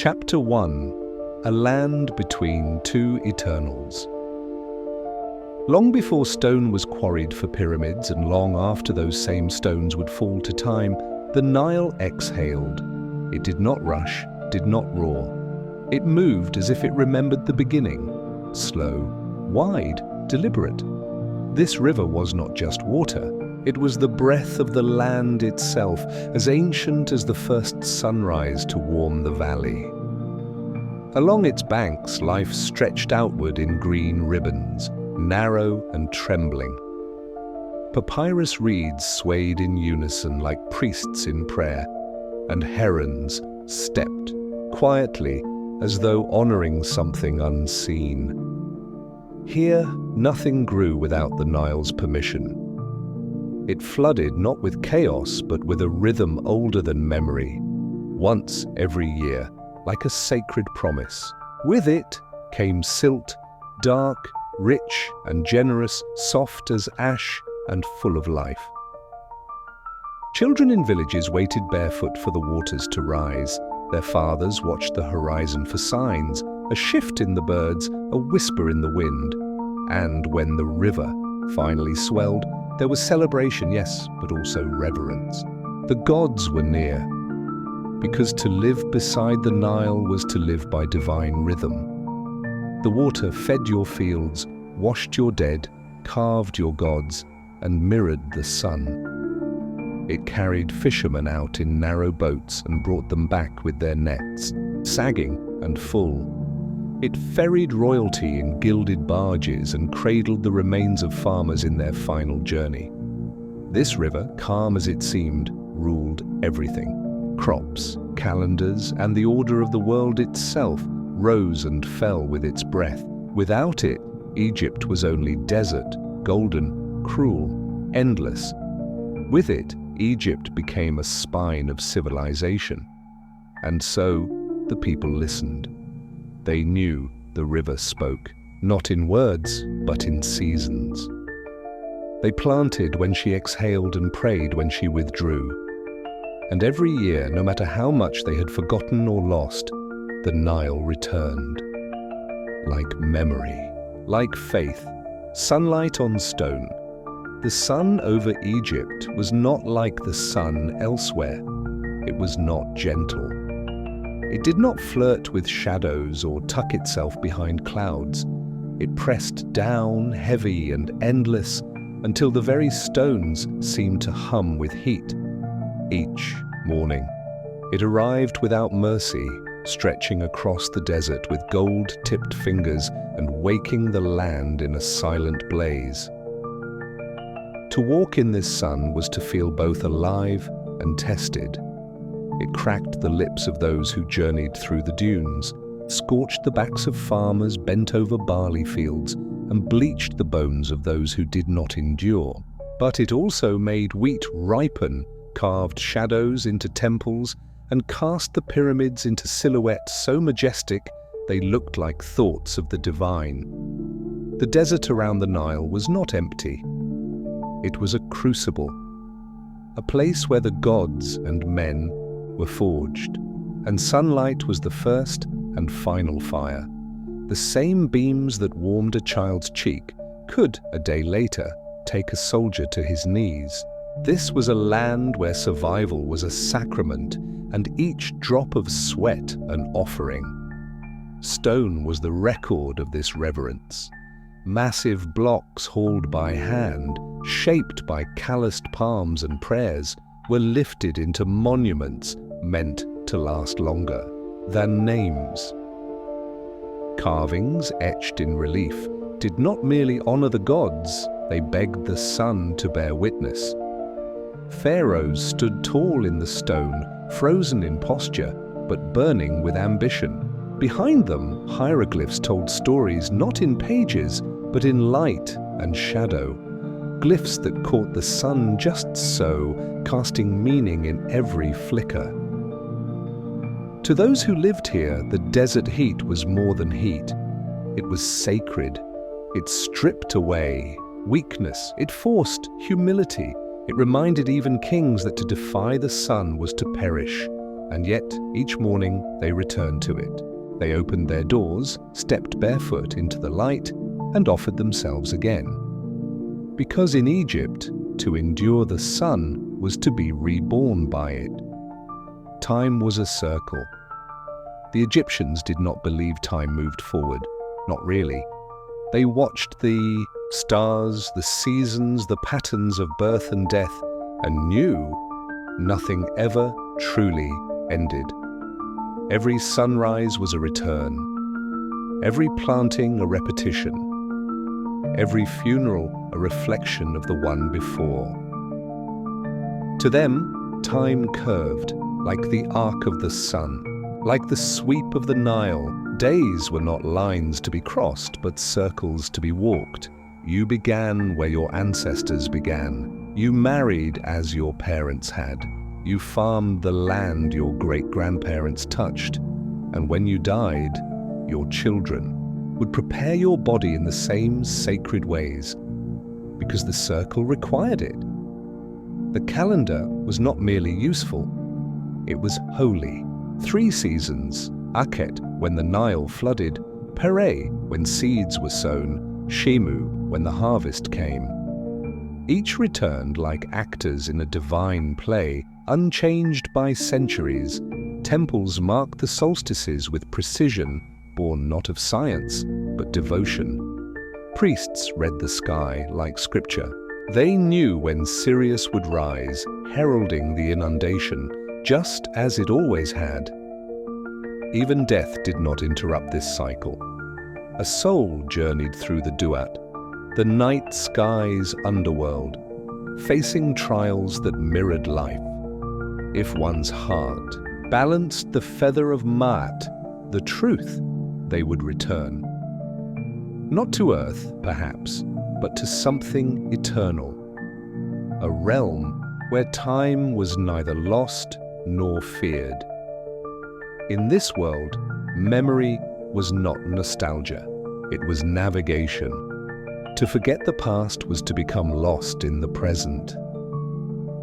Chapter 1: A Land Between Two Eternals. Long before stone was quarried for pyramids, and long after those same stones would fall to time, the Nile exhaled. It did not rush, did not roar. It moved as if it remembered the beginning. Slow, wide, deliberate. This river was not just water. It was the breath of the land itself, as ancient as the first sunrise to warm the valley. Along its banks, life stretched outward in green ribbons, narrow and trembling. Papyrus reeds swayed in unison like priests in prayer, and herons stepped quietly as though honoring something unseen. Here, nothing grew without the Nile's permission. It flooded not with chaos, but with a rhythm older than memory, once every year, like a sacred promise. With it came silt, dark, rich and generous, soft as ash and full of life. Children in villages waited barefoot for the waters to rise. Their fathers watched the horizon for signs, a shift in the birds, a whisper in the wind. And when the river finally swelled, there was celebration, yes, but also reverence. The gods were near, because to live beside the Nile was to live by divine rhythm. The water fed your fields, washed your dead, carved your gods, and mirrored the sun. It carried fishermen out in narrow boats and brought them back with their nets, sagging and full. It ferried royalty in gilded barges and cradled the remains of farmers in their final journey. This river, calm as it seemed, ruled everything. Crops, calendars, and the order of the world itself rose and fell with its breath. Without it, Egypt was only desert, golden, cruel, endless. With it, Egypt became a spine of civilization. And so, the people listened. They knew the river spoke, not in words, but in seasons. They planted when she exhaled and prayed when she withdrew. And every year, no matter how much they had forgotten or lost, the Nile returned. Like memory, like faith, sunlight on stone. The sun over Egypt was not like the sun elsewhere. It was not gentle. It did not flirt with shadows or tuck itself behind clouds. It pressed down, heavy and endless, until the very stones seemed to hum with heat. Each morning, it arrived without mercy, stretching across the desert with gold-tipped fingers and waking the land in a silent blaze. To walk in this sun was to feel both alive and tested. It cracked the lips of those who journeyed through the dunes, scorched the backs of farmers bent over barley fields, and bleached the bones of those who did not endure. But it also made wheat ripen, carved shadows into temples, and cast the pyramids into silhouettes so majestic they looked like thoughts of the divine. The desert around the Nile was not empty. It was a crucible, a place where the gods and men were forged, and sunlight was the first and final fire. The same beams that warmed a child's cheek could, a day later, take a soldier to his knees. This was a land where survival was a sacrament, and each drop of sweat an offering. Stone was the record of this reverence. Massive blocks hauled by hand, shaped by calloused palms and prayers, were lifted into monuments meant to last longer than names. Carvings etched in relief did not merely honor the gods, they begged the sun to bear witness. Pharaohs stood tall in the stone, frozen in posture, but burning with ambition. Behind them, hieroglyphs told stories not in pages, but in light and shadow. Glyphs that caught the sun just so, casting meaning in every flicker. To those who lived here, the desert heat was more than heat. It was sacred. It stripped away weakness. It forced humility. It reminded even kings that to defy the sun was to perish. And yet, each morning they returned to it. They opened their doors, stepped barefoot into the light, and offered themselves again. Because in Egypt, to endure the sun was to be reborn by it. Time was a circle. The Egyptians did not believe time moved forward. Not really. They watched the stars, the seasons, the patterns of birth and death, and knew nothing ever truly ended. Every sunrise was a return, every planting a repetition, every funeral a reflection of the one before. To them, time curved like the arc of the sun, like the sweep of the Nile. Days were not lines to be crossed, but circles to be walked. You began where your ancestors began. You married as your parents had. You farmed the land your great-grandparents touched. And when you died, your children would prepare your body in the same sacred ways, because the circle required it. The calendar was not merely useful, it was holy. 3 seasons: Akhet, when the Nile flooded; Pereh, when seeds were sown; Shemu, when the harvest came. Each returned like actors in a divine play, unchanged by centuries. Temples marked the solstices with precision, born not of science, but devotion. Priests read the sky like scripture. They knew when Sirius would rise, heralding the inundation, just as it always had. Even death did not interrupt this cycle. A soul journeyed through the Duat, the night sky's underworld, facing trials that mirrored life. If one's heart balanced the feather of Ma'at, the truth, they would return. Not to earth, perhaps, but to something eternal. A realm where time was neither lost nor feared. In this world, memory was not nostalgia, it was navigation. To forget the past was to become lost in the present.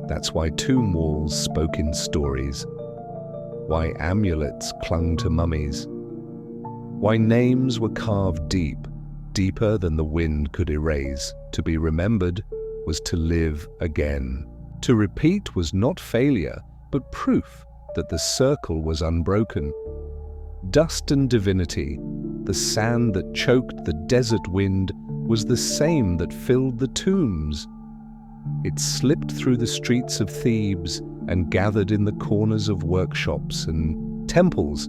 That's why tomb walls spoke in stories, why amulets clung to mummies, why names were carved deep, deeper than the wind could erase. To be remembered was to live again. To repeat was not failure, but proof that the circle was unbroken. Dust and divinity, the sand that choked the desert wind, was the same that filled the tombs. It slipped through the streets of Thebes and gathered in the corners of workshops and temples.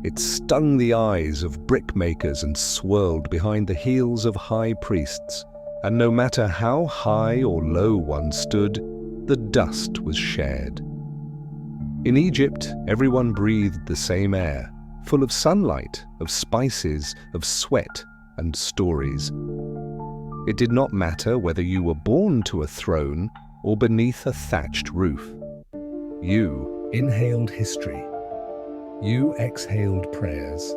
It stung the eyes of brickmakers and swirled behind the heels of high priests. And no matter how high or low one stood, the dust was shared. In Egypt, everyone breathed the same air, full of sunlight, of spices, of sweat and stories. It did not matter whether you were born to a throne or beneath a thatched roof. You inhaled history. You exhaled prayers.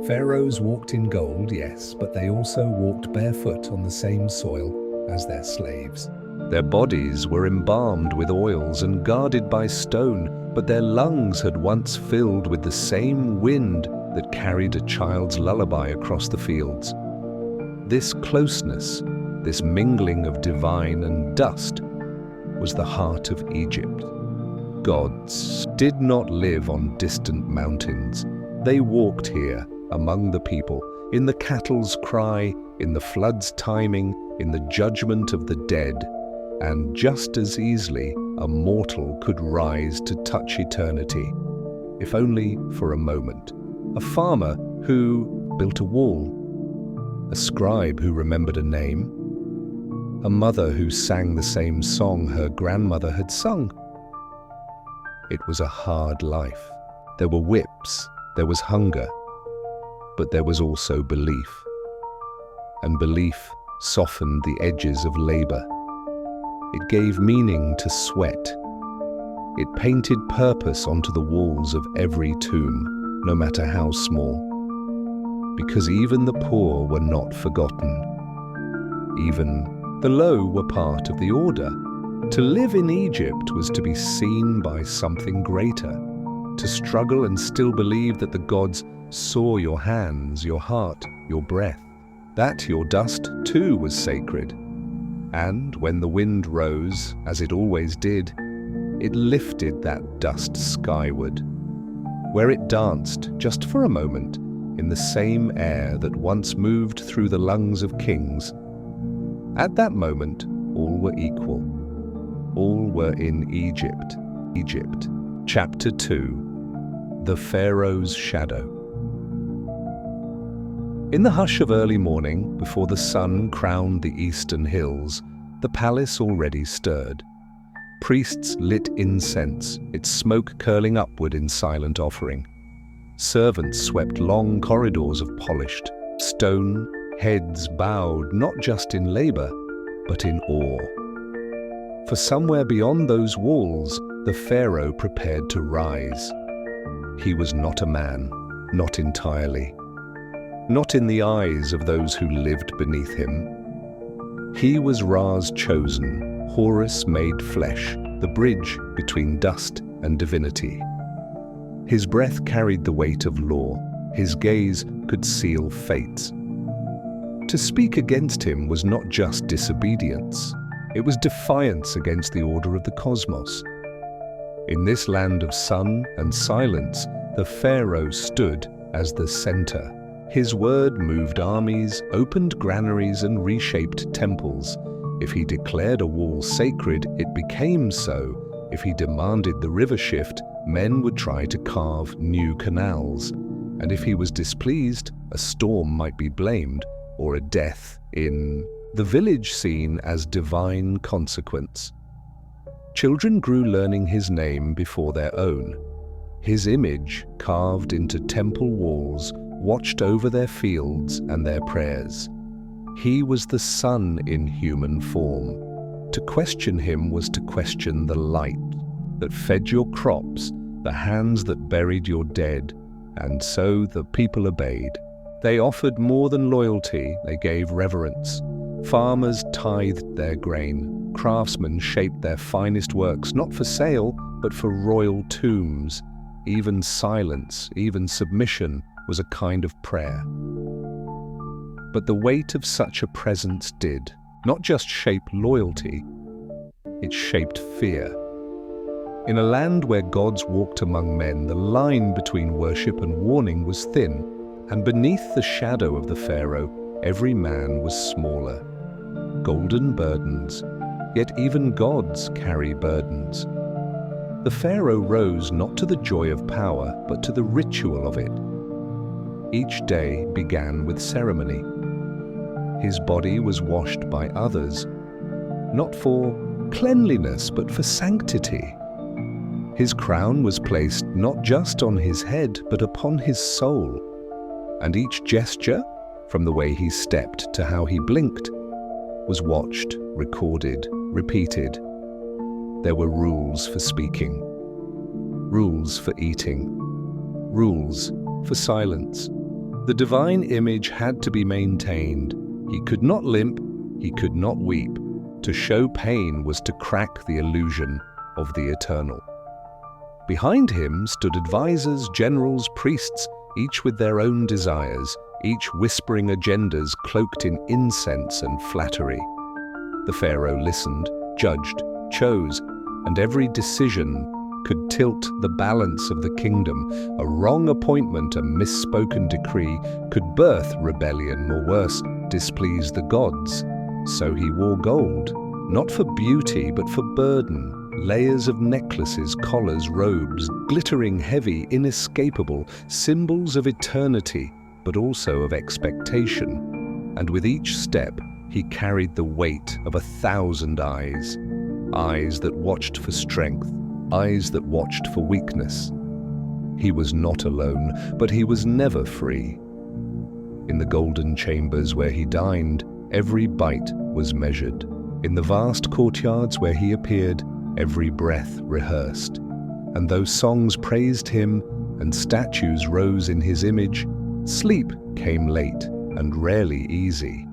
Pharaohs walked in gold, yes, but they also walked barefoot on the same soil as their slaves. Their bodies were embalmed with oils and guarded by stone, but their lungs had once filled with the same wind that carried a child's lullaby across the fields. This closeness, this mingling of divine and dust, was the heart of Egypt. Gods did not live on distant mountains. They walked here among the people, in the cattle's cry, in the flood's timing, in the judgment of the dead. And just as easily, a mortal could rise to touch eternity, if only for a moment. A farmer who built a wall, a scribe who remembered a name, a mother who sang the same song her grandmother had sung. It was a hard life. There were whips, there was hunger, but there was also belief. And belief softened the edges of labor. It gave meaning to sweat. It painted purpose onto the walls of every tomb, no matter how small. Because even the poor were not forgotten. Even the low were part of the order. To live in Egypt was to be seen by something greater, to struggle and still believe that the gods saw your hands, your heart, your breath, that your dust too was sacred. And when the wind rose, as it always did, it lifted that dust skyward, where it danced just for a moment in the same air that once moved through the lungs of kings. At that moment, all were equal. All were in Egypt. Egypt. Chapter 2. The Pharaoh's Shadow. In the hush of early morning, before the sun crowned the eastern hills, the palace already stirred. Priests lit incense, its smoke curling upward in silent offering. Servants swept long corridors of polished stone, heads bowed not just in labor, but in awe. For somewhere beyond those walls, the pharaoh prepared to rise. He was not a man, not entirely. Not in the eyes of those who lived beneath him. He was Ra's chosen, Horus made flesh, the bridge between dust and divinity. His breath carried the weight of law, his gaze could seal fates. To speak against him was not just disobedience, it was defiance against the order of the cosmos. In this land of sun and silence, the pharaoh stood as the center. His word moved armies, opened granaries, and reshaped temples. If he declared a wall sacred, it became so. If he demanded the river shift, men would try to carve new canals. And if he was displeased, a storm might be blamed, or a death in the village seen as divine consequence. Children grew learning his name before their own. His image, carved into temple walls, watched over their fields and their prayers. He was the sun in human form. To question him was to question the light that fed your crops, the hands that buried your dead, and so the people obeyed. They offered more than loyalty, they gave reverence. Farmers tithed their grain, craftsmen shaped their finest works, not for sale, but for royal tombs. Even silence, even submission, was a kind of prayer. But the weight of such a presence did not just shape loyalty, it shaped fear. In a land where gods walked among men, the line between worship and warning was thin, and beneath the shadow of the pharaoh, every man was smaller. Golden burdens, yet even gods carry burdens. The pharaoh rose not to the joy of power, but to the ritual of it. Each day began with ceremony. His body was washed by others, not for cleanliness, but for sanctity. His crown was placed not just on his head, but upon his soul. And each gesture, from the way he stepped to how he blinked, was watched, recorded, repeated. There were rules for speaking, rules for eating, rules for silence. The divine image had to be maintained. He could not limp, he could not weep. To show pain was to crack the illusion of the eternal. Behind him stood advisors, generals, priests, each with their own desires, each whispering agendas cloaked in incense and flattery. The pharaoh listened, judged, chose, and every decision could tilt the balance of the kingdom. A wrong appointment, a misspoken decree, could birth rebellion, or worse, displease the gods. So he wore gold, not for beauty, but for burden. Layers of necklaces, collars, robes, glittering heavy, inescapable, symbols of eternity, but also of expectation. And with each step, he carried the weight of 1,000 eyes. Eyes that watched for strength, eyes that watched for weakness. He was not alone, but he was never free. In the golden chambers where he dined, every bite was measured. In the vast courtyards where he appeared, every breath rehearsed. And though songs praised him and statues rose in his image, sleep came late and rarely easy.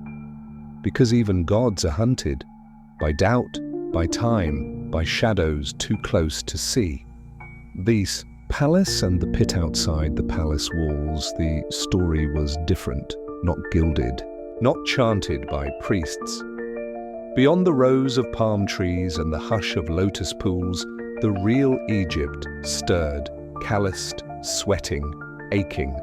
Because even gods are hunted by doubt, by time, by shadows too close to see. This palace and the pit outside the palace walls, the story was different, not gilded, not chanted by priests. Beyond the rows of palm trees and the hush of lotus pools, the real Egypt stirred, calloused, sweating, aching.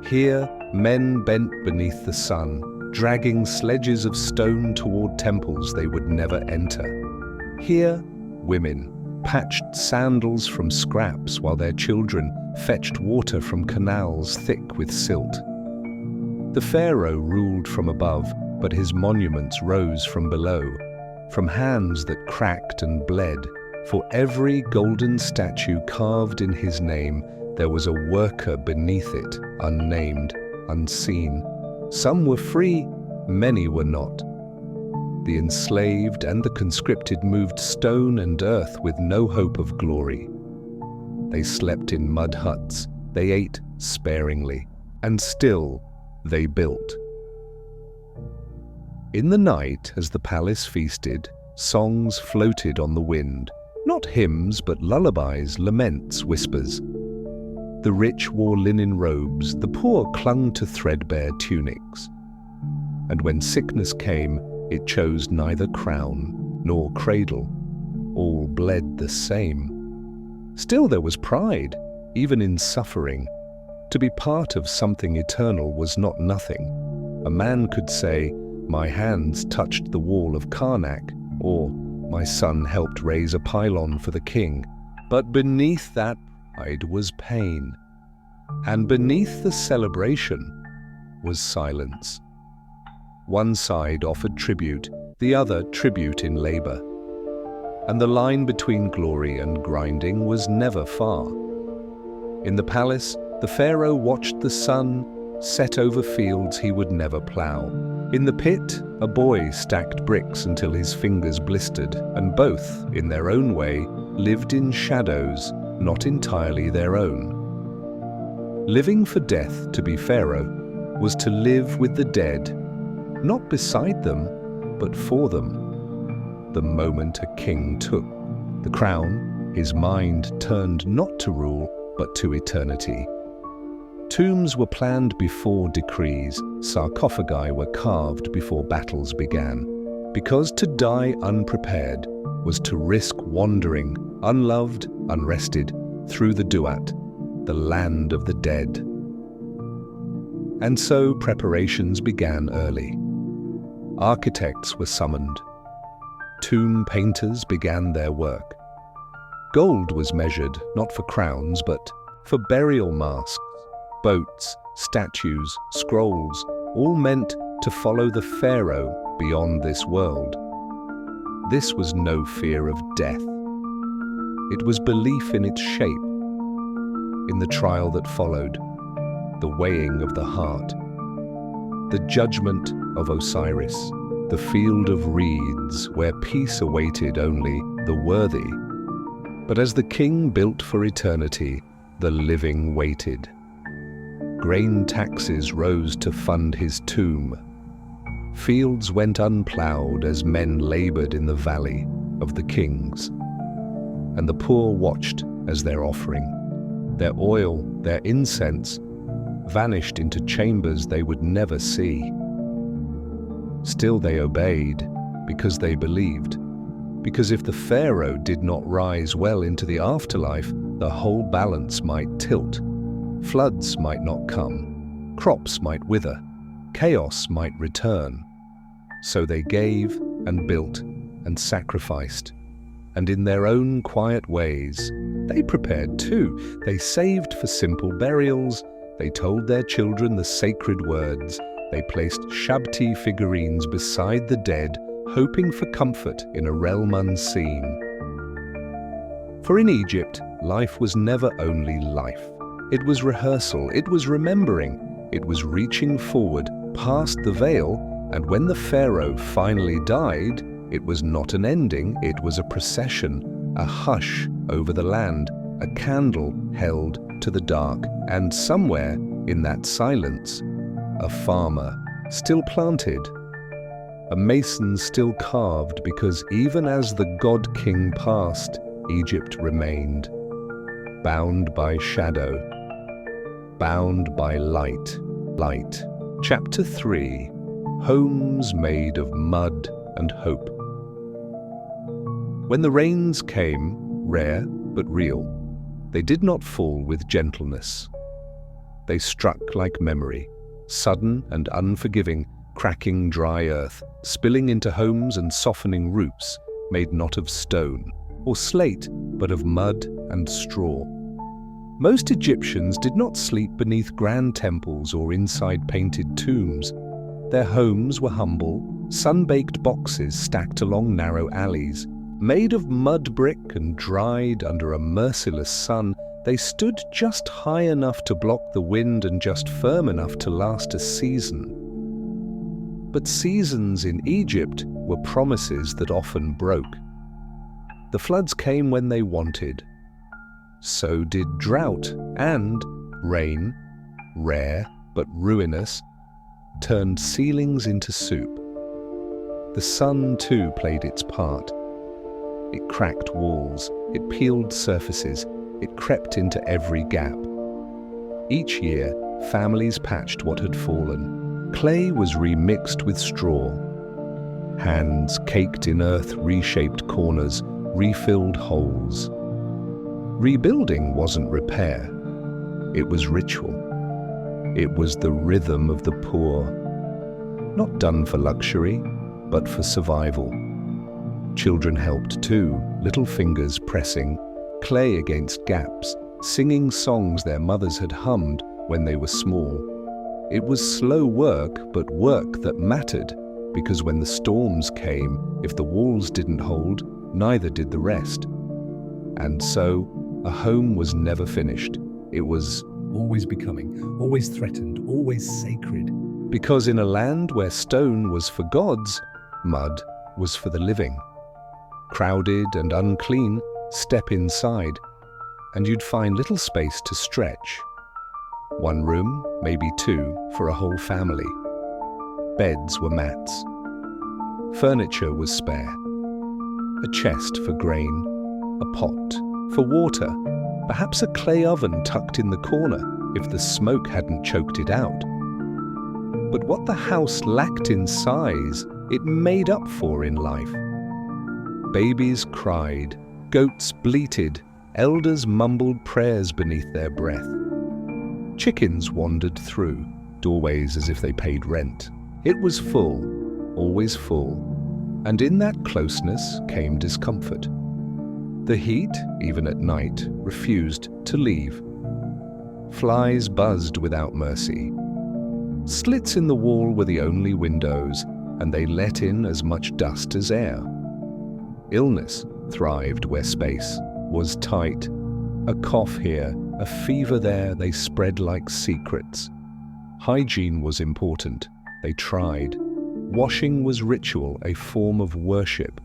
Here, men bent beneath the sun, dragging sledges of stone toward temples they would never enter. Here, women patched sandals from scraps while their children fetched water from canals thick with silt. The pharaoh ruled from above, but his monuments rose from below, from hands that cracked and bled. For every golden statue carved in his name, there was a worker beneath it, unnamed, unseen. Some were free, many were not. The enslaved and the conscripted moved stone and earth with no hope of glory. They slept in mud huts, they ate sparingly, and still they built. In the night, as the palace feasted, songs floated on the wind, not hymns but lullabies, laments, whispers. The rich wore linen robes, the poor clung to threadbare tunics. And when sickness came, it chose neither crown nor cradle. All bled the same. Still there was pride, even in suffering. To be part of something eternal was not nothing. A man could say, "My hands touched the wall of Karnak," or "My son helped raise a pylon for the king." But beneath that pride was pain, and beneath the celebration was silence. One side offered tribute, the other tribute in labor. And the line between glory and grinding was never far. In the palace, the pharaoh watched the sun set over fields he would never plow. In the pit, a boy stacked bricks until his fingers blistered, and both, in their own way, lived in shadows, not entirely their own. Living for death, to be pharaoh, was to live with the dead, not beside them, but for them. The moment a king took the crown, his mind turned not to rule, but to eternity. Tombs were planned before decrees, sarcophagi were carved before battles began, because to die unprepared was to risk wandering, unloved, unrested, through the Duat, the land of the dead. And so preparations began early. Architects were summoned. Tomb painters began their work. Gold was measured, not for crowns, but for burial masks, boats, statues, scrolls, all meant to follow the pharaoh beyond this world. This was no fear of death. It was belief in its shape, in the trial that followed, the weighing of the heart, the judgment of Osiris, the field of reeds where peace awaited only the worthy. But as the king built for eternity, the living waited. Grain taxes rose to fund his tomb. Fields went unplowed as men labored in the valley of the kings. And the poor watched as their offering, their oil, their incense, vanished into chambers they would never see. Still they obeyed, because they believed. Because if the pharaoh did not rise well into the afterlife, the whole balance might tilt. Floods might not come, crops might wither, chaos might return. So they gave and built and sacrificed. And in their own quiet ways, they prepared too. They saved for simple burials. They told their children the sacred words. They placed Shabti figurines beside the dead, hoping for comfort in a realm unseen. For in Egypt, life was never only life. It was rehearsal, it was remembering, it was reaching forward past the veil, and when the pharaoh finally died, it was not an ending, it was a procession, a hush over the land, a candle held to the dark, and somewhere in that silence, a farmer still planted, a mason still carved, because even as the god-king passed, Egypt remained. bound by shadow, bound by light. Chapter 3. Homes made of mud and hope. When the rains came, rare but real, they did not fall with gentleness. They struck like memory, sudden and unforgiving, cracking dry earth, spilling into homes and softening roofs, made not of stone or slate, but of mud and straw. Most Egyptians did not sleep beneath grand temples or inside painted tombs. Their homes were humble, sun-baked boxes stacked along narrow alleys. Made of mud brick and dried under a merciless sun, they stood just high enough to block the wind and just firm enough to last a season. But seasons in Egypt were promises that often broke. The floods came when they wanted. So did drought, and rain, rare but ruinous, turned ceilings into soup. The sun too played its part. It cracked walls, it peeled surfaces, it crept into every gap. Each year, families patched what had fallen. Clay was remixed with straw. Hands caked in earth reshaped corners, refilled holes. Rebuilding wasn't repair. It was ritual. It was the rhythm of the poor. Not done for luxury, but for survival. Children helped too, little fingers pressing clay against gaps, singing songs their mothers had hummed when they were small. It was slow work, but work that mattered, because when the storms came, if the walls didn't hold, neither did the rest. And so, a home was never finished. It was always becoming, always threatened, always sacred. Because in a land where stone was for gods, mud was for the living. Crowded and unclean, step inside, and you'd find little space to stretch. One room, maybe two, for a whole family. Beds were mats. Furniture was spare. A chest for grain, a pot for water, perhaps a clay oven tucked in the corner if the smoke hadn't choked it out. But what the house lacked in size, it made up for in life. Babies cried, goats bleated, elders mumbled prayers beneath their breath. Chickens wandered through, doorways as if they paid rent. It was full, always full, and in that closeness came discomfort. The heat, even at night, refused to leave. Flies buzzed without mercy. Slits in the wall were the only windows, and they let in as much dust as air. Illness thrived where space was tight. A cough here, a fever there, they spread like secrets. Hygiene was important. They tried. Washing was ritual, a form of worship.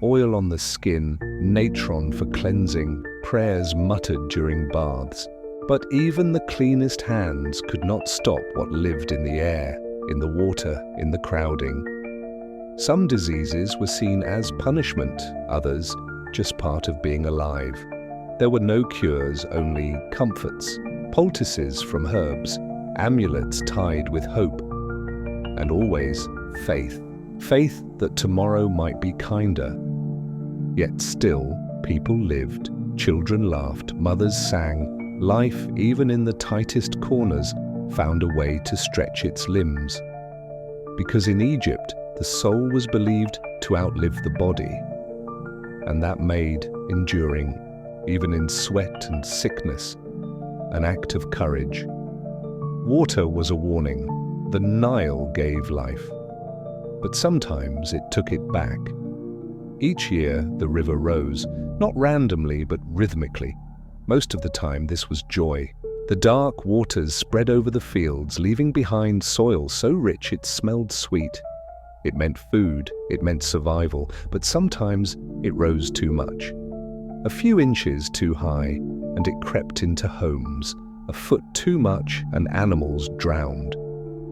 Oil on the skin, natron for cleansing, prayers muttered during baths. But even the cleanest hands could not stop what lived in the air, in the water, in the crowding. Some diseases were seen as punishment, others just part of being alive. There were no cures, only comforts, poultices from herbs, amulets tied with hope, and always faith. Faith that tomorrow might be kinder. Yet still, people lived, children laughed, mothers sang. Life, even in the tightest corners, found a way to stretch its limbs. Because in Egypt, the soul was believed to outlive the body, and that made enduring, even in sweat and sickness, an act of courage. Water was a warning. The Nile gave life, but sometimes it took it back. Each year, the river rose, not randomly but rhythmically. Most of the time, this was joy. The dark waters spread over the fields, leaving behind soil so rich it smelled sweet. It meant food, it meant survival, but sometimes it rose too much. A few inches too high, and it crept into homes. A foot too much, and animals drowned.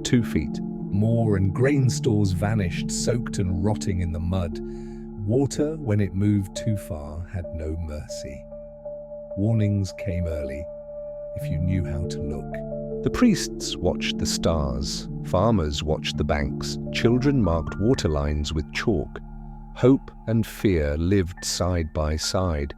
2 feet. More and grain stores vanished, soaked and rotting in the mud. Water, when it moved too far, had no mercy. Warnings came early, if you knew how to look. The priests watched the stars, farmers watched the banks, children marked water lines with chalk. Hope and fear lived side by side.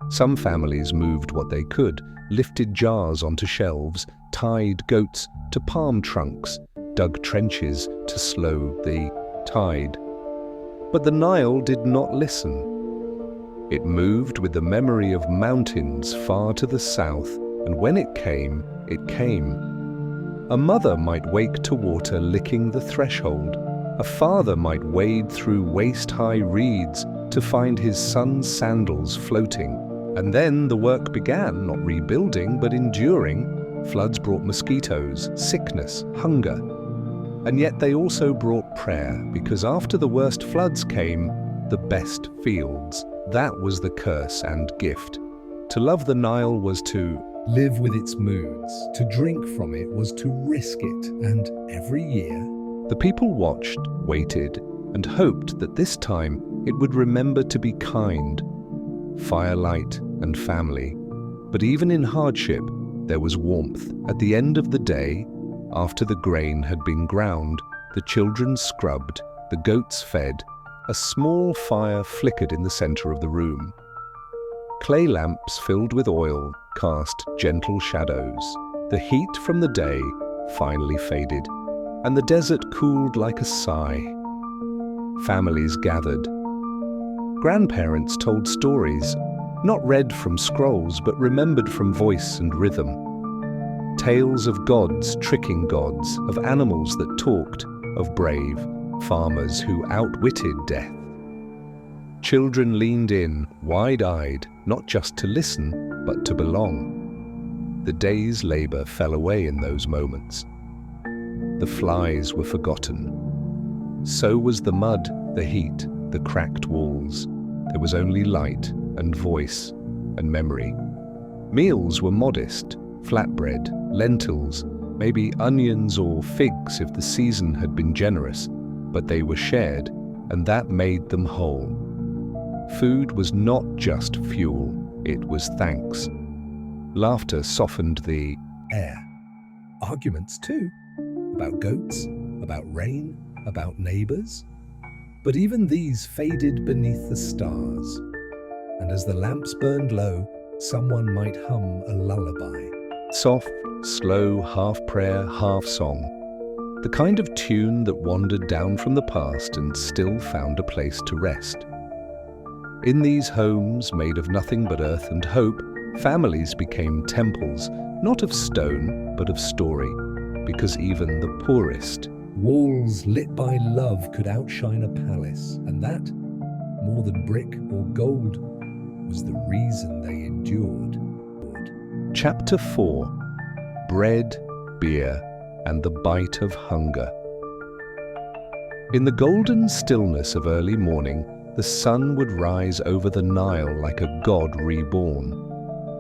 Some families moved what they could, lifted jars onto shelves, tied goats to palm trunks, dug trenches to slow the tide. But the Nile did not listen. It moved with the memory of mountains far to the south, and when it came, it came. A mother might wake to water licking the threshold. A father might wade through waist-high reeds to find his son's sandals floating. And then the work began, not rebuilding, but enduring. Floods brought mosquitoes, sickness, hunger. And yet they also brought prayer, because after the worst floods came the best fields. That was the curse and gift. To love the Nile was to live with its moods. To drink from it was to risk it. And every year, the people watched, waited, and hoped that this time it would remember to be kind. Firelight and family. But even in hardship, there was warmth. At the end of the day, after the grain had been ground, the children scrubbed, the goats fed, a small fire flickered in the center of the room. Clay lamps filled with oil cast gentle shadows. The heat from the day finally faded, and the desert cooled like a sigh. Families gathered. Grandparents told stories, not read from scrolls, but remembered from voice and rhythm. Tales of gods tricking gods, of animals that talked, of brave farmers who outwitted death. Children leaned in, wide-eyed, not just to listen, but to belong. The day's labor fell away in those moments. The flies were forgotten. So was the mud, the heat, the cracked walls. There was only light and voice and memory. Meals were modest, flatbread, lentils, maybe onions or figs if the season had been generous, but they were shared, and that made them whole. Food was not just fuel, it was thanks. Laughter softened the air. Arguments too, about goats, about rain, about neighbors. But even these faded beneath the stars, and as the lamps burned low, someone might hum a lullaby. Soft, slow, half prayer, half song. The kind of tune that wandered down from the past and still found a place to rest. In these homes, made of nothing but earth and hope, families became temples, not of stone, but of story, because even the poorest walls lit by love could outshine a palace, and that, more than brick or gold, was the reason they endured. Chapter 4. Bread, Beer, and the Bite of Hunger. In the golden stillness of early morning, the sun would rise over the Nile like a god reborn,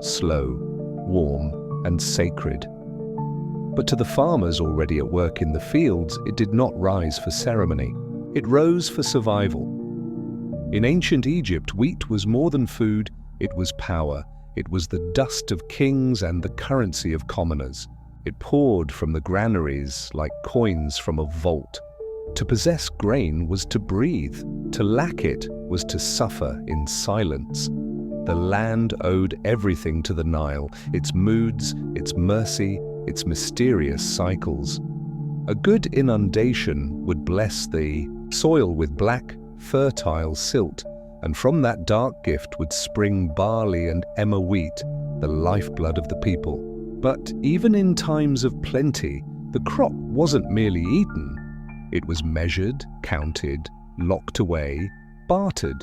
slow, warm, and sacred. But to the farmers already at work in the fields, it did not rise for ceremony. It rose for survival. In ancient Egypt, wheat was more than food, it was power. It was the dust of kings and the currency of commoners. It poured from the granaries like coins from a vault. To possess grain was to breathe. To lack it was to suffer in silence. The land owed everything to the Nile, its moods, its mercy, its mysterious cycles. A good inundation would bless the soil with black, fertile silt, and from that dark gift would spring barley and emmer wheat, the lifeblood of the people. But even in times of plenty, the crop wasn't merely eaten. It was measured, counted, locked away, bartered.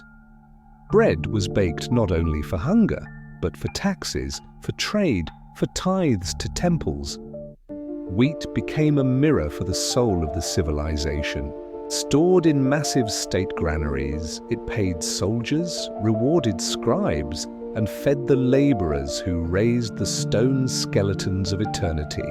Bread was baked not only for hunger, but for taxes, for trade, for tithes to temples. Wheat became a mirror for the soul of the civilization. Stored in massive state granaries, it paid soldiers, rewarded scribes, and fed the laborers who raised the stone skeletons of eternity.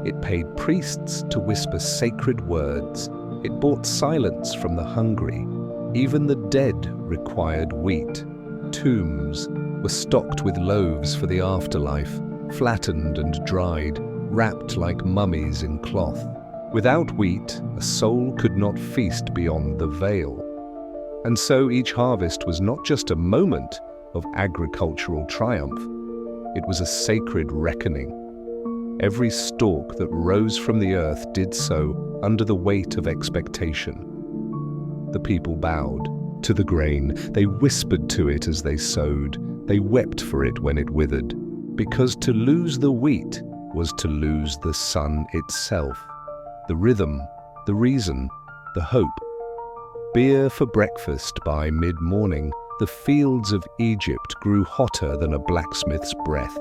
It paid priests to whisper sacred words. It bought silence from the hungry. Even the dead required wheat. Tombs were stocked with loaves for the afterlife, flattened and dried, wrapped like mummies in cloth. Without wheat, a soul could not feast beyond the veil. And so each harvest was not just a moment of agricultural triumph, it was a sacred reckoning. Every stalk that rose from the earth did so under the weight of expectation. The people bowed to the grain, they whispered to it as they sowed, they wept for it when it withered, because to lose the wheat was to lose the sun itself, the rhythm, the reason, the hope. Beer for breakfast by mid-morning, the fields of Egypt grew hotter than a blacksmith's breath.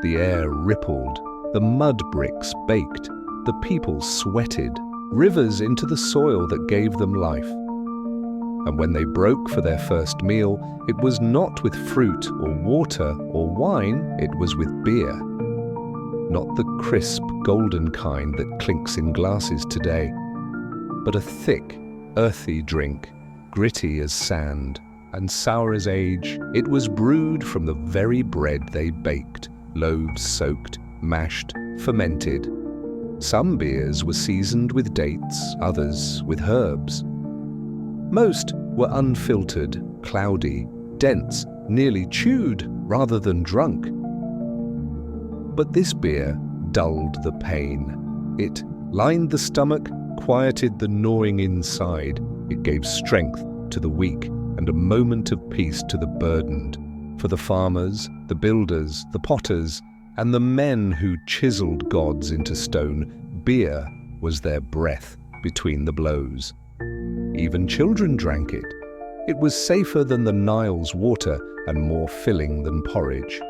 The air rippled, the mud bricks baked, the people sweated, rivers into the soil that gave them life. And when they broke for their first meal, it was not with fruit or water or wine, it was with beer. Not the crisp, golden kind that clinks in glasses today, but a thick, earthy drink, gritty as sand and sour as age. It was brewed from the very bread they baked, loaves soaked, mashed, fermented. Some beers were seasoned with dates, others with herbs. Most were unfiltered, cloudy, dense, nearly chewed rather than drunk. But this beer dulled the pain. It lined the stomach, quieted the gnawing inside. It gave strength to the weak and a moment of peace to the burdened. For the farmers, the builders, the potters, and the men who chiseled gods into stone, beer was their breath between the blows. Even children drank it. It was safer than the Nile's water and more filling than porridge.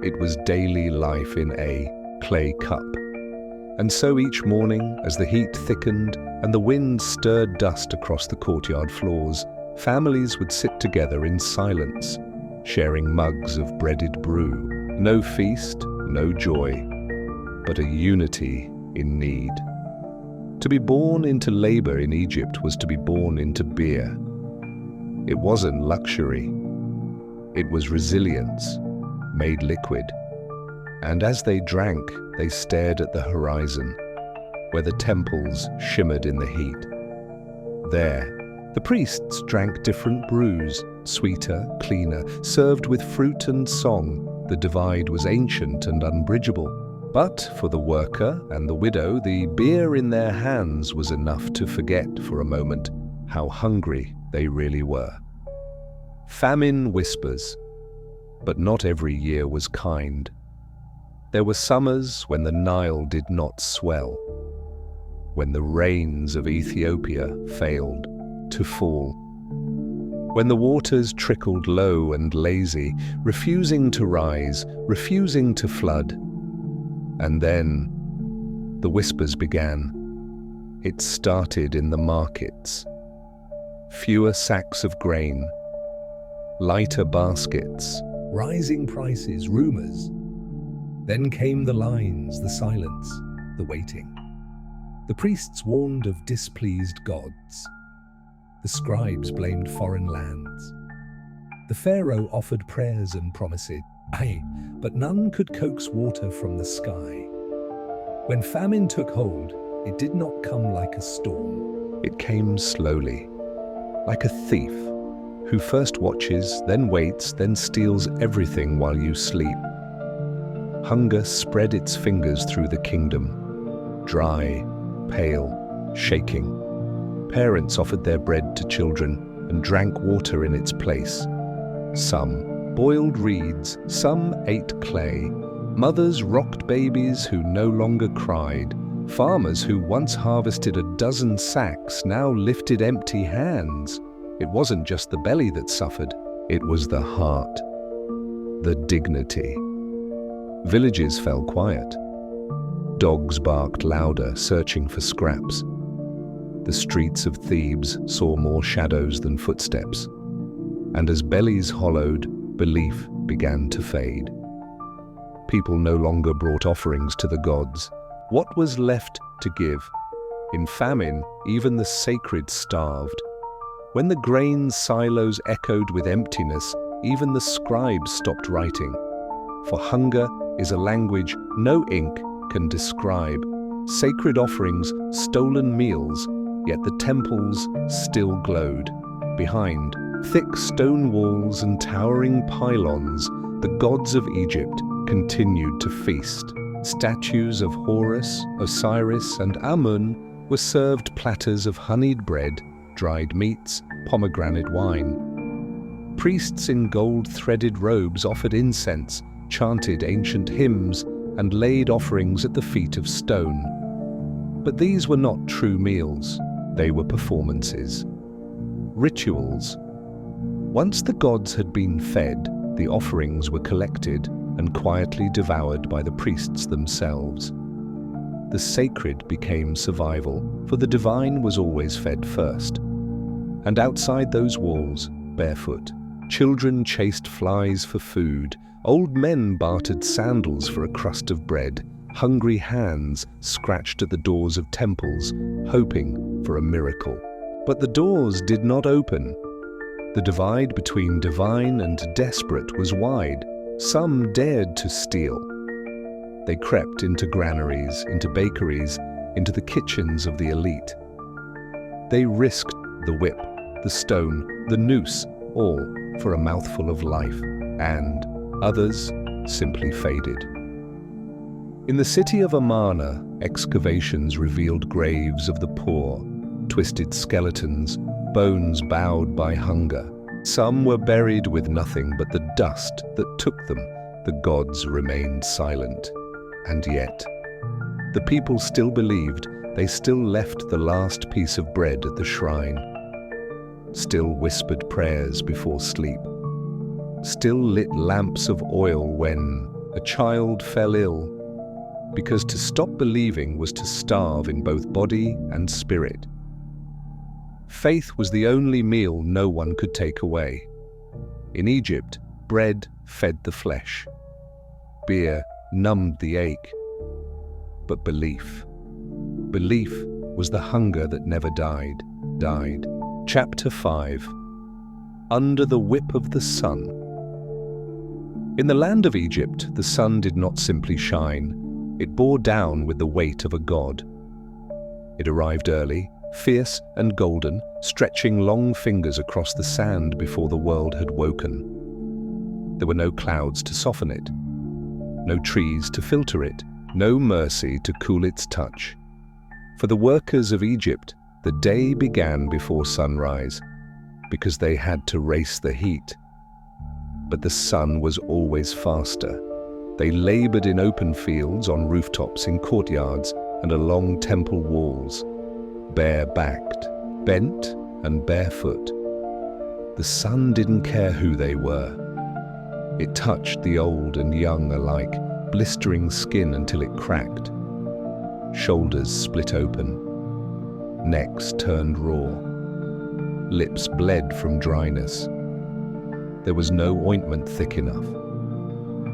It was daily life in a clay cup. And so each morning, as the heat thickened and the wind stirred dust across the courtyard floors, families would sit together in silence, sharing mugs of breaded brew. No feast, no joy, but a unity in need. To be born into labor in Egypt was to be born into beer. It wasn't luxury. It was resilience, made liquid. And as they drank, they stared at the horizon, where the temples shimmered in the heat. There, the priests drank different brews, sweeter, cleaner, served with fruit and song. The divide was ancient and unbridgeable. But for the worker and the widow, the beer in their hands was enough to forget for a moment how hungry they really were. Famine whispers, but not every year was kind. There were summers when the Nile did not swell, when the rains of Ethiopia failed to fall, when the waters trickled low and lazy, refusing to rise, refusing to flood. And then the whispers began. It started in the markets. Fewer sacks of grain, lighter baskets, rising prices, rumors. Then came the lines, the silence, the waiting. The priests warned of displeased gods. The scribes blamed foreign lands. The pharaoh offered prayers and promises, but none could coax water from the sky. When famine took hold, it did not come like a storm. It came slowly, like a thief who first watches, then waits, then steals everything while you sleep. Hunger spread its fingers through the kingdom, dry, pale, shaking. Parents offered their bread to children and drank water in its place. Some boiled reeds, some ate clay. Mothers rocked babies who no longer cried. Farmers who once harvested a dozen sacks now lifted empty hands. It wasn't just the belly that suffered, it was the heart, the dignity. Villages fell quiet. Dogs barked louder, searching for scraps. The streets of Thebes saw more shadows than footsteps. And as bellies hollowed, belief began to fade. People no longer brought offerings to the gods. What was left to give? In famine, even the sacred starved. When the grain silos echoed with emptiness, even the scribes stopped writing. For hunger is a language no ink can describe. Sacred offerings, stolen meals, yet the temples still glowed. Behind thick stone walls and towering pylons, the gods of Egypt continued to feast. Statues of Horus, Osiris, and Amun were served platters of honeyed bread, dried meats, pomegranate wine. Priests in gold-threaded robes offered incense, chanted ancient hymns, and laid offerings at the feet of stone. But these were not true meals. They were performances. Rituals. Once the gods had been fed, the offerings were collected and quietly devoured by the priests themselves. The sacred became survival, for the divine was always fed first. And outside those walls, barefoot, children chased flies for food, old men bartered sandals for a crust of bread, hungry hands scratched at the doors of temples, hoping for a miracle. But the doors did not open. The divide between divine and desperate was wide. Some dared to steal. They crept into granaries, into bakeries, into the kitchens of the elite. They risked the whip, the stone, the noose, all for a mouthful of life, and others simply faded. In the city of Amarna, excavations revealed graves of the poor, twisted skeletons, bones bowed by hunger. Some were buried with nothing but the dust that took them. The gods remained silent. And yet, the people still believed. They still left the last piece of bread at the shrine, still whispered prayers before sleep, still lit lamps of oil when a child fell ill, because to stop believing was to starve in both body and spirit. Faith was the only meal no one could take away. In Egypt, bread fed the flesh. Beer numbed the ache. But belief was the hunger that never died. Chapter 5. Under the whip of the sun. In the land of Egypt, the sun did not simply shine. It bore down with the weight of a god. It arrived early, fierce and golden, stretching long fingers across the sand before the world had woken. There were no clouds to soften it, no trees to filter it, no mercy to cool its touch. For the workers of Egypt, the day began before sunrise, because they had to race the heat. But the sun was always faster. They labored in open fields, on rooftops, in courtyards, and along temple walls. Bare-backed, bent and barefoot. The sun didn't care who they were. It touched the old and young alike, blistering skin until it cracked. Shoulders split open. Necks turned raw. Lips bled from dryness. There was no ointment thick enough.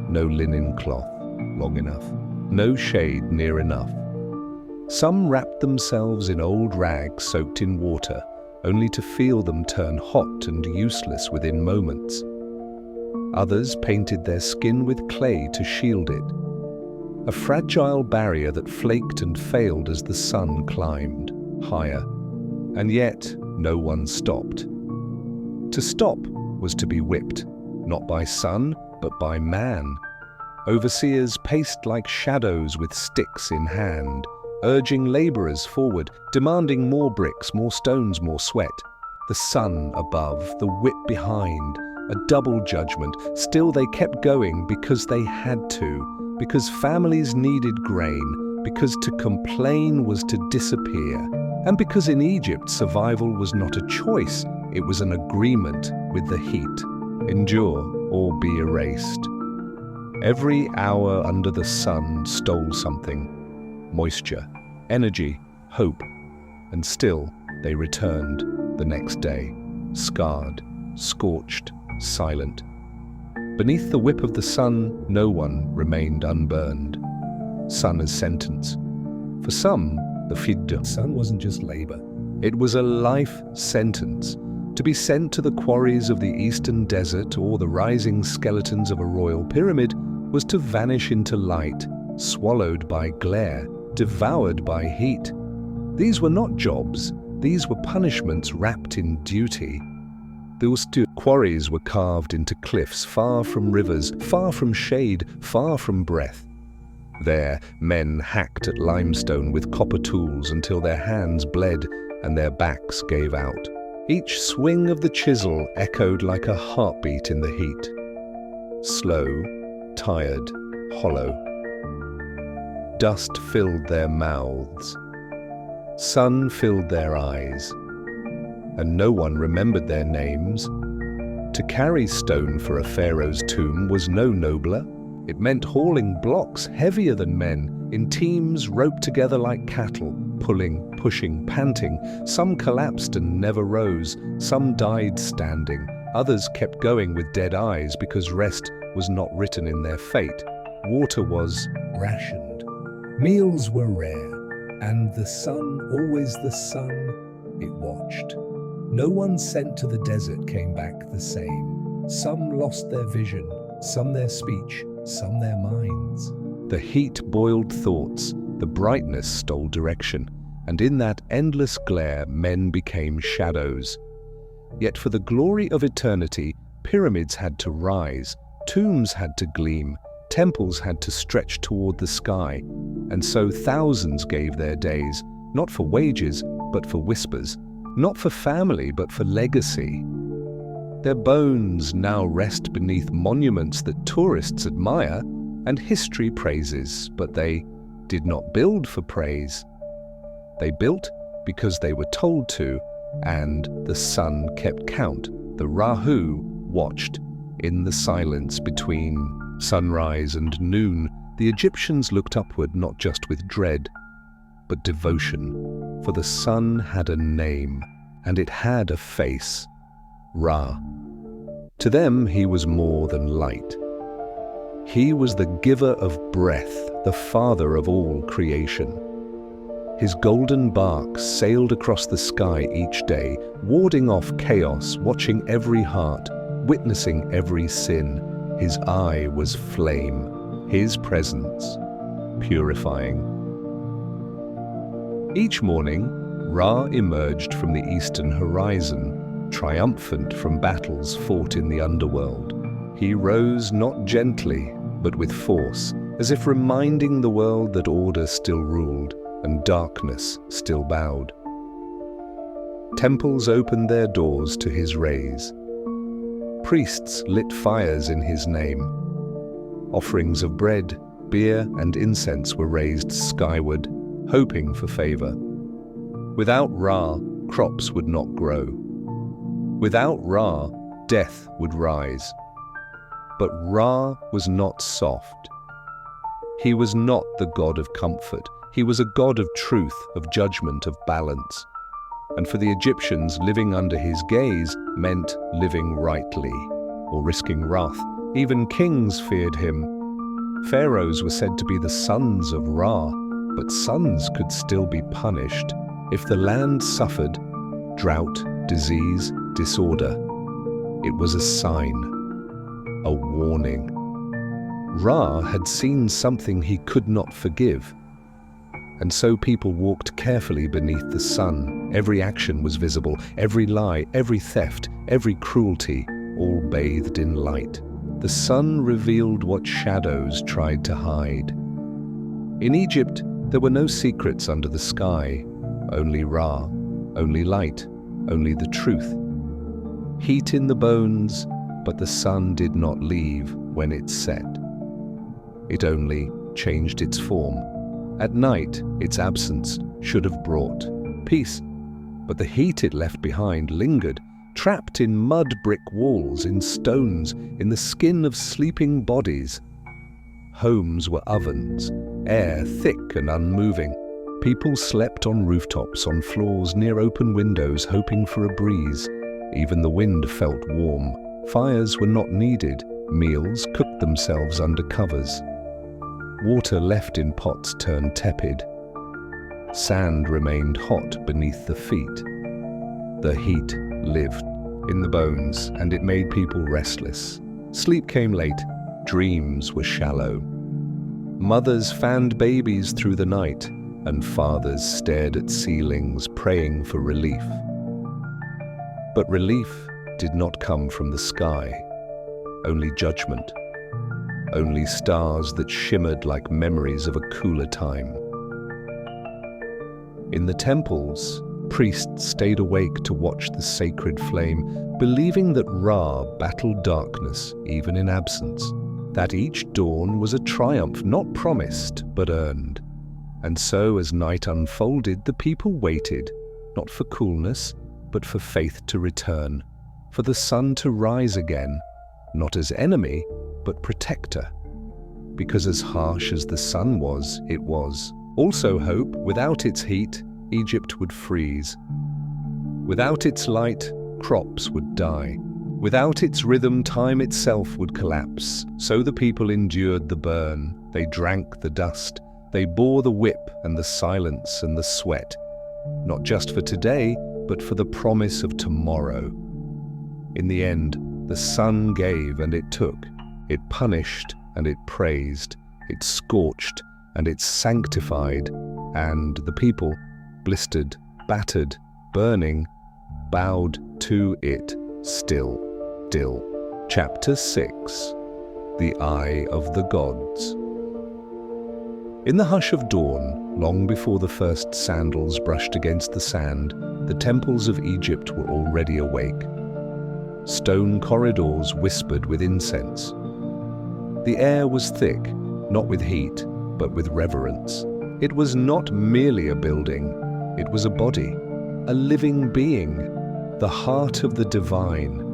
No linen cloth long enough. No shade near enough. Some wrapped themselves in old rags soaked in water, only to feel them turn hot and useless within moments. Others painted their skin with clay to shield it, a fragile barrier that flaked and failed as the sun climbed higher. And yet, no one stopped. To stop was to be whipped, not by sun, but by man. Overseers paced like shadows with sticks in hand, urging laborers forward, demanding more bricks, more stones, more sweat. The sun above, the whip behind, a double judgment. Still they kept going because they had to, because families needed grain, because to complain was to disappear, and because in Egypt survival was not a choice, it was an agreement with the heat. Endure or be erased. Every hour under the sun stole something. Moisture, energy, hope, and still they returned the next day, scarred, scorched, silent. Beneath the whip of the sun, no one remained unburned. Sun as sentence. For some, the fidda sun wasn't just labor. It was a life sentence, To be sent to the quarries of the eastern desert or the rising skeletons of a royal pyramid was to vanish into light, swallowed by glare, devoured by heat. These were not jobs, these were punishments wrapped in duty. Those two quarries were carved into cliffs, far from rivers, far from shade, far from breath. There, men hacked at limestone with copper tools until their hands bled and their backs gave out. Each swing of the chisel echoed like a heartbeat in the heat. Slow, tired, hollow. Dust filled their mouths. Sun filled their eyes. And no one remembered their names. To carry stone for a pharaoh's tomb was no nobler. It meant hauling blocks heavier than men, in teams roped together like cattle, pulling, pushing, panting. Some collapsed and never rose, some died standing, others kept going with dead eyes because rest was not written in their fate. Water was rationed. Meals were rare, and the sun, always the sun, it watched. No one sent to the desert came back the same. Some lost their vision, some their speech, some their minds. The heat boiled thoughts, the brightness stole direction, and in that endless glare men became shadows. Yet for the glory of eternity, pyramids had to rise, tombs had to gleam, temples had to stretch toward the sky, and so thousands gave their days, not for wages, but for whispers, not for family, but for legacy. Their bones now rest beneath monuments that tourists admire and history praises, but they did not build for praise. They built because they were told to, and the sun kept count. The Rahu watched in the silence between sunrise and noon. The Egyptians looked upward not just with dread, but devotion, for the sun had a name, and it had a face, Ra. To them he was more than light. He was the giver of breath, the father of all creation. His golden bark sailed across the sky each day, warding off chaos, watching every heart, witnessing every sin. His eye was flame, his presence purifying. Each morning, Ra emerged from the eastern horizon, triumphant from battles fought in the underworld. He rose not gently, but with force, as if reminding the world that order still ruled and darkness still bowed. Temples opened their doors to his rays. Priests lit fires in his name. Offerings of bread, beer, and incense were raised skyward, hoping for favor. Without Ra, crops would not grow. Without Ra, death would rise. But Ra was not soft. He was not the god of comfort. He was a god of truth, of judgment, of balance. And for the Egyptians, living under his gaze meant living rightly, or risking wrath. Even kings feared him. Pharaohs were said to be the sons of Ra, but sons could still be punished. If the land suffered drought, disease, disorder, it was a sign, a warning. Ra had seen something he could not forgive. And so people walked carefully beneath the sun. Every action was visible, every lie, every theft, every cruelty, all bathed in light. The sun revealed what shadows tried to hide. In Egypt, there were no secrets under the sky, only Ra, only light, only the truth. Heat in the bones, but the sun did not leave when it set. It only changed its form. At night, its absence should have brought peace, but the heat it left behind lingered, trapped in mud brick walls, in stones, in the skin of sleeping bodies. Homes were ovens, air thick and unmoving. People slept on rooftops, on floors near open windows, hoping for a breeze. Even the wind felt warm. Fires were not needed. Meals cooked themselves under covers. Water left in pots turned tepid. Sand remained hot beneath the feet. The heat lived in the bones, and it made people restless. Sleep came late, dreams were shallow. Mothers fanned babies through the night, and fathers stared at ceilings, praying for relief. But relief did not come from the sky, only judgment, only stars that shimmered like memories of a cooler time. In the temples, priests stayed awake to watch the sacred flame, believing that Ra battled darkness even in absence, that each dawn was a triumph not promised but earned. And so as night unfolded, the people waited, not for coolness, but for faith to return, for the sun to rise again, not as enemy, but protector. Because as harsh as the sun was, it was also hope. Without its heat, Egypt would freeze. Without its light, crops would die. Without its rhythm, time itself would collapse. So the people endured the burn. They drank the dust. They bore the whip and the silence and the sweat, not just for today, but for the promise of tomorrow. In the end, the sun gave and it took. It punished and it praised. It scorched and it sanctified. And the people, blistered, battered, burning, bowed to it still. Chapter 6. The Eye of the Gods. In the hush of dawn, long before the first sandals brushed against the sand, the temples of Egypt were already awake. Stone corridors whispered with incense. The air was thick, not with heat, but with reverence. It was not merely a building, it was a body, a living being, the heart of the divine.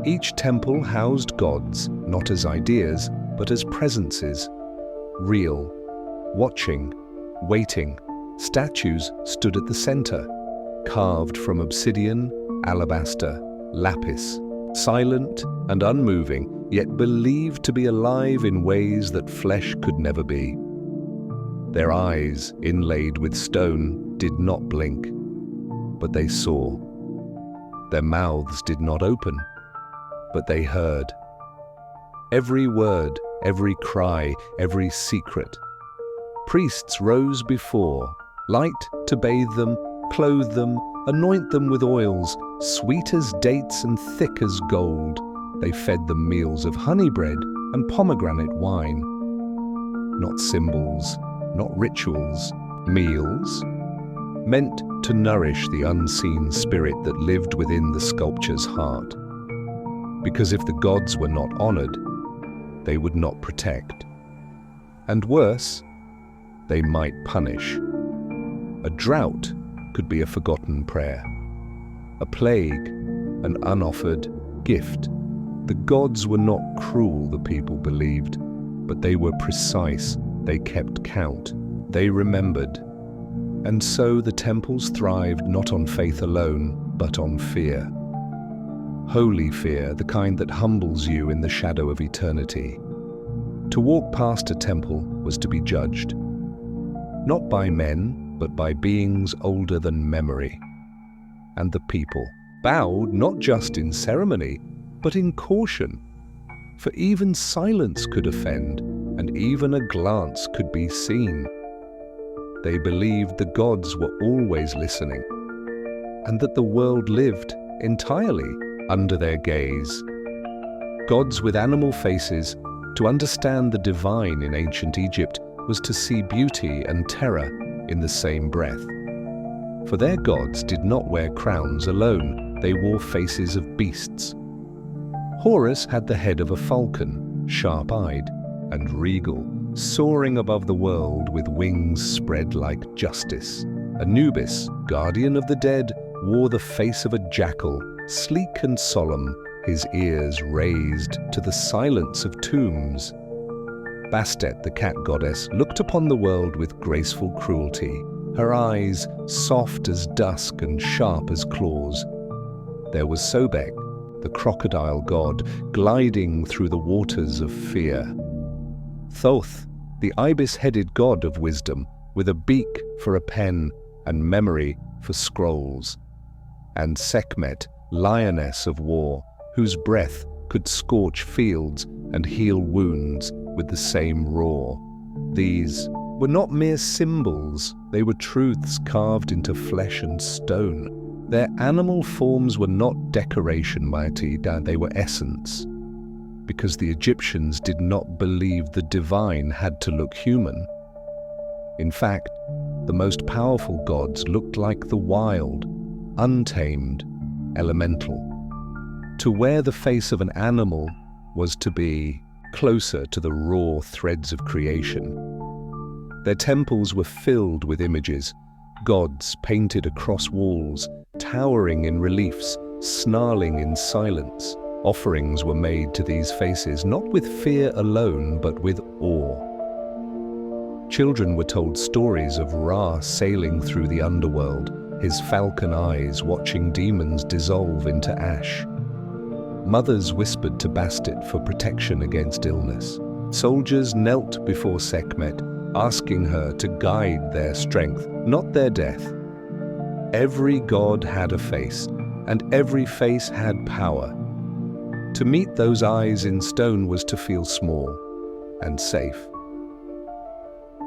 Each temple housed gods, not as ideas, but as presences, real, watching, waiting. Statues stood at the center, carved from obsidian, alabaster, lapis, silent and unmoving, yet believed to be alive in ways that flesh could never be. Their eyes, inlaid with stone, did not blink, but they saw. Their mouths did not open, but they heard. Every word, every cry, every secret. Priests rose before, light to bathe them, clothe them, anoint them with oils, sweet as dates and thick as gold. They fed them meals of honey bread and pomegranate wine. Not symbols, not rituals, meals, meant to nourish the unseen spirit that lived within the sculpture's heart. Because if the gods were not honored, they would not protect. And worse, they might punish. A drought could be a forgotten prayer. A plague, an unoffered gift. The gods were not cruel, the people believed, but they were precise. They kept count. They remembered. And so the temples thrived not on faith alone, but on fear. Holy fear, the kind that humbles you in the shadow of eternity. To walk past a temple was to be judged. Not by men, but by beings older than memory. And the people bowed not just in ceremony, but in caution. For even silence could offend, and even a glance could be seen. They believed the gods were always listening, and that the world lived entirely under their gaze. Gods with animal faces. To understand the divine in ancient Egypt was to see beauty and terror in the same breath. For their gods did not wear crowns alone, they wore faces of beasts. Horus had the head of a falcon, sharp-eyed and regal, soaring above the world with wings spread like justice. Anubis, guardian of the dead, wore the face of a jackal, sleek and solemn, his ears raised to the silence of tombs. Bastet, the cat goddess, looked upon the world with graceful cruelty, her eyes soft as dusk and sharp as claws. There was Sobek, the crocodile god, gliding through the waters of fear. Thoth, the ibis-headed god of wisdom, with a beak for a pen and memory for scrolls. And Sekhmet, lioness of war, whose breath could scorch fields and heal wounds with the same roar. These were not mere symbols, they were truths carved into flesh and stone. Their animal forms were not decoration, mighty, they were essence. Because the Egyptians did not believe the divine had to look human. In fact, the most powerful gods looked like the wild, untamed, elemental. To wear the face of an animal was to be closer to the raw threads of creation. Their temples were filled with images, gods painted across walls, towering in reliefs, snarling in silence. Offerings were made to these faces, not with fear alone, but with awe. Children were told stories of Ra sailing through the underworld, his falcon eyes watching demons dissolve into ash. Mothers whispered to Bastet for protection against illness. Soldiers knelt before Sekhmet, asking her to guide their strength, not their death. Every god had a face, and every face had power. To meet those eyes in stone was to feel small and safe.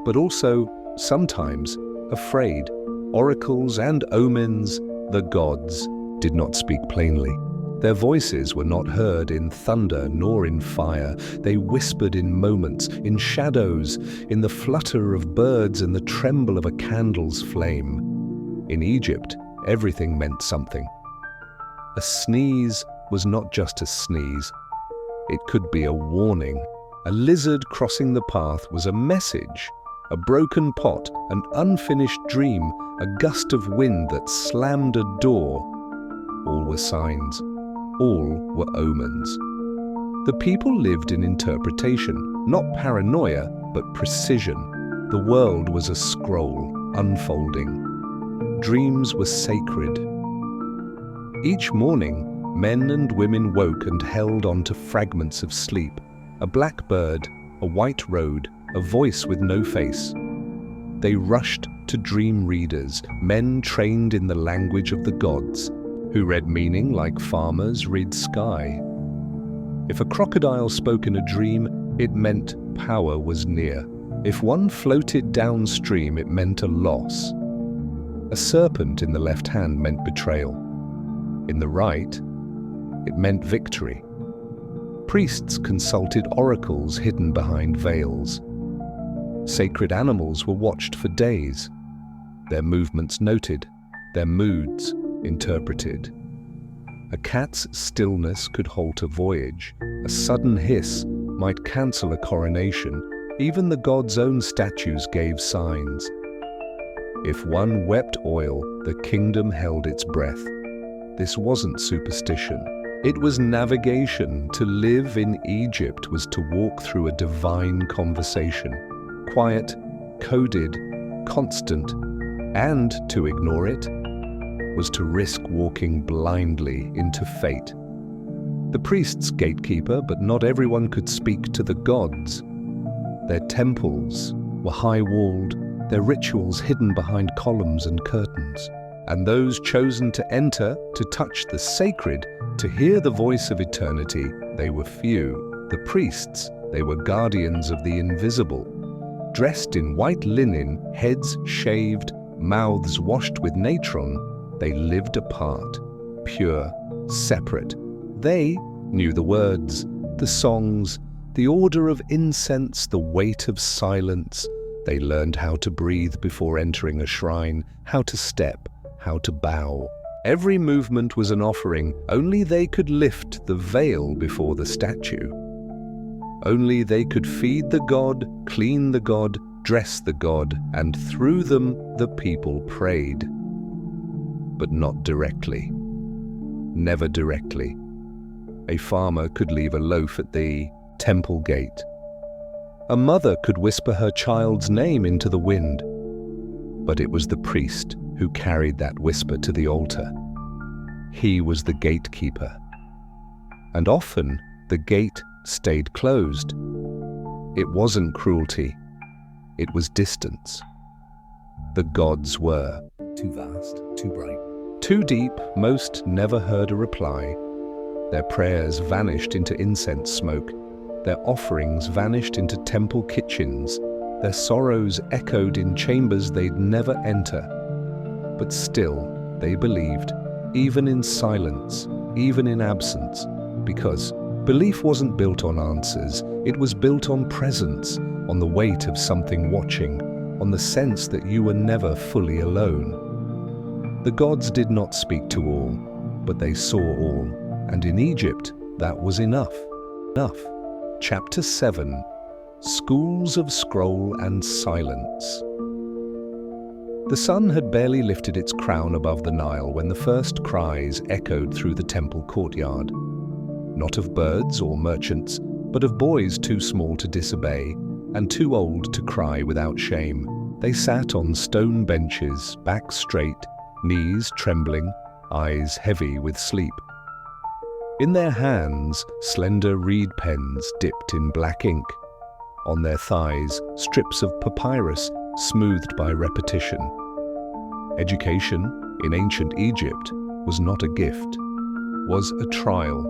But also, sometimes, afraid. Oracles and omens, the gods, did not speak plainly. Their voices were not heard in thunder nor in fire. They whispered in moments, in shadows, in the flutter of birds and the tremble of a candle's flame. In Egypt, everything meant something. A sneeze was not just a sneeze. It could be a warning. A lizard crossing the path was a message. A broken pot, an unfinished dream, a gust of wind that slammed a door. All were signs. All were omens. The people lived in interpretation, not paranoia, but precision. The world was a scroll, unfolding. Dreams were sacred. Each morning, men and women woke and held on to fragments of sleep. A black bird, a white road, a voice with no face. They rushed to dream readers, men trained in the language of the gods, who read meaning like farmers read sky. If a crocodile spoke in a dream, it meant power was near. If one floated downstream, it meant a loss. A serpent in the left hand meant betrayal. In the right, it meant victory. Priests consulted oracles hidden behind veils. Sacred animals were watched for days, their movements noted, their moods interpreted. A cat's stillness could halt a voyage. A sudden hiss might cancel a coronation. Even the gods' own statues gave signs. If one wept oil, the kingdom held its breath. This wasn't superstition. It was navigation. To live in Egypt was to walk through a divine conversation. Quiet, coded, constant, and to ignore it was to risk walking blindly into fate. The priests gatekeeper, but not everyone could speak to the gods. Their temples were high-walled, their rituals hidden behind columns and curtains. And those chosen to enter, to touch the sacred, to hear the voice of eternity, they were few. The priests, they were guardians of the invisible. Dressed in white linen, heads shaved, mouths washed with natron, they lived apart, pure, separate. They knew the words, the songs, the order of incense, the weight of silence. They learned how to breathe before entering a shrine, how to step, how to bow. Every movement was an offering. Only they could lift the veil before the statue. Only they could feed the god, clean the god, dress the god, and through them the people prayed. But not directly. Never directly. A farmer could leave a loaf at the temple gate. A mother could whisper her child's name into the wind. But it was the priest who carried that whisper to the altar. He was the gatekeeper. And often the gate stayed closed. It wasn't cruelty. It was distance. The gods were too vast, too bright, Too deep, most never heard a reply. Their prayers vanished into incense smoke. Their offerings vanished into temple kitchens. Their sorrows echoed in chambers they'd never enter. But still, they believed, even in silence, even in absence, because belief wasn't built on answers, it was built on presence, on the weight of something watching, on the sense that you were never fully alone. The gods did not speak to all, but they saw all, and in Egypt, that was enough. Chapter 7. Schools of Scroll and Silence. The sun had barely lifted its crown above the Nile when the first cries echoed through the temple courtyard. Not of birds or merchants, but of boys too small to disobey and too old to cry without shame. They sat on stone benches, backs straight, knees trembling, eyes heavy with sleep. In their hands, slender reed pens dipped in black ink. On their thighs, strips of papyrus smoothed by repetition. Education, in ancient Egypt, was not a gift, was a trial.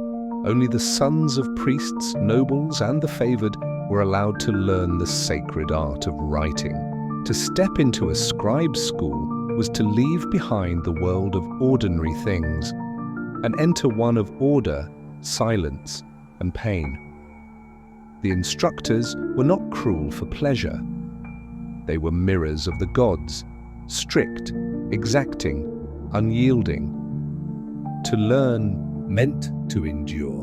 Only the sons of priests, nobles, and the favored were allowed to learn the sacred art of writing. To step into a scribe school was to leave behind the world of ordinary things and enter one of order, silence, and pain. The instructors were not cruel for pleasure. They were mirrors of the gods, strict, exacting, unyielding. To learn meant to endure.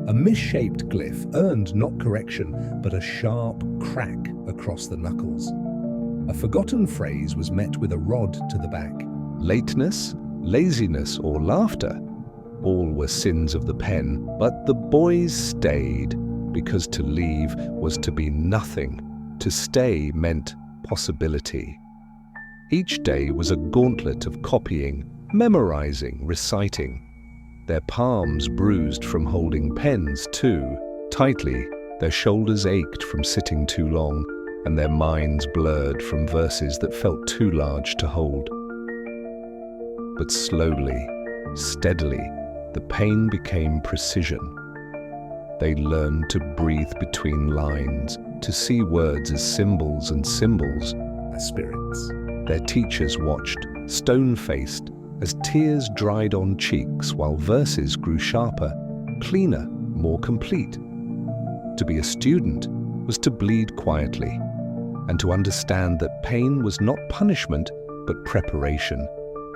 A misshaped glyph earned not correction, but a sharp crack across the knuckles. A forgotten phrase was met with a rod to the back. Lateness, laziness, or laughter, all were sins of the pen, but the boys stayed, because to leave was to be nothing. To stay meant possibility. Each day was a gauntlet of copying, memorizing, reciting. Their palms bruised from holding pens too tightly, their shoulders ached from sitting too long, and their minds blurred from verses that felt too large to hold. But slowly, steadily, the pain became precision. They learned to breathe between lines, to see words as symbols and symbols as spirits. Their teachers watched, stone-faced, as tears dried on cheeks while verses grew sharper, cleaner, more complete. To be a student was to bleed quietly, and to understand that pain was not punishment but preparation.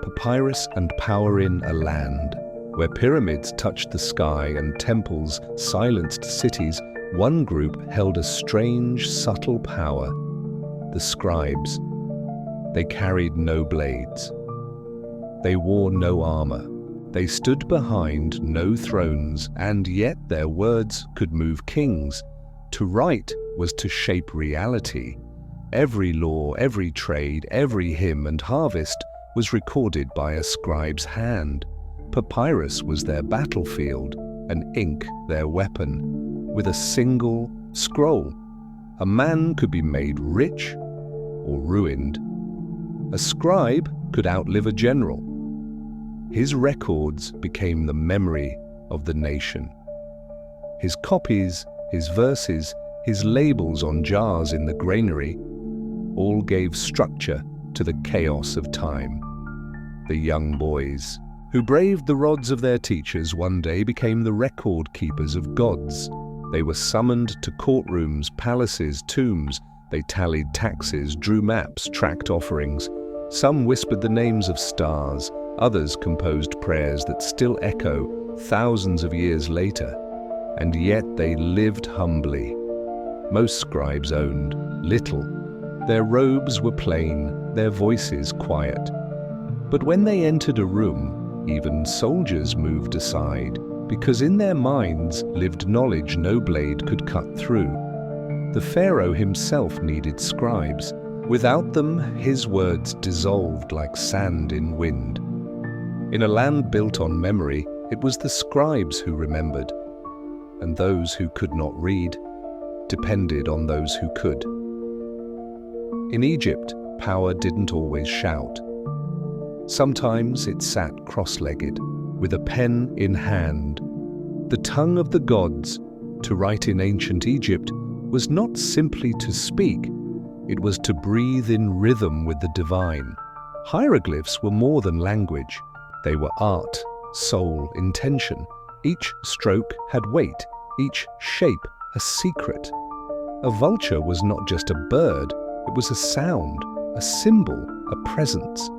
Papyrus and power in a land where pyramids touched the sky and temples silenced cities, one group held a strange, subtle power. The scribes. They carried no blades. They wore no armor. They stood behind no thrones, and yet their words could move kings. To write was to shape reality. Every law, every trade, every hymn and harvest was recorded by a scribe's hand. Papyrus was their battlefield, and ink their weapon. With a single scroll, a man could be made rich or ruined. A scribe could outlive a general. His records became the memory of the nation. His copies, his verses, his labels on jars in the granary, all gave structure to the chaos of time. The young boys, who braved the rods of their teachers, one day became the record keepers of gods. They were summoned to courtrooms, palaces, tombs. They tallied taxes, drew maps, tracked offerings. Some whispered the names of stars, others composed prayers that still echo thousands of years later. And yet they lived humbly. Most scribes owned little. Their robes were plain, their voices quiet. But when they entered a room, even soldiers moved aside, because in their minds lived knowledge no blade could cut through. The pharaoh himself needed scribes. Without them, his words dissolved like sand in wind. In a land built on memory, it was the scribes who remembered, and those who could not read depended on those who could. In Egypt, power didn't always shout. Sometimes it sat cross-legged, with a pen in hand. The tongue of the gods, to write in ancient Egypt, was not simply to speak, it was to breathe in rhythm with the divine. Hieroglyphs were more than language. They were art, soul, intention. Each stroke had weight, each shape a secret. A vulture was not just a bird, it was a sound, a symbol, a presence.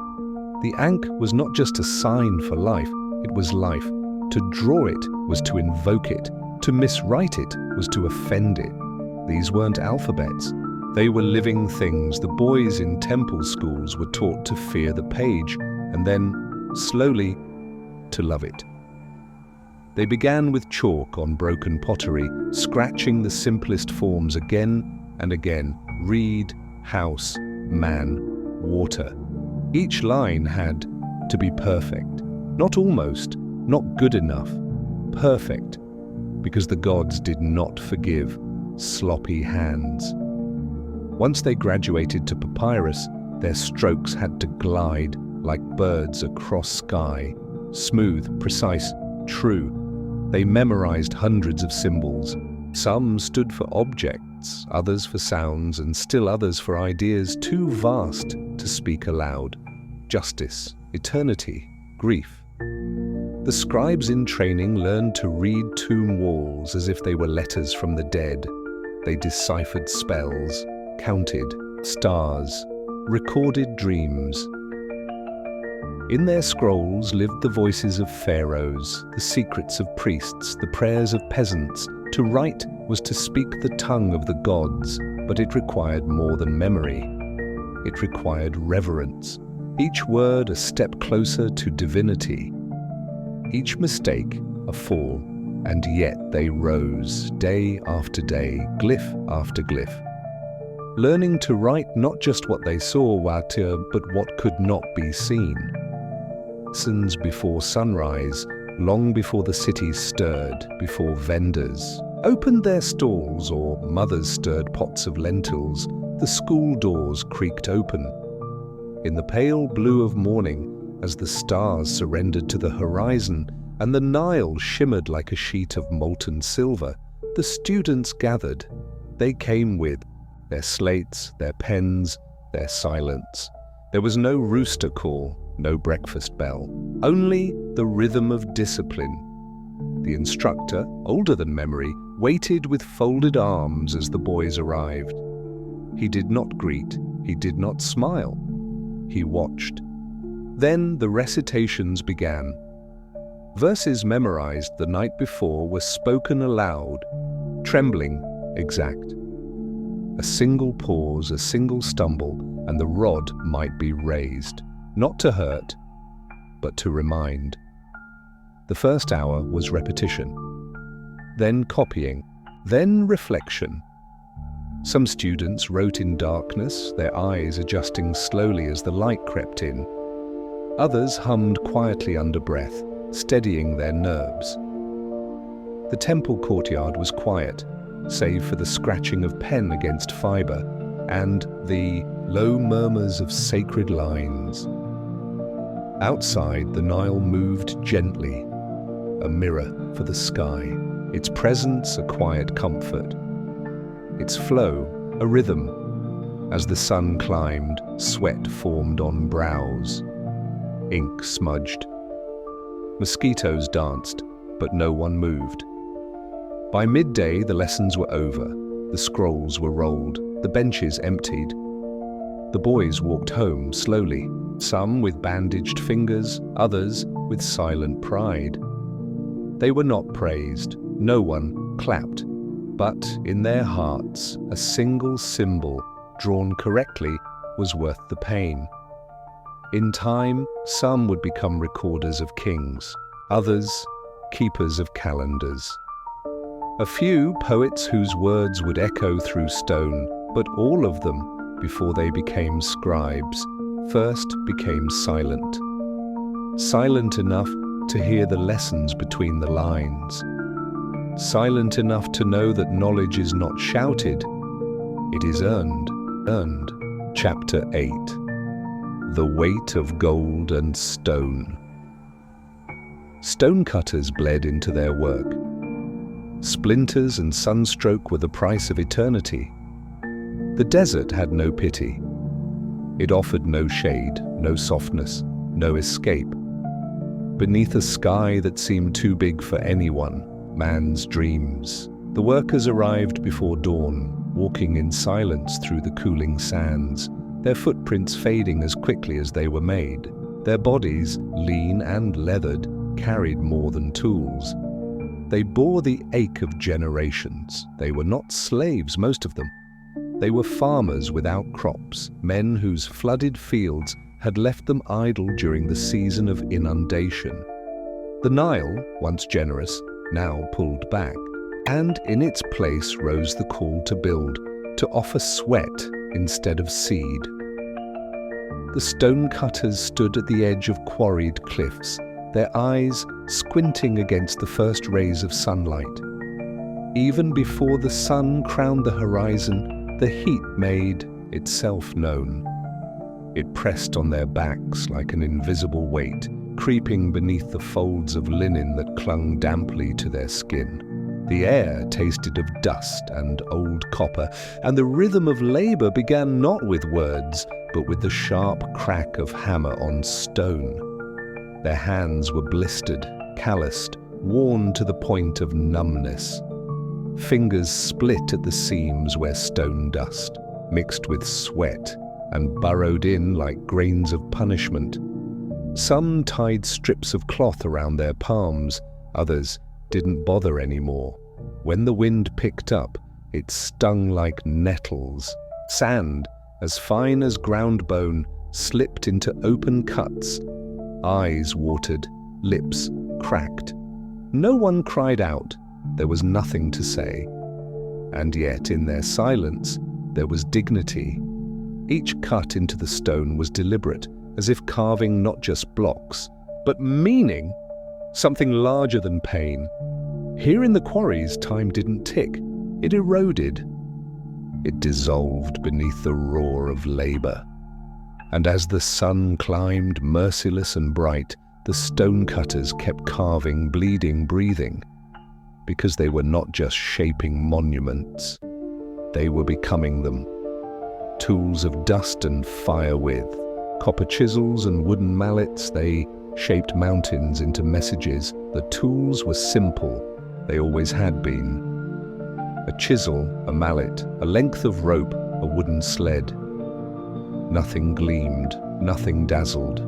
The ankh was not just a sign for life, it was life. To draw it was to invoke it. To miswrite it was to offend it. These weren't alphabets. They were living things. The boys in temple schools were taught to fear the page, and then, slowly, to love it. They began with chalk on broken pottery, scratching the simplest forms again and again. Reed, house, man, water. Each line had to be perfect. Not almost, not good enough. Perfect. Because the gods did not forgive sloppy hands. Once they graduated to papyrus, their strokes had to glide like birds across sky. Smooth, precise, true. They memorized hundreds of symbols. Some stood for objects, others for sounds, and still others for ideas too vast to speak aloud. Justice, eternity, grief. The scribes in training learned to read tomb walls as if they were letters from the dead. They deciphered spells, counted stars, recorded dreams. In their scrolls lived the voices of pharaohs, the secrets of priests, the prayers of peasants. To write was to speak the tongue of the gods, but it required more than memory. It required reverence, each word a step closer to divinity. Each mistake a fall, and yet they rose, day after day, glyph after glyph. Learning to write not just what they saw, but what could not be seen. Lessons before sunrise, long before the cities stirred, before vendors opened their stalls or mothers stirred pots of lentils, the school doors creaked open. In the pale blue of morning, as the stars surrendered to the horizon and the Nile shimmered like a sheet of molten silver, the students gathered. They came with their slates, their pens, their silence. There was no rooster call, no breakfast bell, only the rhythm of discipline. The instructor, older than memory, waited with folded arms as the boys arrived. He did not greet, he did not smile. He watched. Then the recitations began. Verses memorized the night before were spoken aloud, trembling, exact. A single pause, a single stumble, and the rod might be raised, not to hurt, but to remind. The first hour was repetition, then copying, then reflection. Some students wrote in darkness, their eyes adjusting slowly as the light crept in. Others hummed quietly under breath, steadying their nerves. The temple courtyard was quiet, save for the scratching of pen against fiber and the low murmurs of sacred lines. Outside, the Nile moved gently, a mirror for the sky, its presence a quiet comfort, its flow a rhythm. As the sun climbed, sweat formed on brows, ink smudged. Mosquitoes danced, but no one moved. By midday, the lessons were over. The scrolls were rolled, the benches emptied. The boys walked home slowly, some with bandaged fingers, others with silent pride. They were not praised, no one clapped, but in their hearts, a single symbol, drawn correctly, was worth the pain. In time, some would become recorders of kings, others keepers of calendars. A few poets whose words would echo through stone, but all of them, before they became scribes, first became silent. Silent enough to hear the lessons between the lines. Silent enough to know that knowledge is not shouted, it is earned. Chapter 8. The weight of gold and stone. Stonecutters bled into their work. Splinters and sunstroke were the price of eternity. The desert had no pity. It offered no shade, no softness, no escape. Beneath a sky that seemed too big for anyone, man's dreams, the workers arrived before dawn, walking in silence through the cooling sands, their footprints fading as quickly as they were made. Their bodies, lean and leathered, carried more than tools. They bore the ache of generations. They were not slaves, most of them. They were farmers without crops, men whose flooded fields had left them idle during the season of inundation. The Nile, once generous, now pulled back, and in its place rose the call to build, to offer sweat instead of seed. The stonecutters stood at the edge of quarried cliffs, their eyes squinting against the first rays of sunlight. Even before the sun crowned the horizon, the heat made itself known. It pressed on their backs like an invisible weight, creeping beneath the folds of linen that clung damply to their skin. The air tasted of dust and old copper, and the rhythm of labor began not with words, but with the sharp crack of hammer on stone. Their hands were blistered, calloused, worn to the point of numbness. Fingers split at the seams where stone dust, mixed with sweat, and burrowed in like grains of punishment. Some tied strips of cloth around their palms, others didn't bother anymore. When the wind picked up, it stung like nettles. Sand, as fine as ground bone, slipped into open cuts. Eyes watered, lips cracked. No one cried out. There was nothing to say. And yet, in their silence, there was dignity. Each cut into the stone was deliberate, as if carving not just blocks, but meaning, something larger than pain. Here in the quarries, time didn't tick. It eroded. It dissolved beneath the roar of labor. And as the sun climbed, merciless and bright, the stonecutters kept carving, bleeding, breathing. Because they were not just shaping monuments. They were becoming them. Tools of dust and fire with. Copper chisels and wooden mallets, they shaped mountains into messages. The tools were simple. They always had been. A chisel, a mallet, a length of rope, a wooden sled. Nothing gleamed, nothing dazzled.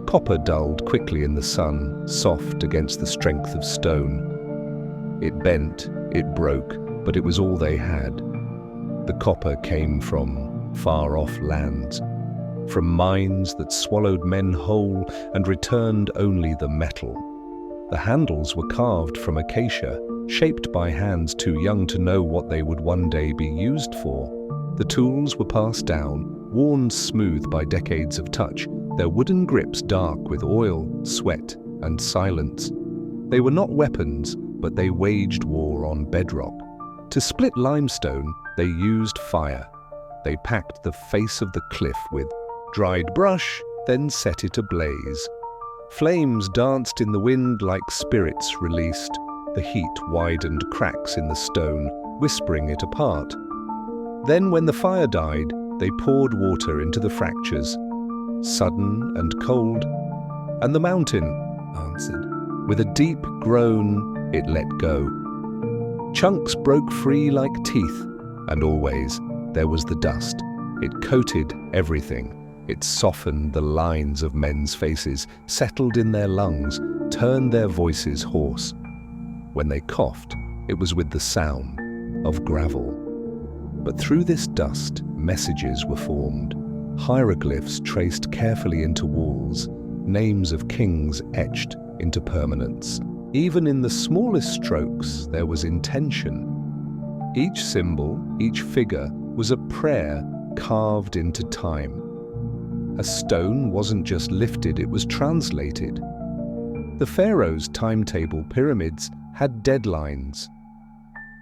Copper dulled quickly in the sun, soft against the strength of stone. It bent, it broke, but it was all they had. The copper came from far-off lands, from mines that swallowed men whole and returned only the metal. The handles were carved from acacia, shaped by hands too young to know what they would one day be used for. The tools were passed down, worn smooth by decades of touch, their wooden grips dark with oil, sweat, and silence. They were not weapons, but they waged war on bedrock. To split limestone, they used fire. They packed the face of the cliff with dried brush, then set it ablaze. Flames danced in the wind like spirits released. The heat widened cracks in the stone, whispering it apart. Then when the fire died, they poured water into the fractures, sudden and cold, and the mountain answered. With a deep groan, it let go. Chunks broke free like teeth, and always there was the dust. It coated everything. It softened the lines of men's faces, settled in their lungs, turned their voices hoarse. When they coughed, it was with the sound of gravel. But through this dust, messages were formed, hieroglyphs traced carefully into walls, names of kings etched into permanence. Even in the smallest strokes, there was intention. Each symbol, each figure, was a prayer carved into time. A stone wasn't just lifted, it was translated. The pharaoh's timetable pyramids had deadlines.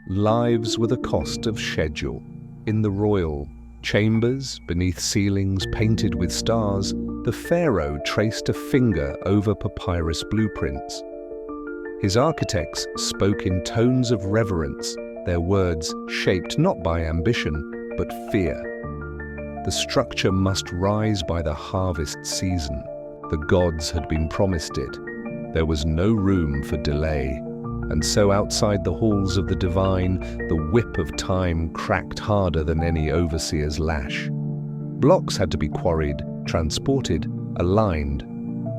Lives were the cost of schedule. In the royal chambers, beneath ceilings painted with stars, the pharaoh traced a finger over papyrus blueprints. His architects spoke in tones of reverence, their words shaped not by ambition, but fear. The structure must rise by the harvest season. The gods had been promised it. There was no room for delay. And so outside the halls of the divine, the whip of time cracked harder than any overseer's lash. Blocks had to be quarried, transported, aligned.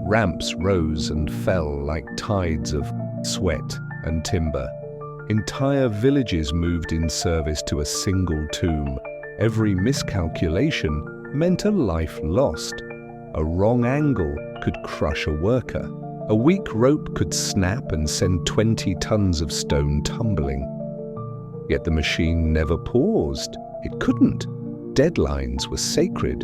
Ramps rose and fell like tides of sweat and timber. Entire villages moved in service to a single tomb. Every miscalculation meant a life lost. A wrong angle could crush a worker. A weak rope could snap and send 20 tons of stone tumbling. Yet the machine never paused. It couldn't. Deadlines were sacred.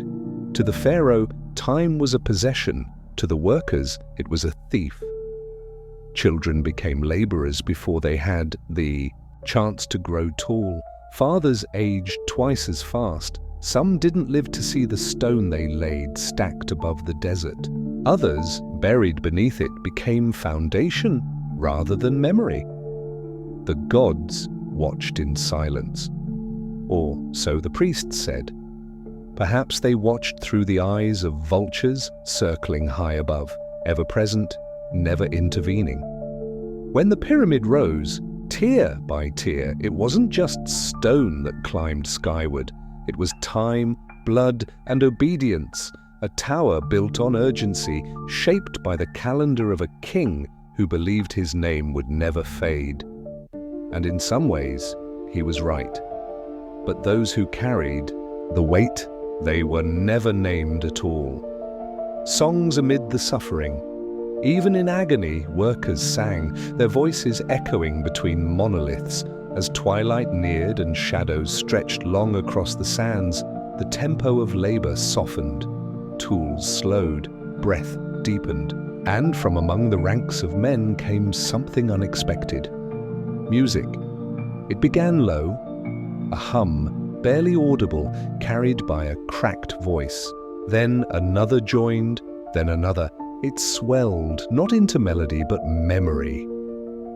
To the pharaoh, time was a possession. To the workers, it was a thief. Children became laborers before they had the chance to grow tall. Fathers aged twice as fast. Some didn't live to see the stone they laid stacked above the desert. Others, buried beneath it, became foundation rather than memory. The gods watched in silence. Or so the priests said. Perhaps they watched through the eyes of vultures circling high above, ever present, never intervening. When the pyramid rose, tier by tier, it wasn't just stone that climbed skyward. It was time, blood, and obedience, a tower built on urgency, shaped by the calendar of a king who believed his name would never fade. And in some ways, he was right. But those who carried the weight, they were never named at all. Songs amid the suffering. Even in agony, workers sang, their voices echoing between monoliths. As twilight neared and shadows stretched long across the sands, the tempo of labor softened. Tools slowed, breath deepened, and from among the ranks of men came something unexpected. Music. It began low, a hum, barely audible, carried by a cracked voice. Then another joined, then another. It swelled, not into melody, but memory.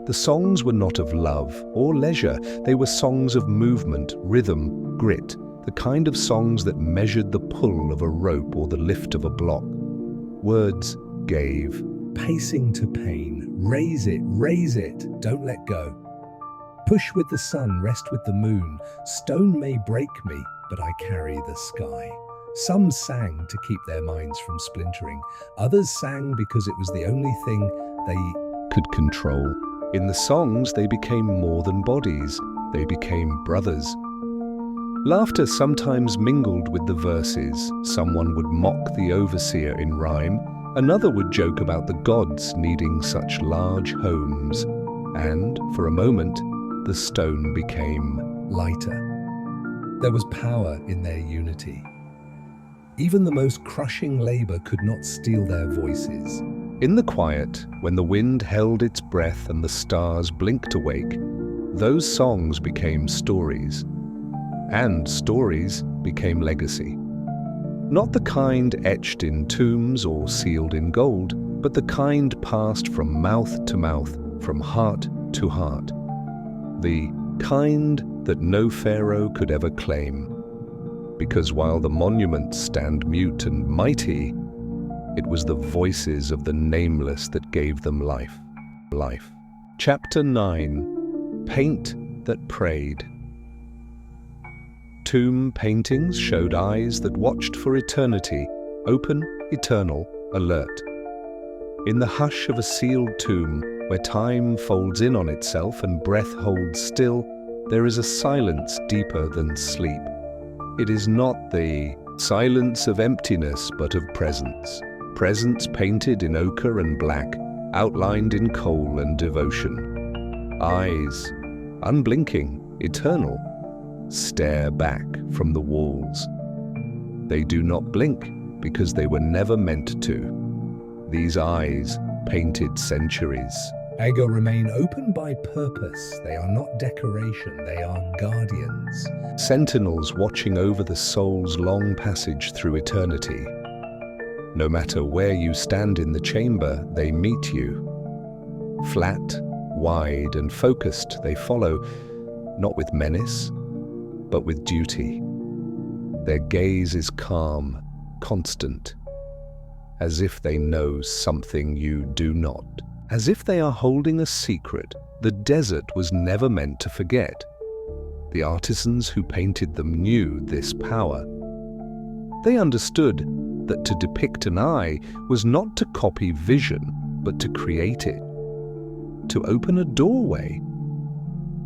The songs were not of love or leisure. They were songs of movement, rhythm, grit, the kind of songs that measured the pull of a rope or the lift of a block. Words gave. Pacing to pain. Raise it, don't let go. Push with the sun, rest with the moon. Stone may break me, but I carry the sky. Some sang to keep their minds from splintering. Others sang because it was the only thing they could control. In the songs, they became more than bodies. They became brothers. Laughter sometimes mingled with the verses. Someone would mock the overseer in rhyme. Another would joke about the gods needing such large homes. And, for a moment, the stone became lighter. There was power in their unity. Even the most crushing labor could not steal their voices. In the quiet, when the wind held its breath and the stars blinked awake, those songs became stories. And stories became legacy. Not the kind etched in tombs or sealed in gold, but the kind passed from mouth to mouth, from heart to heart. The kind that no pharaoh could ever claim. Because while the monuments stand mute and mighty, it was the voices of the nameless that gave them life. Chapter 9. Paint that Prayed. Tomb paintings showed eyes that watched for eternity, open, eternal, alert. In the hush of a sealed tomb, where time folds in on itself and breath holds still, there is a silence deeper than sleep. It is not the silence of emptiness, but of presence. Presence painted in ochre and black, outlined in coal and devotion. Eyes, unblinking, eternal, stare back from the walls. They do not blink because they were never meant to. These eyes painted centuries. Ego remain open by purpose. They are not decoration, they are guardians. Sentinels watching over the soul's long passage through eternity. No matter where you stand in the chamber, they meet you. Flat, wide, and focused, they follow, not with menace, but with duty. Their gaze is calm, constant, as if they know something you do not. As if they are holding a secret the desert was never meant to forget. The artisans who painted them knew this power. They understood that to depict an eye was not to copy vision, but to create it, to open a doorway.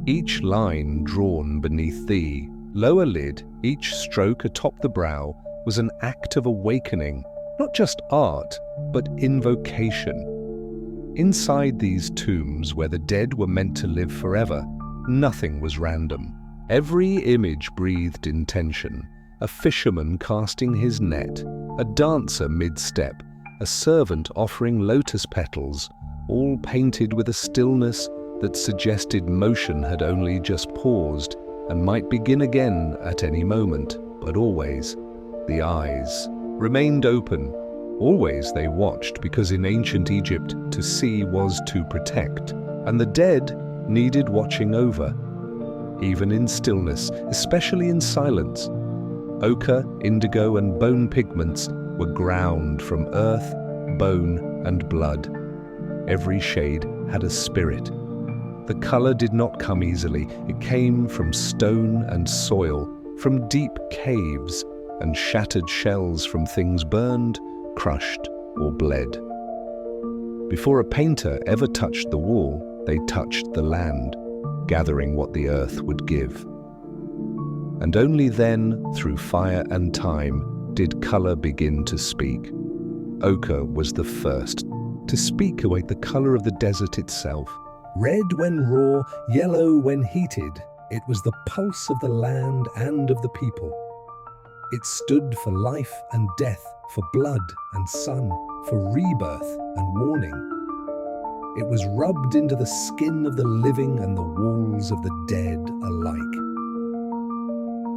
Each line drawn beneath the lower lid, each stroke atop the brow, was an act of awakening, not just art, but invocation. Inside these tombs, where the dead were meant to live forever, nothing was random. Every image breathed intention. A fisherman casting his net, a dancer mid-step, a servant offering lotus petals, all painted with a stillness that suggested motion had only just paused and might begin again at any moment. But always, the eyes remained open. Always they watched, because in ancient Egypt, to see was to protect, and the dead needed watching over, even in stillness, especially in silence. Ochre, indigo, and bone pigments were ground from earth, bone, and blood. Every shade had a spirit. The color did not come easily. It came from stone and soil, from deep caves, and shattered shells from things burned, crushed, or bled. Before a painter ever touched the wall, they touched the land, gathering what the earth would give. And only then, through fire and time, did color begin to speak. Ochre was the first to speak away the color of the desert itself. Red when raw, yellow when heated, it was the pulse of the land and of the people. It stood for life and death, for blood and sun, for rebirth and warning. It was rubbed into the skin of the living and the walls of the dead alike.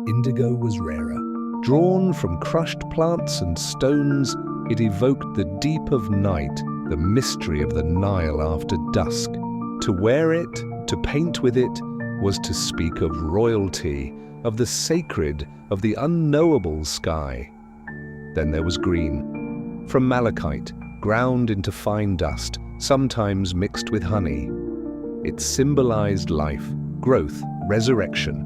Indigo was rarer. Drawn from crushed plants and stones, it evoked the deep of night, the mystery of the Nile after dusk. To wear it, to paint with it, was to speak of royalty, of the sacred, of the unknowable sky. Then there was green, from malachite, ground into fine dust, sometimes mixed with honey. It symbolized life, growth, resurrection.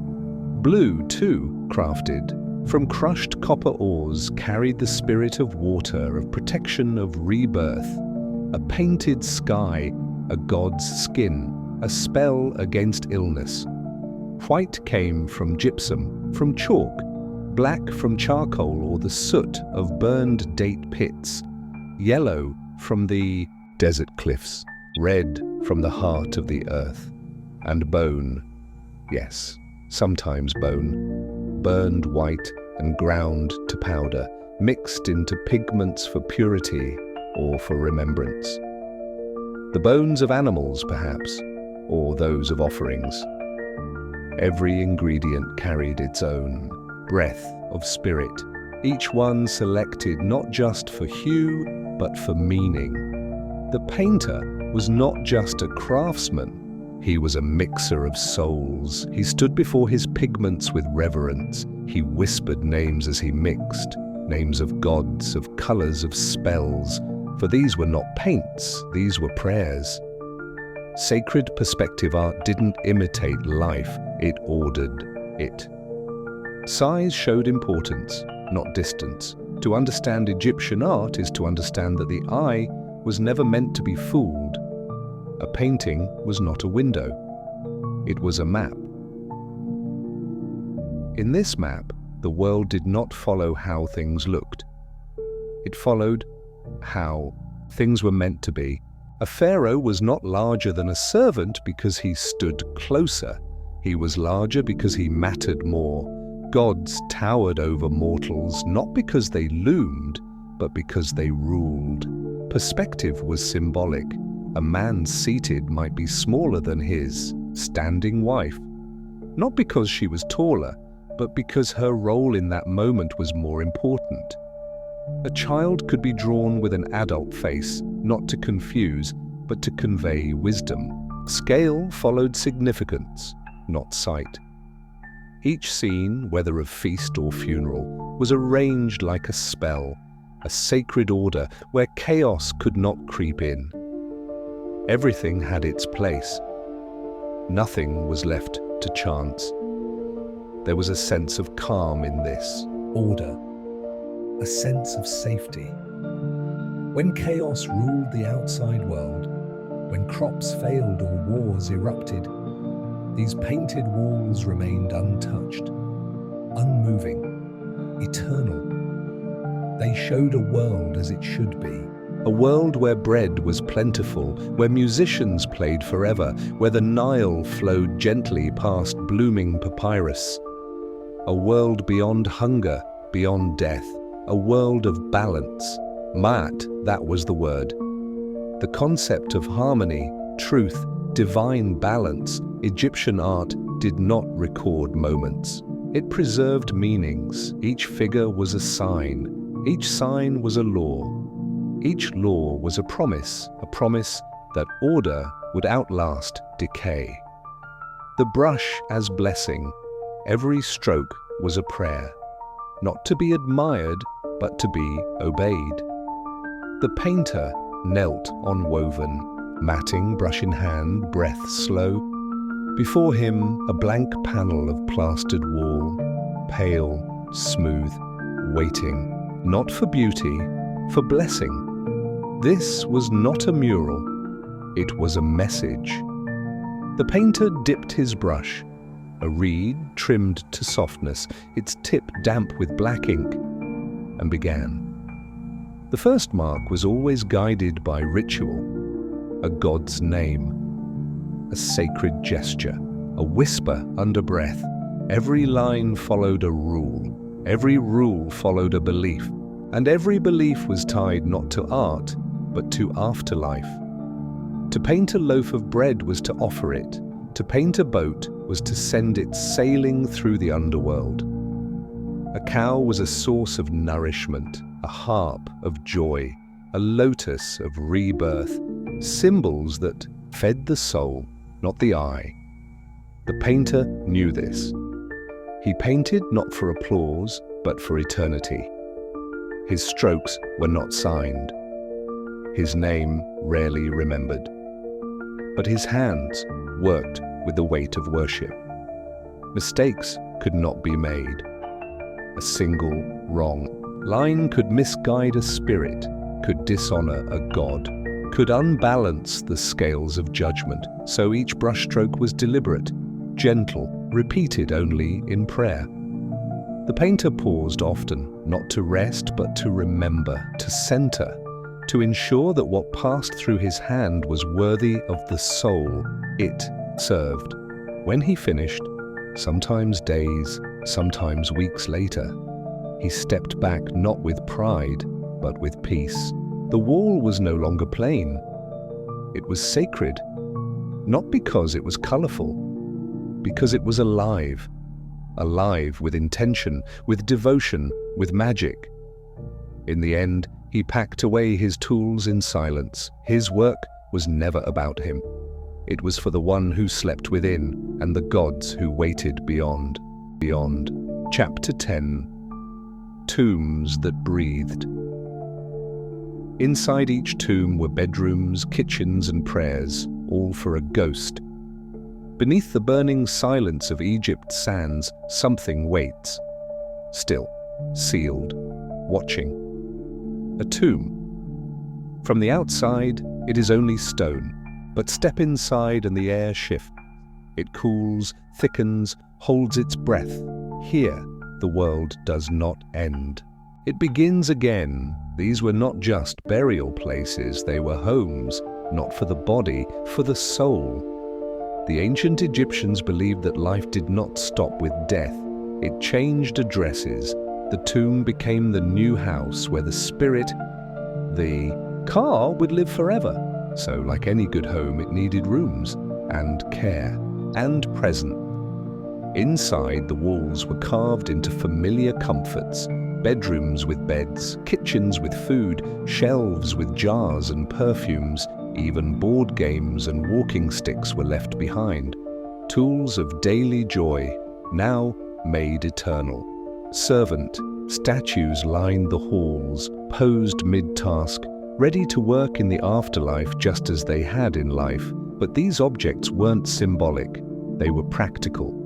Blue, too, crafted from crushed copper ores, carried the spirit of water, of protection, of rebirth. A painted sky, a god's skin, a spell against illness. White came from gypsum, from chalk, black from charcoal or the soot of burned date pits, yellow from the desert cliffs, red from the heart of the earth, and bone, yes, sometimes bone, burned white and ground to powder, mixed into pigments for purity or for remembrance. The bones of animals, perhaps, or those of offerings. Every ingredient carried its own breath of spirit, each one selected not just for hue, but for meaning. The painter was not just a craftsman, he was a mixer of souls. He stood before his pigments with reverence. He whispered names as he mixed, names of gods, of colors, of spells, for these were not paints, these were prayers. Sacred perspective art didn't imitate life, it ordered it. Size showed importance, not distance. To understand Egyptian art is to understand that the eye was never meant to be fooled. A painting was not a window. It was a map. In this map, the world did not follow how things looked. It followed how things were meant to be. A pharaoh was not larger than a servant because he stood closer. He was larger because he mattered more. Gods towered over mortals not because they loomed, but because they ruled. Perspective was symbolic. A man seated might be smaller than his standing wife, not because she was taller, but because her role in that moment was more important. A child could be drawn with an adult face, not to confuse, but to convey wisdom. Scale followed significance, not sight. Each scene, whether of feast or funeral, was arranged like a spell, a sacred order where chaos could not creep in. Everything had its place. Nothing was left to chance. There was a sense of calm in this. Order. A sense of safety. When chaos ruled the outside world, when crops failed or wars erupted, these painted walls remained untouched, unmoving, eternal. They showed a world as it should be. A world where bread was plentiful, where musicians played forever, where the Nile flowed gently past blooming papyrus. A world beyond hunger, beyond death, a world of balance. Ma'at, that was the word. The concept of harmony, truth, divine balance, Egyptian art did not record moments. It preserved meanings. Each figure was a sign. Each sign was a law. Each law was a promise that order would outlast decay. The brush as blessing, every stroke was a prayer, not to be admired, but to be obeyed. The painter knelt unwoven, matting, brush in hand, breath slow. Before him, a blank panel of plastered wall, pale, smooth, waiting, not for beauty, for blessing. This was not a mural, it was a message. The painter dipped his brush, a reed trimmed to softness, its tip damp with black ink, and began. The first mark was always guided by ritual, a god's name, a sacred gesture, a whisper under breath. Every line followed a rule, every rule followed a belief, and every belief was tied not to art, but to afterlife. To paint a loaf of bread was to offer it. To paint a boat was to send it sailing through the underworld. A cow was a source of nourishment, a harp of joy, a lotus of rebirth, symbols that fed the soul, not the eye. The painter knew this. He painted not for applause, but for eternity. His strokes were not signed. His name rarely remembered. But his hands worked with the weight of worship. Mistakes could not be made. A single wrong line could misguide a spirit, could dishonor a god, could unbalance the scales of judgment. So each brushstroke was deliberate, gentle, repeated only in prayer. The painter paused often, not to rest, but to remember, to center, to ensure that what passed through his hand was worthy of the soul it served. When he finished, sometimes days, sometimes weeks later, he stepped back not with pride, but with peace. The wall was no longer plain. It was sacred, not because it was colorful, because it was alive. Alive with intention, with devotion, with magic. In the end, he packed away his tools in silence. His work was never about him. It was for the one who slept within and the gods who waited beyond. Beyond. Chapter 10. Tombs that breathed. Inside each tomb were bedrooms, kitchens, and prayers, all for a ghost. Beneath the burning silence of Egypt's sands, something waits. Still, sealed, watching. A tomb. From the outside, it is only stone, but step inside and the air shifts. It cools, thickens, holds its breath. Here, the world does not end. It begins again. These were not just burial places, they were homes, not for the body, for the soul. The ancient Egyptians believed that life did not stop with death. It changed addresses. The tomb became the new house where the spirit, the car, would live forever. So, like any good home, it needed rooms, and care, and present. Inside, the walls were carved into familiar comforts, bedrooms with beds, kitchens with food, shelves with jars and perfumes, even board games and walking sticks were left behind. Tools of daily joy, now made eternal. Servant statues lined the halls, posed mid-task, ready to work in the afterlife just as they had in life. But these objects weren't symbolic, they were practical.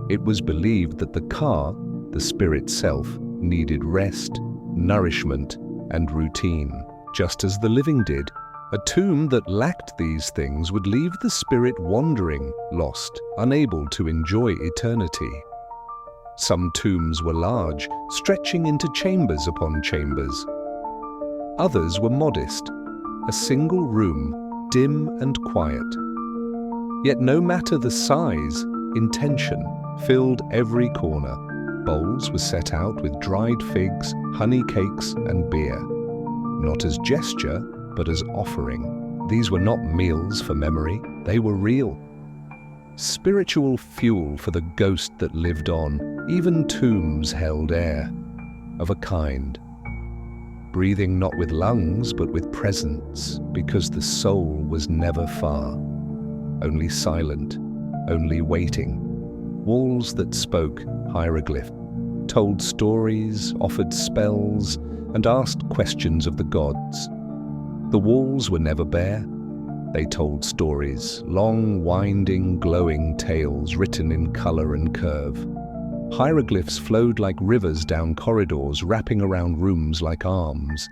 It was believed that the ka, the spirit self, needed rest, nourishment, and routine, just as the living did. A tomb that lacked these things would leave the spirit wandering, lost, unable to enjoy eternity. Some tombs were large, stretching into chambers upon chambers. Others were modest, a single room, dim and quiet. Yet no matter the size, intention filled every corner. Bowls were set out with dried figs, honey cakes, and beer. Not as gesture, but as offering. These were not meals for memory, they were real. Spiritual fuel for the ghost that lived on. Even tombs held air, of a kind. Breathing not with lungs, but with presence, because the soul was never far. Only silent, only waiting. Walls that spoke hieroglyph, told stories, offered spells, and asked questions of the gods. The walls were never bare. They told stories, long, winding, glowing tales written in color and curve. Hieroglyphs flowed like rivers down corridors, wrapping around rooms like arms.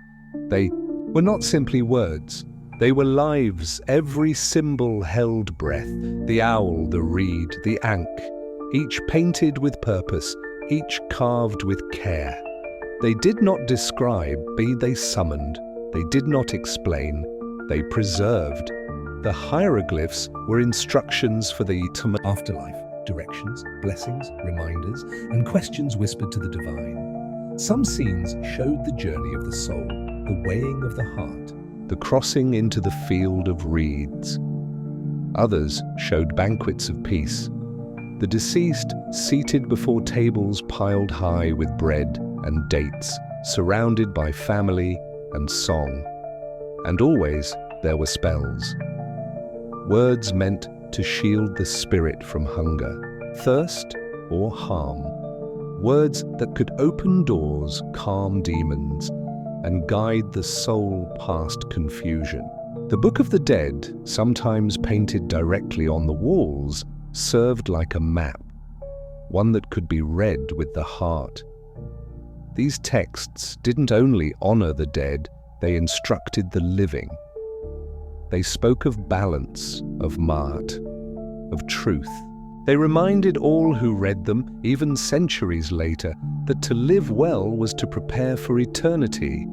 They were not simply words. They were lives. Every symbol held breath. The owl, the reed, the ankh, each painted with purpose, each carved with care. They did not describe, they summoned. They did not explain, they preserved. The hieroglyphs were instructions for the afterlife, directions, blessings, reminders, and questions whispered to the divine. Some scenes showed the journey of the soul, the weighing of the heart, the crossing into the field of reeds. Others showed banquets of peace, the deceased seated before tables piled high with bread and dates, surrounded by family and song. And always there were spells. Words meant to shield the spirit from hunger, thirst, or harm. Words that could open doors, calm demons, and guide the soul past confusion. The Book of the Dead, sometimes painted directly on the walls, served like a map, one that could be read with the heart. These texts didn't only honor the dead, they instructed the living. They spoke of balance, of mart, of truth. They reminded all who read them, even centuries later, that to live well was to prepare for eternity.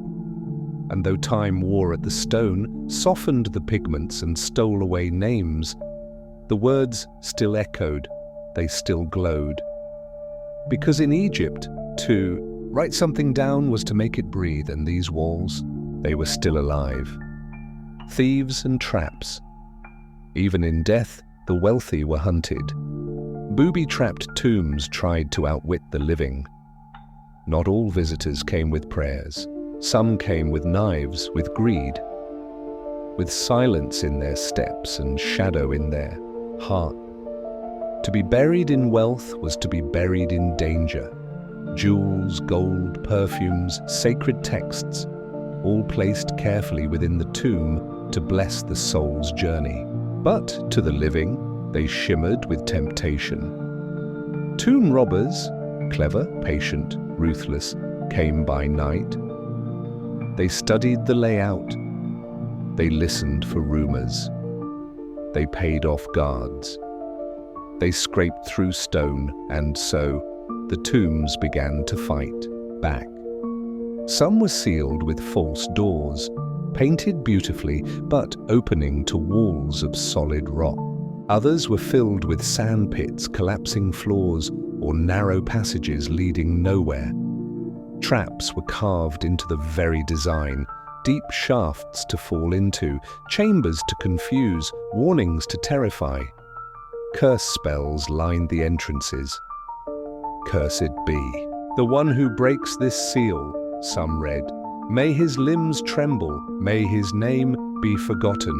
And though time wore at the stone, softened the pigments and stole away names, the words still echoed, they still glowed. Because in Egypt, to write something down was to make it breathe, and these walls, they were still alive. Thieves and traps. Even in death, the wealthy were hunted. Booby-trapped tombs tried to outwit the living. Not all visitors came with prayers. Some came with knives, with greed, with silence in their steps and shadow in their heart. To be buried in wealth was to be buried in danger. Jewels, gold, perfumes, sacred texts, all placed carefully within the tomb to bless the soul's journey. But to the living, they shimmered with temptation. Tomb robbers, clever, patient, ruthless, came by night. They studied the layout. They listened for rumors. They paid off guards. They scraped through stone, and so the tombs began to fight back. Some were sealed with false doors, painted beautifully, but opening to walls of solid rock. Others were filled with sand pits, collapsing floors, or narrow passages leading nowhere. Traps were carved into the very design, deep shafts to fall into, chambers to confuse, warnings to terrify. Curse spells lined the entrances. "Cursed be the one who breaks this seal," some read. "May his limbs tremble, may his name be forgotten."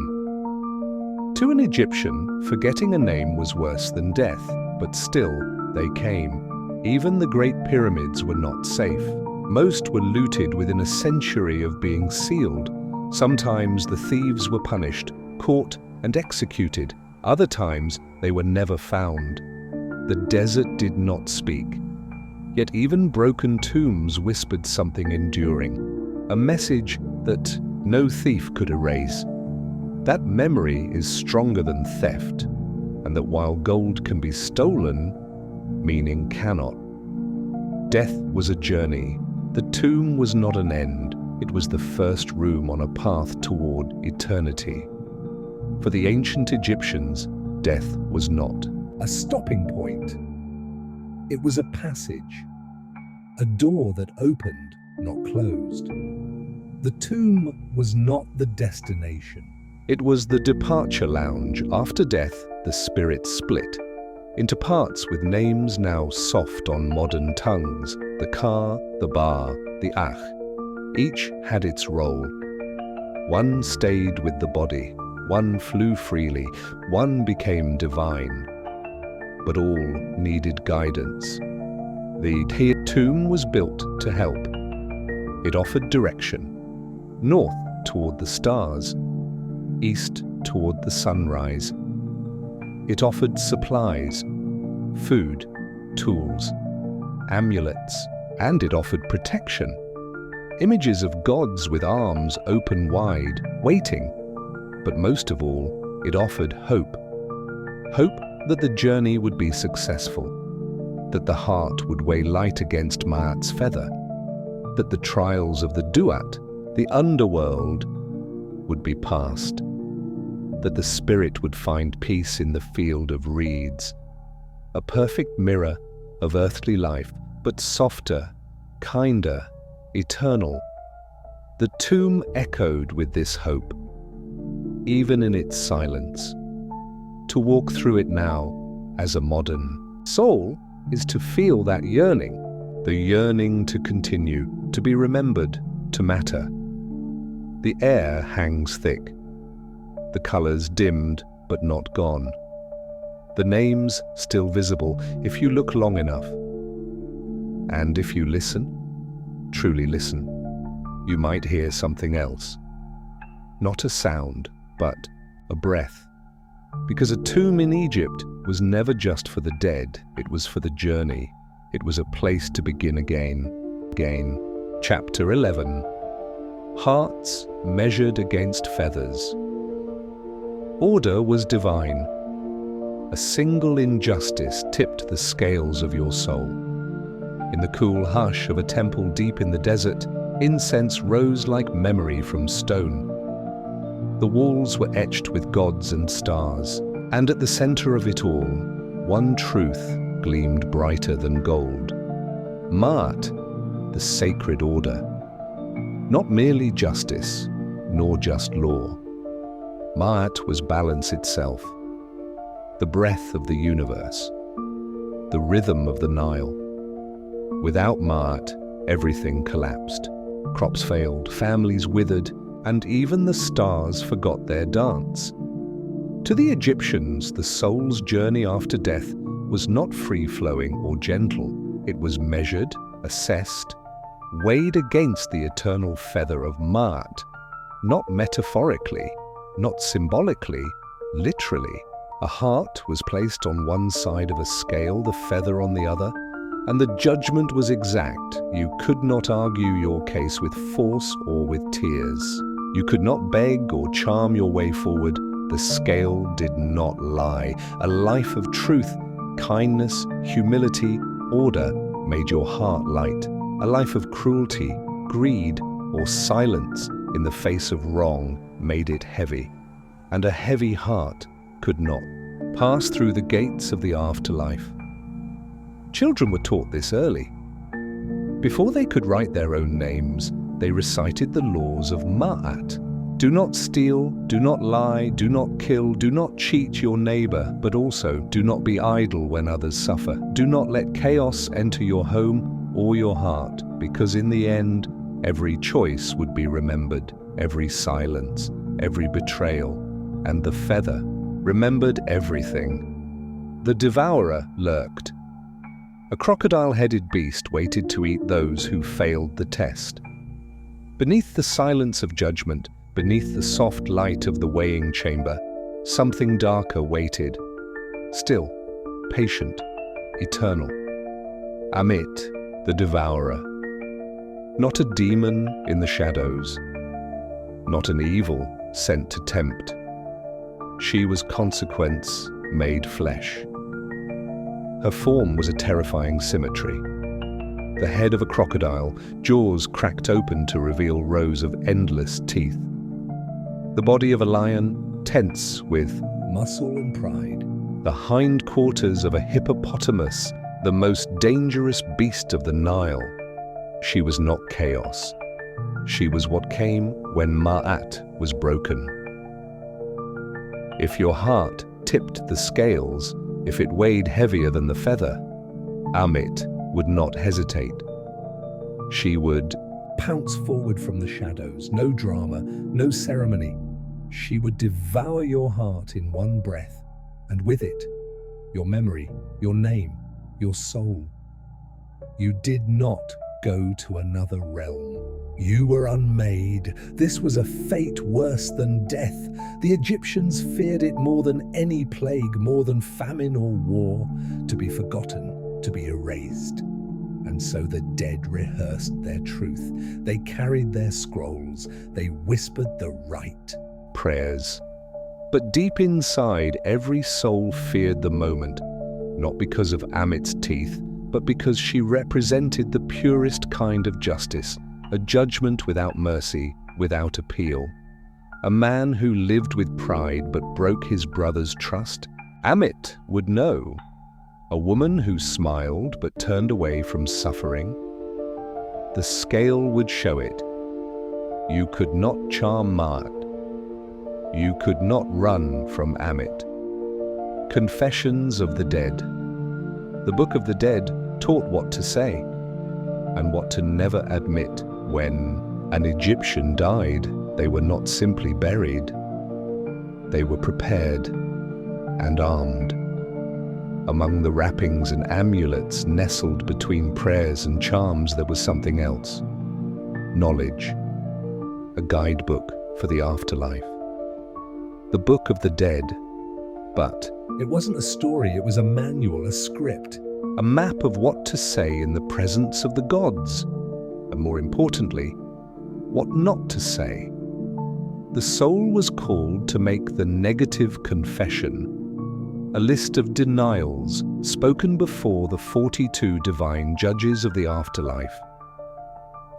To an Egyptian, forgetting a name was worse than death, but still they came. Even the Great Pyramids were not safe. Most were looted within a century of being sealed. Sometimes the thieves were punished, caught and executed. Other times they were never found. The desert did not speak. Yet even broken tombs whispered something enduring, a message that no thief could erase. That memory is stronger than theft, and that while gold can be stolen, meaning cannot. Death was a journey. The tomb was not an end. It was the first room on a path toward eternity. For the ancient Egyptians, death was not a stopping point. It was a passage, a door that opened, not closed. The tomb was not the destination. It was the departure lounge. After death, the spirit split into parts with names now soft on modern tongues: the Ka, the Ba, the Ach. Each had its role. One stayed with the body, one flew freely, one became divine. But all needed guidance. The tomb was built to help. It offered direction: north toward the stars, east toward the sunrise. It offered supplies, food, tools, amulets, and it offered protection. Images of gods with arms open wide, waiting. But most of all, it offered hope. Hope that the journey would be successful, that the heart would weigh light against Maat's feather, that the trials of the Duat, the underworld, would be past, that the spirit would find peace in the field of reeds, a perfect mirror of earthly life, but softer, kinder, eternal. The tomb echoed with this hope, even in its silence. To walk through it now, as a modern soul, is to feel that yearning, the yearning to continue, to be remembered, to matter. The air hangs thick, the colors dimmed but not gone. The names still visible if you look long enough. And if you listen, truly listen, you might hear something else. Not a sound, but a breath. Because a tomb in Egypt was never just for the dead, it was for the journey. It was a place to begin again. Chapter 11. Hearts measured against feathers. Order was divine. A single injustice tipped the scales of your soul. In the cool hush of a temple deep in the desert, incense rose like memory from stone. The walls were etched with gods and stars, and at the center of it all, one truth gleamed brighter than gold. Maat, the sacred order. Not merely justice, nor just law. Maat was balance itself, the breath of the universe, the rhythm of the Nile. Without Maat, everything collapsed. Crops failed, families withered, and even the stars forgot their dance. To the Egyptians, the soul's journey after death was not free-flowing or gentle. It was measured, assessed, weighed against the eternal feather of Maat, not metaphorically, not symbolically, literally. A heart was placed on one side of a scale, the feather on the other, and the judgment was exact. You could not argue your case with force or with tears. You could not beg or charm your way forward. The scale did not lie. A life of truth, kindness, humility, order made your heart light. A life of cruelty, greed, or silence in the face of wrong made it heavy. And a heavy heart could not pass through the gates of the afterlife. Children were taught this early. Before they could write their own names, they recited the laws of Ma'at. Do not steal, do not lie, do not kill, do not cheat your neighbor, but also do not be idle when others suffer. Do not let chaos enter your home or your heart, because in the end, every choice would be remembered, every silence, every betrayal, and the feather remembered everything. The devourer lurked. A crocodile-headed beast waited to eat those who failed the test. Beneath the silence of judgment, beneath the soft light of the weighing chamber, something darker waited, still, patient, eternal. Amit, the devourer. Not a demon in the shadows, not an evil sent to tempt. She was consequence made flesh. Her form was a terrifying symmetry. The head of a crocodile, jaws cracked open to reveal rows of endless teeth. The body of a lion, tense with muscle and pride. The hindquarters of a hippopotamus, the most dangerous beast of the Nile. She was not chaos. She was what came when Ma'at was broken. If your heart tipped the scales, if it weighed heavier than the feather, Amit would not hesitate. She would pounce forward from the shadows, no drama, no ceremony. She would devour your heart in one breath, and with it, your memory, your name, your soul. You did not go to another realm. You were unmade. This was a fate worse than death. The Egyptians feared it more than any plague, more than famine or war, to be forgotten, to be erased. And so the dead rehearsed their truth. They carried their scrolls. They whispered the right prayers. But deep inside, every soul feared the moment, not because of Amit's teeth, but because she represented the purest kind of justice, a judgment without mercy, without appeal. A man who lived with pride but broke his brother's trust. Amit would know. A woman who smiled but turned away from suffering. The scale would show it. You could not charm Ma'at. You could not run from Amit. Confessions of the Dead. The Book of the Dead taught what to say and what to never admit. When an Egyptian died, they were not simply buried. They were prepared and armed. Among the wrappings and amulets nestled between prayers and charms, there was something else. Knowledge. A guidebook for the afterlife. The Book of the Dead. But it wasn't a story, it was a manual, a script. A map of what to say in the presence of the gods. And more importantly, what not to say. The soul was called to make the negative confession, a list of denials spoken before the 42 divine judges of the afterlife.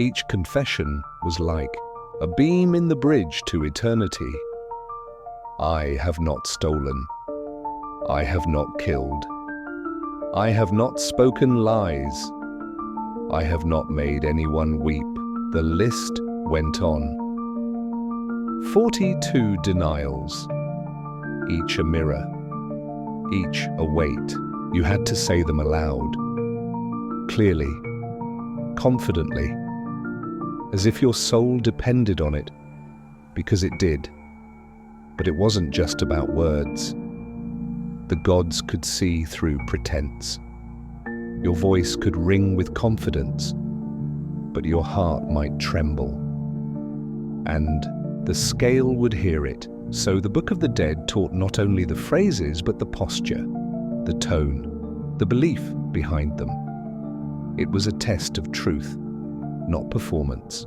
Each confession was like a beam in the bridge to eternity. I have not stolen. I have not killed. I have not spoken lies. I have not made anyone weep. The list went on. 42 denials, each a mirror, each a weight. You had to say them aloud, clearly, confidently, as if your soul depended on it, because it did. But it wasn't just about words. The gods could see through pretense. Your voice could ring with confidence, but your heart might tremble. And the scale would hear it. So the Book of the Dead taught not only the phrases, but the posture, the tone, the belief behind them. It was a test of truth, not performance.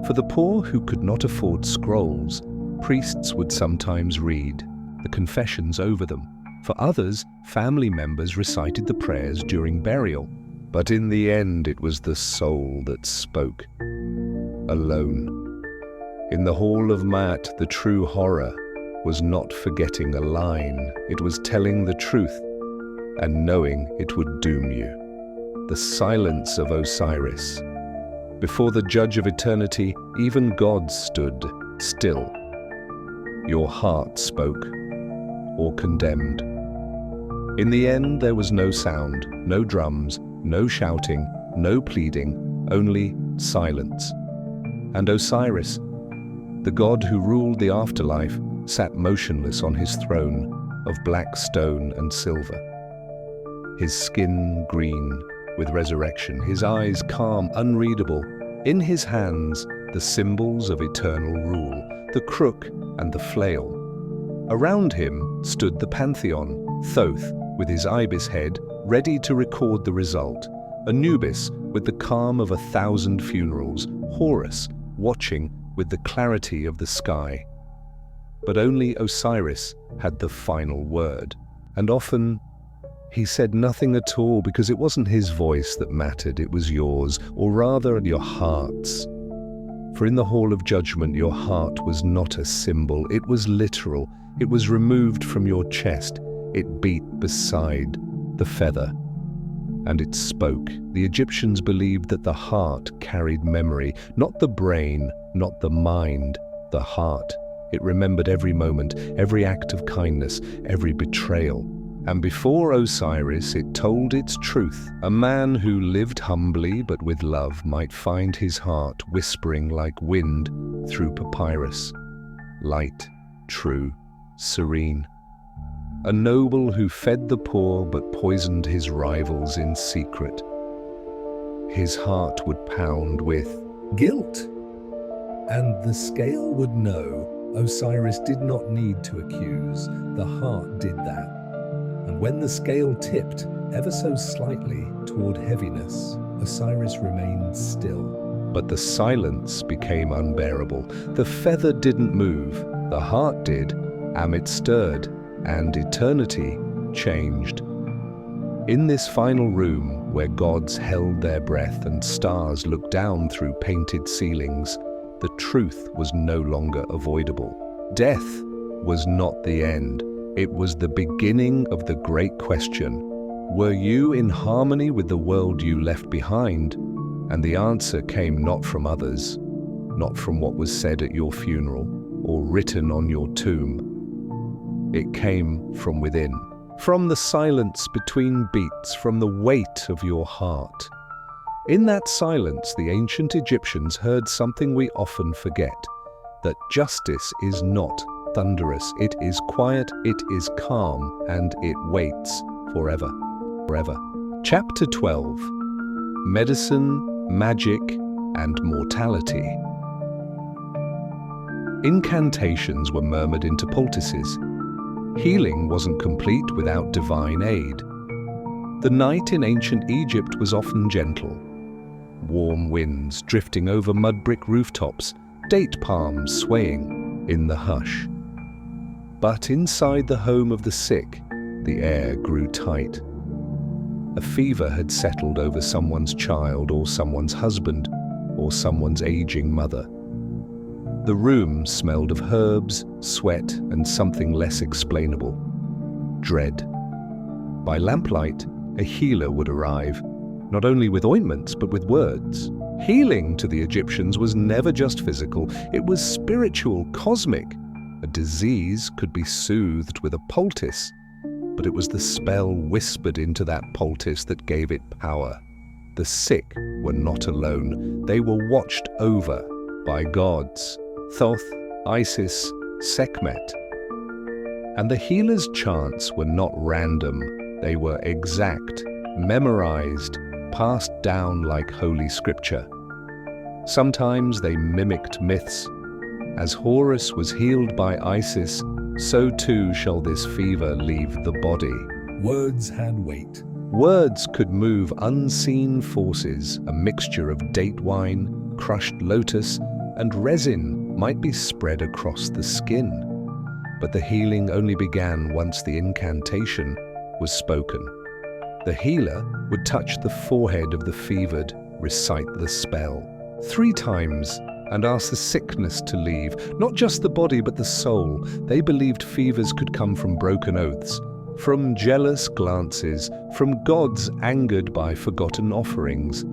For the poor who could not afford scrolls, priests would sometimes read the confessions over them. For others, family members recited the prayers during burial. But in the end, it was the soul that spoke, alone. In the hall of Ma'at, the true horror was not forgetting a line. It was telling the truth and knowing it would doom you. The silence of Osiris. Before the judge of eternity, even God stood still. Your heart spoke, or condemned. In the end, there was no sound, no drums, no shouting, no pleading, only silence. And Osiris, the god who ruled the afterlife, sat motionless on his throne of black stone and silver. His skin green with resurrection, his eyes calm, unreadable. In his hands, the symbols of eternal rule, the crook and the flail. Around him stood the pantheon, Thoth with his ibis head, ready to record the result, Anubis with the calm of 1,000 funerals, Horus watching with the clarity of the sky. But only Osiris had the final word, and often he said nothing at all because it wasn't his voice that mattered, it was yours, or rather your heart's. For in the hall of judgment your heart was not a symbol, it was literal, it was removed from your chest, it beat beside the feather, and it spoke. The Egyptians believed that the heart carried memory, not the brain, not the mind, the heart. It remembered every moment, every act of kindness, every betrayal. And before Osiris it told its truth. A man who lived humbly but with love might find his heart whispering like wind through papyrus. Light, true, serene. A noble who fed the poor but poisoned his rivals in secret. His heart would pound with guilt, and the scale would know Osiris did not need to accuse. The heart did that. And when the scale tipped ever so slightly toward heaviness, Osiris remained still. But the silence became unbearable. The feather didn't move, the heart did. Amit stirred, and eternity changed. In this final room, where gods held their breath and stars looked down through painted ceilings, the truth was no longer avoidable. Death was not the end. It was the beginning of the great question. Were you in harmony with the world you left behind? And the answer came not from others, not from what was said at your funeral or written on your tomb. It came from within, from the silence between beats, from the weight of your heart. In that silence, the ancient Egyptians heard something we often forget, that justice is not thunderous, it is quiet, it is calm, and it waits forever. Forever. Chapter 12. Medicine, Magic, and Mortality. Incantations were murmured into poultices. Healing wasn't complete without divine aid. The night in ancient Egypt was often gentle. Warm winds drifting over mud brick rooftops, date palms swaying in the hush. But inside the home of the sick, the air grew tight. A fever had settled over someone's child or someone's husband or someone's aging mother. The room smelled of herbs, sweat, and something less explainable: dread. By lamplight, a healer would arrive, not only with ointments but with words. Healing to the Egyptians was never just physical, it was spiritual, cosmic. A disease could be soothed with a poultice, but it was the spell whispered into that poultice that gave it power. The sick were not alone. They were watched over by gods, Thoth, Isis, Sekhmet. And the healer's chants were not random. They were exact, memorized, passed down like holy scripture. Sometimes they mimicked myths. As Horus was healed by Isis, so too shall this fever leave the body. Words had weight. Words could move unseen forces. A mixture of date wine, crushed lotus, and resin might be spread across the skin. But the healing only began once the incantation was spoken. The healer would touch the forehead of the fevered, recite the spell 3 times, and ask the sickness to leave, not just the body but the soul. They believed fevers could come from broken oaths, from jealous glances, from gods angered by forgotten offerings.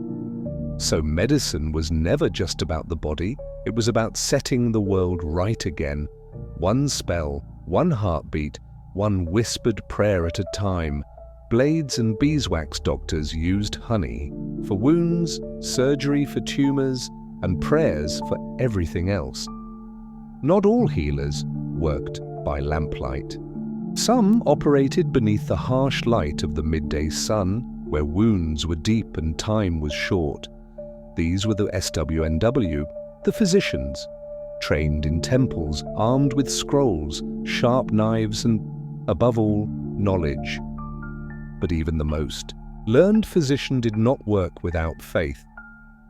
So medicine was never just about the body, it was about setting the world right again. One spell, one heartbeat, one whispered prayer at a time. Blades and beeswax doctors used honey for wounds, surgery for tumors, and prayers for everything else. Not all healers worked by lamplight. Some operated beneath the harsh light of the midday sun, where wounds were deep and time was short. These were the SWNW, the physicians, trained in temples, armed with scrolls, sharp knives, and, above all, knowledge. But even the most learned physician did not work without faith.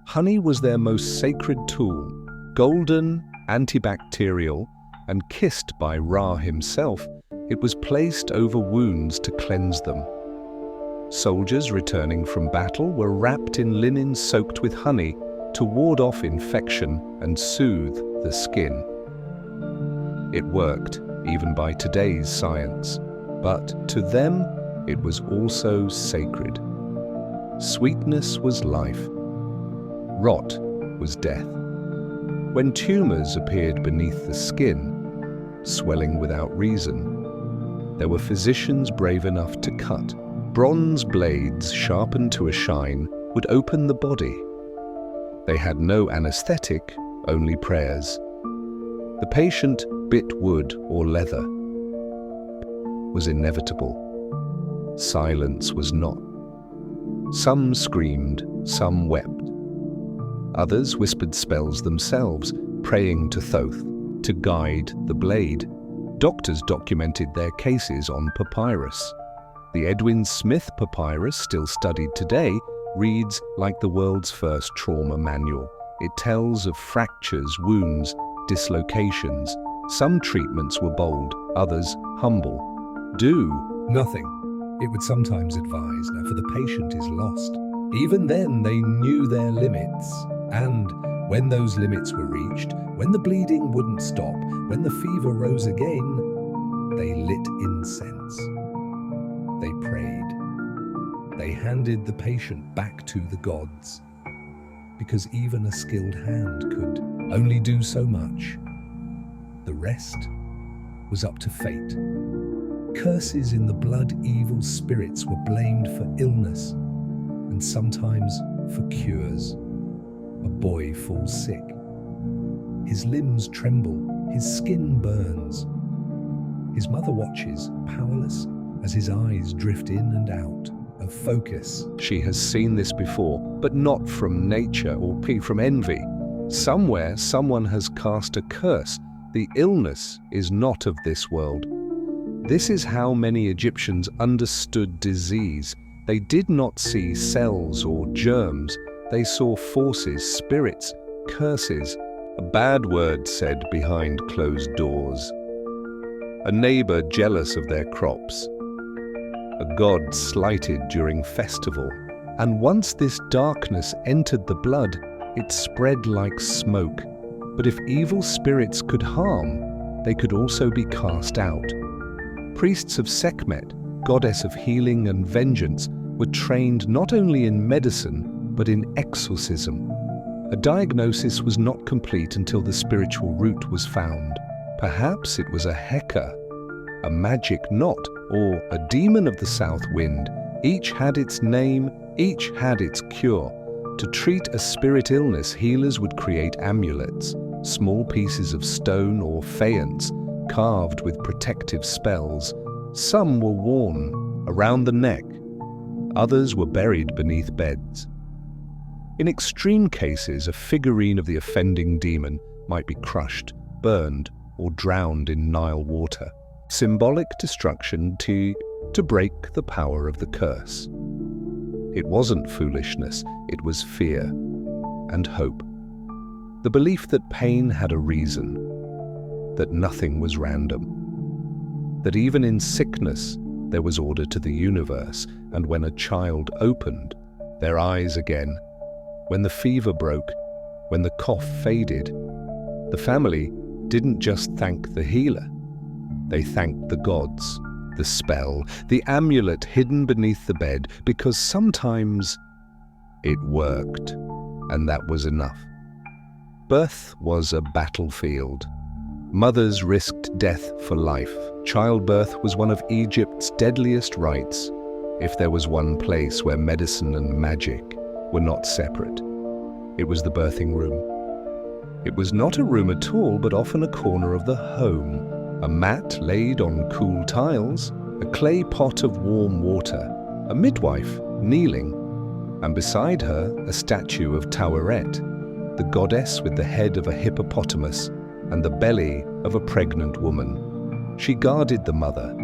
Honey was their most sacred tool, golden, antibacterial, and kissed by Ra himself. It was placed over wounds to cleanse them. Soldiers returning from battle were wrapped in linen soaked with honey to ward off infection and soothe the skin. It worked, even by today's science, but to them it was also sacred. Sweetness was life. Rot was death. When tumors appeared beneath the skin, swelling without reason, there were physicians brave enough to cut. Bronze blades, sharpened to a shine, would open the body. They had no anesthetic, only prayers. The patient bit wood or leather. Was inevitable. Silence was not. Some screamed, some wept. Others whispered spells themselves, praying to Thoth to guide the blade. Doctors documented their cases on papyrus. The Edwin Smith papyrus, still studied today, reads like the world's first trauma manual. It tells of fractures, wounds, dislocations. Some treatments were bold, others humble. Do nothing, it would sometimes advise. Now, for the patient is lost. Even then, they knew their limits. And when those limits were reached, when the bleeding wouldn't stop, when the fever rose again, they lit incense. They prayed. They handed the patient back to the gods, because even a skilled hand could only do so much. The rest was up to fate. Curses in the blood, evil spirits were blamed for illness, and sometimes for cures. A boy falls sick. His limbs tremble, his skin burns. His mother watches, powerless, as his eyes drift in and out of focus. She has seen this before, but not from nature or from envy. Somewhere, someone has cast a curse. The illness is not of this world. This is how many Egyptians understood disease. They did not see cells or germs. They saw forces, spirits, curses. A bad word said behind closed doors. A neighbor jealous of their crops. A god slighted during festival. And once this darkness entered the blood, it spread like smoke. But if evil spirits could harm, they could also be cast out. Priests of Sekhmet, goddess of healing and vengeance, were trained not only in medicine, but in exorcism. A diagnosis was not complete until the spiritual root was found. Perhaps it was a Heka, a magic knot, or a demon of the south wind. Each had its name, each had its cure. To treat a spirit illness, healers would create amulets, small pieces of stone or faience, carved with protective spells. Some were worn around the neck, others were buried beneath beds. In extreme cases, a figurine of the offending demon might be crushed, burned, or drowned in Nile water. Symbolic destruction to break the power of the curse. It wasn't foolishness, it was fear and hope. The belief that pain had a reason, that nothing was random, that even in sickness there was order to the universe, and when a child opened their eyes again, when the fever broke, when the cough faded, the family didn't just thank the healer, they thanked the gods, the spell, the amulet hidden beneath the bed, because sometimes it worked. and that was enough. Birth was a battlefield. Mothers risked death for life. Childbirth was one of Egypt's deadliest rites. If there was one place where medicine and magic were not separate, it was the birthing room. It was not a room at all, but often a corner of the home. A mat laid on cool tiles, a clay pot of warm water, a midwife kneeling, and beside her a statue of Taweret, the goddess with the head of a hippopotamus and the belly of a pregnant woman. She guarded the mother.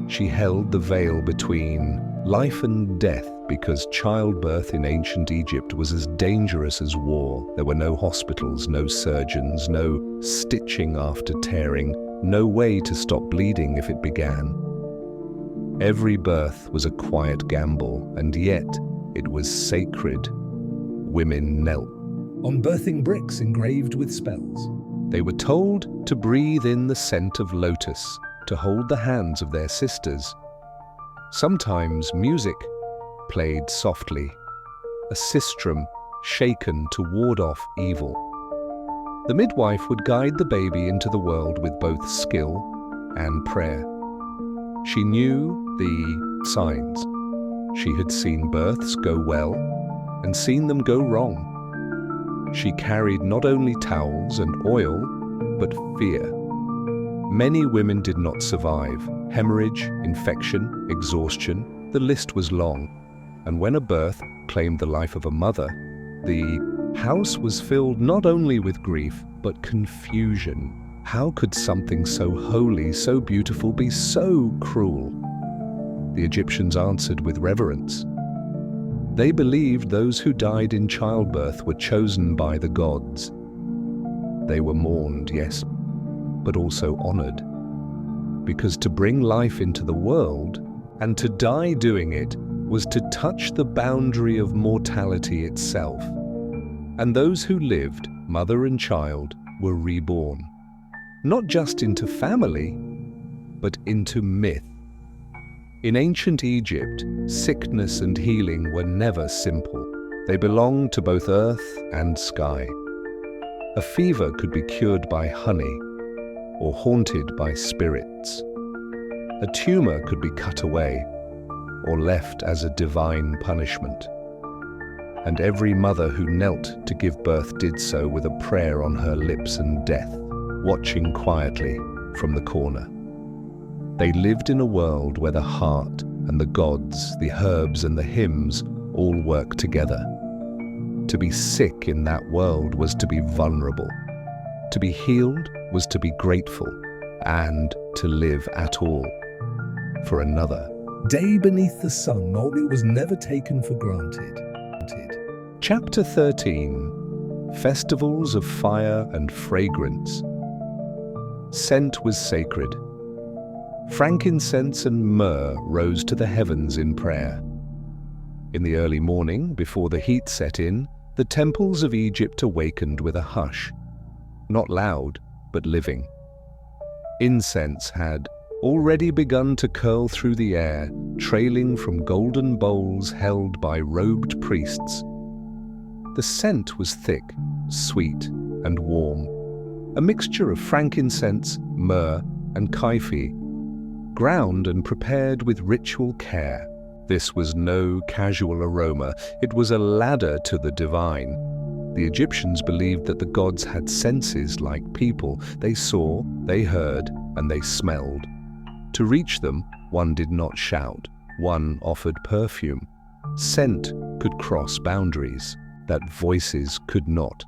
She held the veil between life and death, because childbirth in ancient Egypt was as dangerous as war. There were no hospitals, no surgeons, no stitching after tearing, no way to stop bleeding if it began. Every birth was a quiet gamble, and yet it was sacred. Women knelt on birthing bricks engraved with spells. They were told to breathe in the scent of lotus, to hold the hands of their sisters. Sometimes music played softly, a sistrum shaken to ward off evil. The midwife would guide the baby into the world with both skill and prayer. She knew the signs. She had seen births go well and seen them go wrong. She carried not only towels and oil, but fear. Many women did not survive. Hemorrhage, infection, exhaustion, the list was long. And when a birth claimed the life of a mother, the house was filled not only with grief, but confusion. How could something so holy, so beautiful, be so cruel? The Egyptians answered with reverence. They believed those who died in childbirth were chosen by the gods. They were mourned, yes, but also honored. Because to bring life into the world, and to die doing it, was to touch the boundary of mortality itself. And those who lived, mother and child, were reborn. Not just into family, but into myth. In ancient Egypt, sickness and healing were never simple. They belonged to both earth and sky. A fever could be cured by honey, or haunted by spirits. A tumor could be cut away, or left as a divine punishment. And every mother who knelt to give birth did so with a prayer on her lips and death, watching quietly from the corner. They lived in a world where the heart and the gods, the herbs and the hymns all worked together. To be sick in that world was to be vulnerable. To be healed was to be grateful, and to live at all for another. Day beneath the sun, it was never taken for granted. Chapter 13. Festivals of Fire and Fragrance. Scent was sacred. Frankincense and myrrh rose to the heavens in prayer. In the early morning, before the heat set in, the temples of Egypt awakened with a hush. Not loud, but living. Incense had already begun to curl through the air, trailing from golden bowls held by robed priests. The scent was thick, sweet, and warm, a mixture of frankincense, myrrh, and kaifi, ground and prepared with ritual care. This was no casual aroma, it was a ladder to the divine. The Egyptians believed that the gods had senses like people. They saw, they heard, and they smelled. To reach them, one did not shout, one offered perfume. Scent could cross boundaries that voices could not.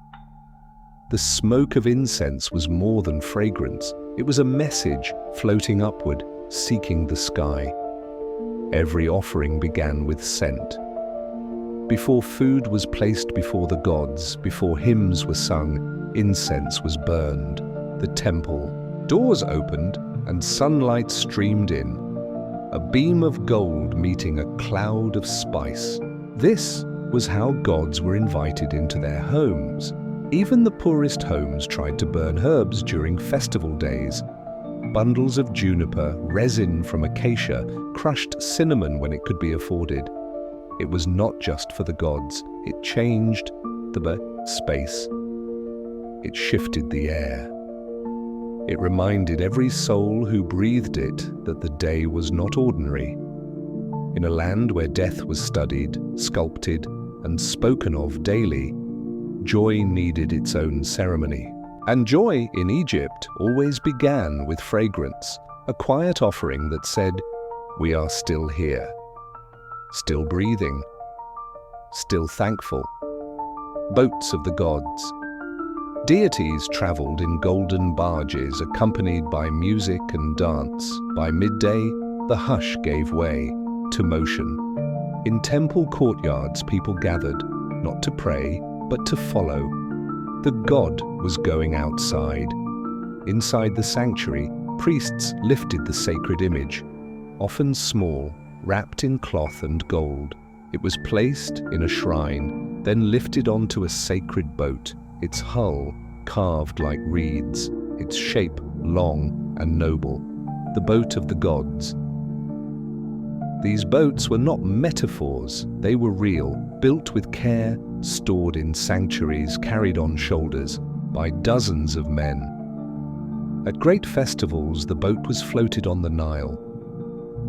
The smoke of incense was more than fragrance. It was a message floating upward, seeking the sky. Every offering began with scent. Before food was placed before the gods, before hymns were sung, incense was burned. The temple doors opened and sunlight streamed in, a beam of gold meeting a cloud of spice. This was how gods were invited into their homes. Even the poorest homes tried to burn herbs during festival days. Bundles of juniper, resin from acacia, crushed cinnamon when it could be afforded. It was not just for the gods, it changed the space. It shifted the air. It reminded every soul who breathed it that the day was not ordinary. In a land where death was studied, sculpted, and spoken of daily, joy needed its own ceremony. And joy in Egypt always began with fragrance, a quiet offering that said, "We are still here, still breathing, still thankful." Boats of the gods. Deities traveled in golden barges accompanied by music and dance. By midday, the hush gave way to motion. In temple courtyards, people gathered, not to pray, but to follow. The god was going outside. Inside the sanctuary, priests lifted the sacred image, often small, wrapped in cloth and gold. It was placed in a shrine, then lifted onto a sacred boat, its hull carved like reeds, its shape long and noble, the boat of the gods. These boats were not metaphors, they were real, built with care, stored in sanctuaries, carried on shoulders by dozens of men. At great festivals, the boat was floated on the Nile.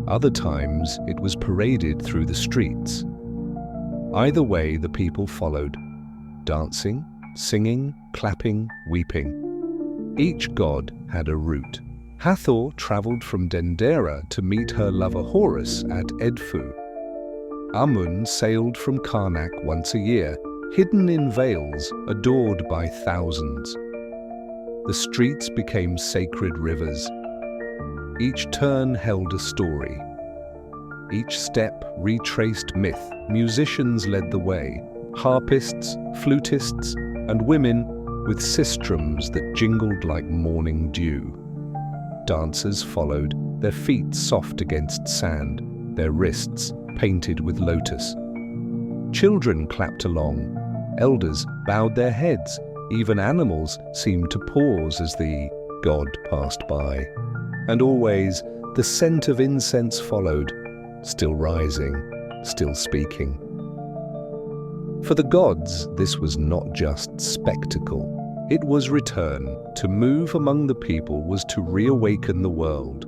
Other times, it was paraded through the streets. Either way, the people followed, dancing, singing, clapping, weeping. Each god had a route. Hathor traveled from Dendera to meet her lover Horus at Edfu. Amun sailed from Karnak once a year, hidden in veils, adored by thousands. The streets became sacred rivers. Each turn held a story. Each step retraced myth. Musicians led the way, harpists, flutists, and women with sistrums that jingled like morning dew. Dancers followed, their feet soft against sand, their wrists painted with lotus. Children clapped along, elders bowed their heads, even animals seemed to pause as the god passed by. And always the scent of incense followed, still rising, still speaking. For the gods, this was not just spectacle. It was return. To move among the people was to reawaken the world.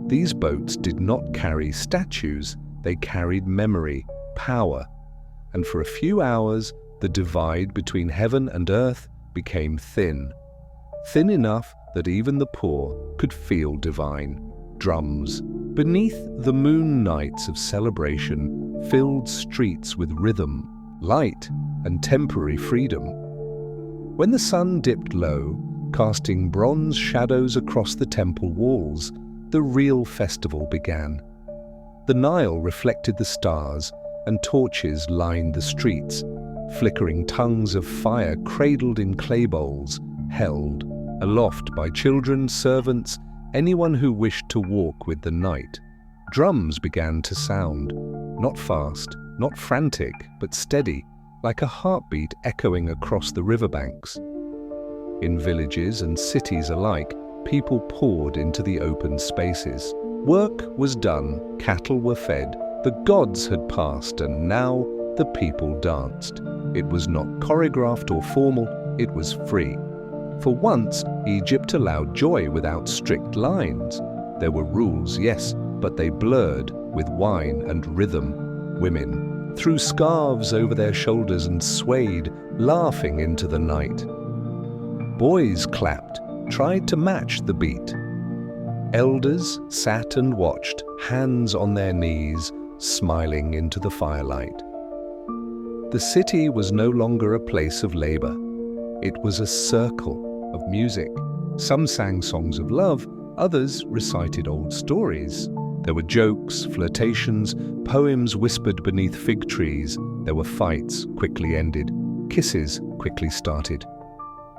These boats did not carry statues, they carried memory, power, and for a few hours, the divide between heaven and earth became thin. Thin enough that even the poor could feel divine. Drums. Beneath the moon nights of celebration filled streets with rhythm, light, and temporary freedom. When the sun dipped low, casting bronze shadows across the temple walls, the real festival began. The Nile reflected the stars, and torches lined the streets. Flickering tongues of fire cradled in clay bowls, held aloft by children, servants, anyone who wished to walk with the night. Drums began to sound, not fast, not frantic, but steady, like a heartbeat echoing across the riverbanks. In villages and cities alike, people poured into the open spaces. Work was done, cattle were fed, the gods had passed, and now the people danced. It was not choreographed or formal, it was free. For once, Egypt allowed joy without strict lines. There were rules, yes, but they blurred with wine and rhythm. Women threw scarves over their shoulders and swayed, laughing into the night. Boys clapped, tried to match the beat. Elders sat and watched, hands on their knees, smiling into the firelight. The city was no longer a place of labor. It was a circle of music. Some sang songs of love, others recited old stories. There were jokes, flirtations, poems whispered beneath fig trees. There were fights, quickly ended. Kisses, quickly started.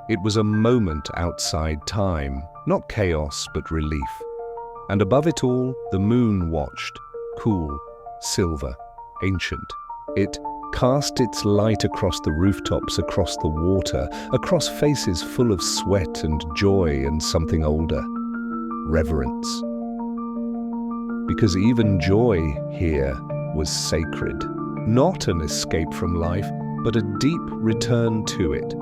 It was a moment outside time, not chaos, but relief. And above it all, the moon watched, cool, silver, ancient. It cast its light across the rooftops, across the water, across faces full of sweat and joy and something older, reverence. Because even joy here was sacred, not an escape from life, but a deep return to it.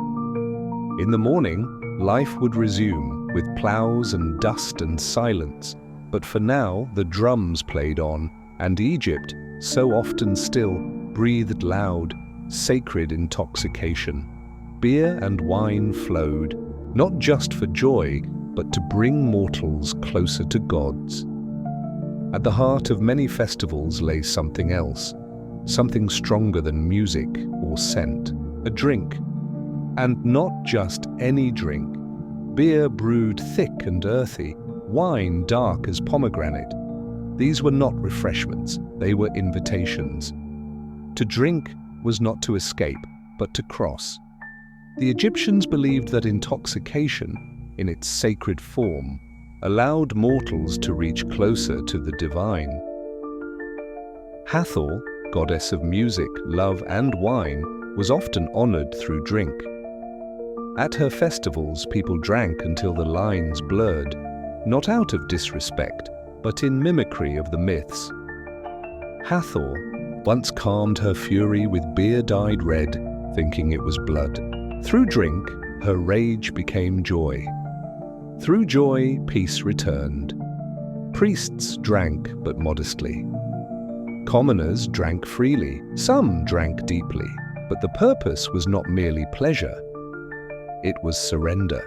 In the morning, life would resume with ploughs and dust and silence, but for now the drums played on, and Egypt, so often still, breathed loud, sacred intoxication. Beer and wine flowed, not just for joy, but to bring mortals closer to gods. At the heart of many festivals lay something else, something stronger than music or scent, a drink. And not just any drink. Beer brewed thick and earthy, wine dark as pomegranate. These were not refreshments, they were invitations. To drink was not to escape, but to cross. The Egyptians believed that intoxication, in its sacred form, allowed mortals to reach closer to the divine. Hathor, goddess of music, love, and wine, was often honored through drink. At her festivals, people drank until the lines blurred, not out of disrespect, but in mimicry of the myths. Hathor once calmed her fury with beer dyed red, thinking it was blood. Through drink, her rage became joy. Through joy, peace returned. Priests drank, but modestly. Commoners drank freely, some drank deeply, but the purpose was not merely pleasure. It was surrender.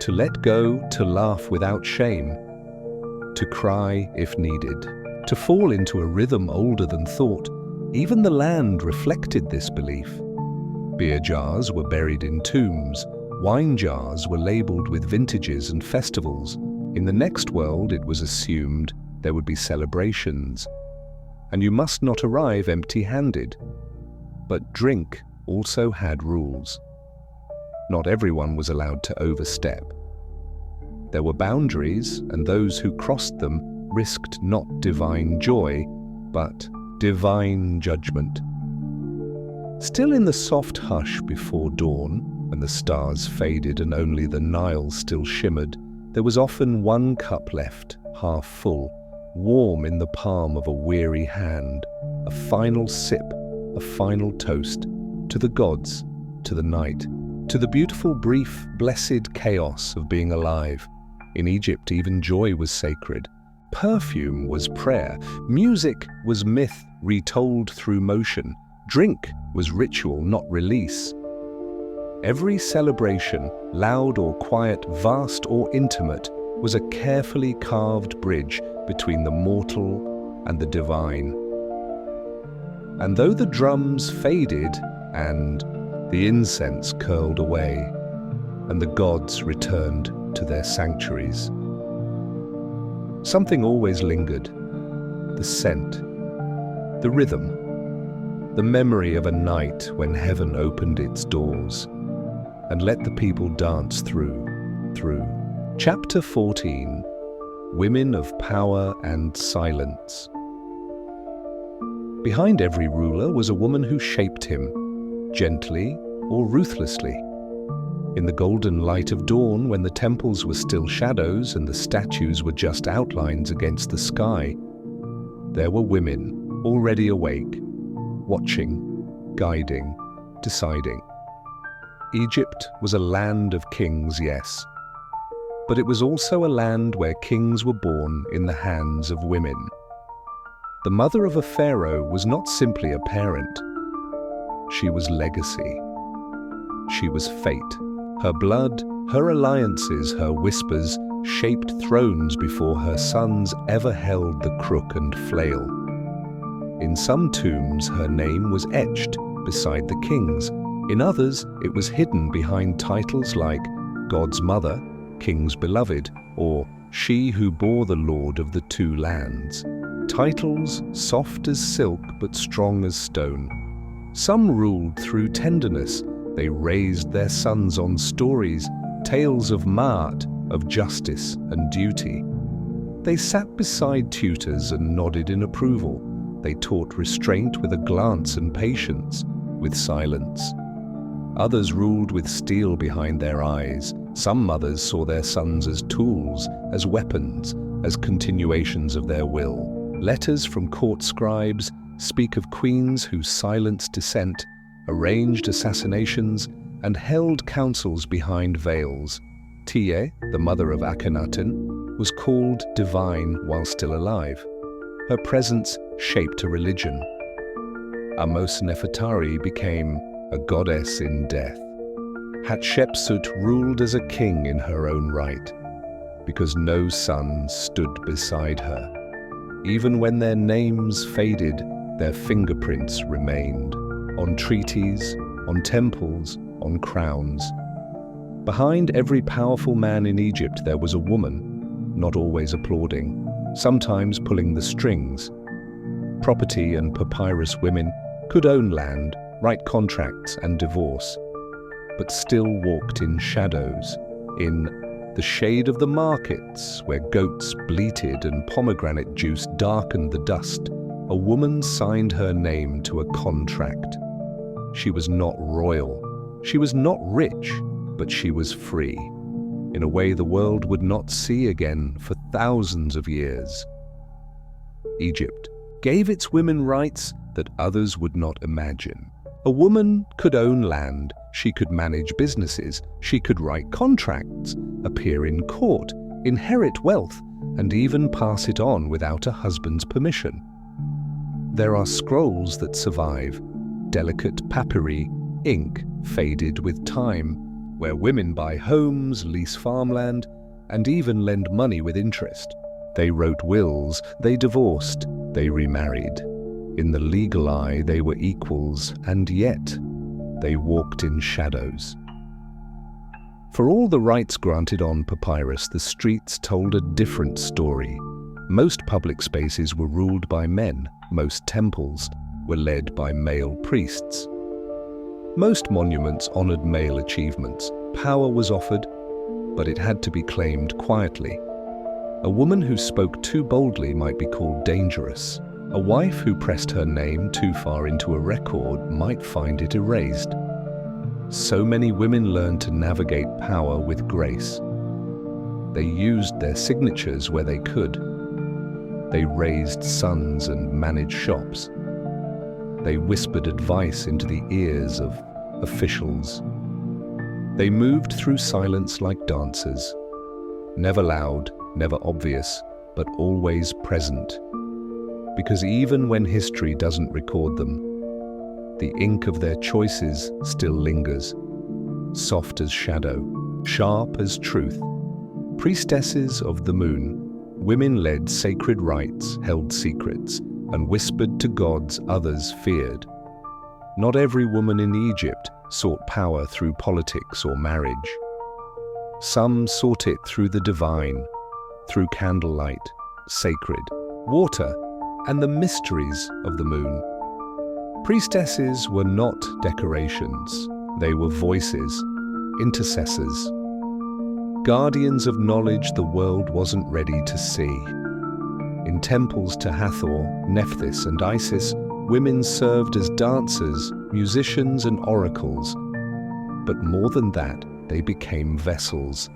To let go, to laugh without shame, to cry if needed, to fall into a rhythm older than thought. Even the land reflected this belief. Beer jars were buried in tombs, wine jars were labeled with vintages and festivals. In the next world, it was assumed there would be celebrations, and you must not arrive empty-handed. But drink also had rules. Not everyone was allowed to overstep. There were boundaries, and those who crossed them risked not divine joy, but divine judgment. Still in the soft hush before dawn, when the stars faded and only the Nile still shimmered, there was often one cup left, half full, warm in the palm of a weary hand, a final sip, a final toast, to the gods, to the night, to the beautiful, brief, blessed chaos of being alive. In Egypt, even joy was sacred. Perfume was prayer. Music was myth retold through motion. Drink was ritual, not release. Every celebration, loud or quiet, vast or intimate, was a carefully carved bridge between the mortal and the divine. And though the drums faded and the incense curled away, and the gods returned to their sanctuaries, something always lingered: the scent, the rhythm, the memory of a night when heaven opened its doors and let the people dance through. Chapter 14: Women of Power and Silence. Behind every ruler was a woman who shaped him, gently or ruthlessly. In the golden light of dawn, when the temples were still shadows and the statues were just outlines against the sky, there were women already awake, watching, guiding, deciding. Egypt was a land of kings, yes, but it was also a land where kings were born in the hands of women. The mother of a pharaoh was not simply a parent. She was legacy. She was fate. Her blood, her alliances, her whispers shaped thrones before her sons ever held the crook and flail. In some tombs, her name was etched beside the kings. In others, it was hidden behind titles like God's Mother, King's Beloved, or She Who Bore the Lord of the Two Lands. Titles soft as silk but strong as stone. Some ruled through tenderness. They raised their sons on stories, tales of Ma'at, of justice and duty. They sat beside tutors and nodded in approval. They taught restraint with a glance and patience, with silence. Others ruled with steel behind their eyes. Some mothers saw their sons as tools, as weapons, as continuations of their will. Letters from court scribes speak of queens who silenced dissent, arranged assassinations, and held councils behind veils. Tie, the mother of Akhenaten, was called divine while still alive. Her presence shaped a religion. Amos Nefertari became a goddess in death. Hatshepsut ruled as a king in her own right, because no son stood beside her. Even when their names faded, their fingerprints remained, on treaties, on temples, on crowns. Behind every powerful man in Egypt there was a woman, not always applauding, sometimes pulling the strings. Property and papyrus women could own land, write contracts and divorce, but still walked in shadows, in the shade of the markets where goats bleated and pomegranate juice darkened the dust. A woman signed her name to a contract. She was not royal, she was not rich, but she was free, in a way the world would not see again for thousands of years. Egypt gave its women rights that others would not imagine. A woman could own land, she could manage businesses, she could write contracts, appear in court, inherit wealth, and even pass it on without a husband's permission. There are scrolls that survive, delicate papyri, ink faded with time, where women buy homes, lease farmland, and even lend money with interest. They wrote wills, they divorced, they remarried. In the legal eye, they were equals, and yet they walked in shadows. For all the rights granted on papyrus, the streets told a different story. Most public spaces were ruled by men, most temples were led by male priests. Most monuments honored male achievements. Power was offered, but it had to be claimed quietly. A woman who spoke too boldly might be called dangerous. A wife who pressed her name too far into a record might find it erased. So many women learned to navigate power with grace. They used their signatures where they could. They raised sons and managed shops. They whispered advice into the ears of officials. They moved through silence like dancers, never loud, never obvious, but always present. Because even when history doesn't record them, the ink of their choices still lingers, soft as shadow, sharp as truth. Priestesses of the moon, women led sacred rites, held secrets, and whispered to gods others feared. Not every woman in Egypt sought power through politics or marriage. Some sought it through the divine, through candlelight, sacred, water, and the mysteries of the moon. Priestesses were not decorations, they were voices, intercessors, guardians of knowledge the world wasn't ready to see. In temples to Hathor, Nephthys, and Isis, women served as dancers, musicians, and oracles. But more than that, they became vessels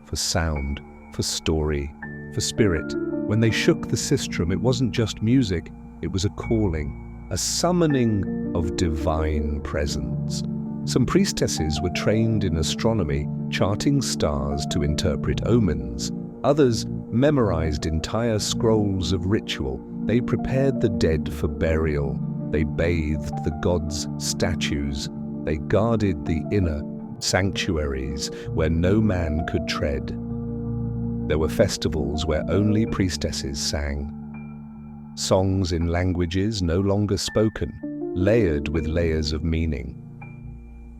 for sound, for story, for spirit. When they shook the sistrum, it wasn't just music, it was a calling, a summoning of divine presence. Some priestesses were trained in astronomy, charting stars to interpret omens. Others memorized entire scrolls of ritual. They prepared the dead for burial. They bathed the gods' statues. They guarded the inner sanctuaries where no man could tread. There were festivals where only priestesses sang. Songs in languages no longer spoken, layered with layers of meaning.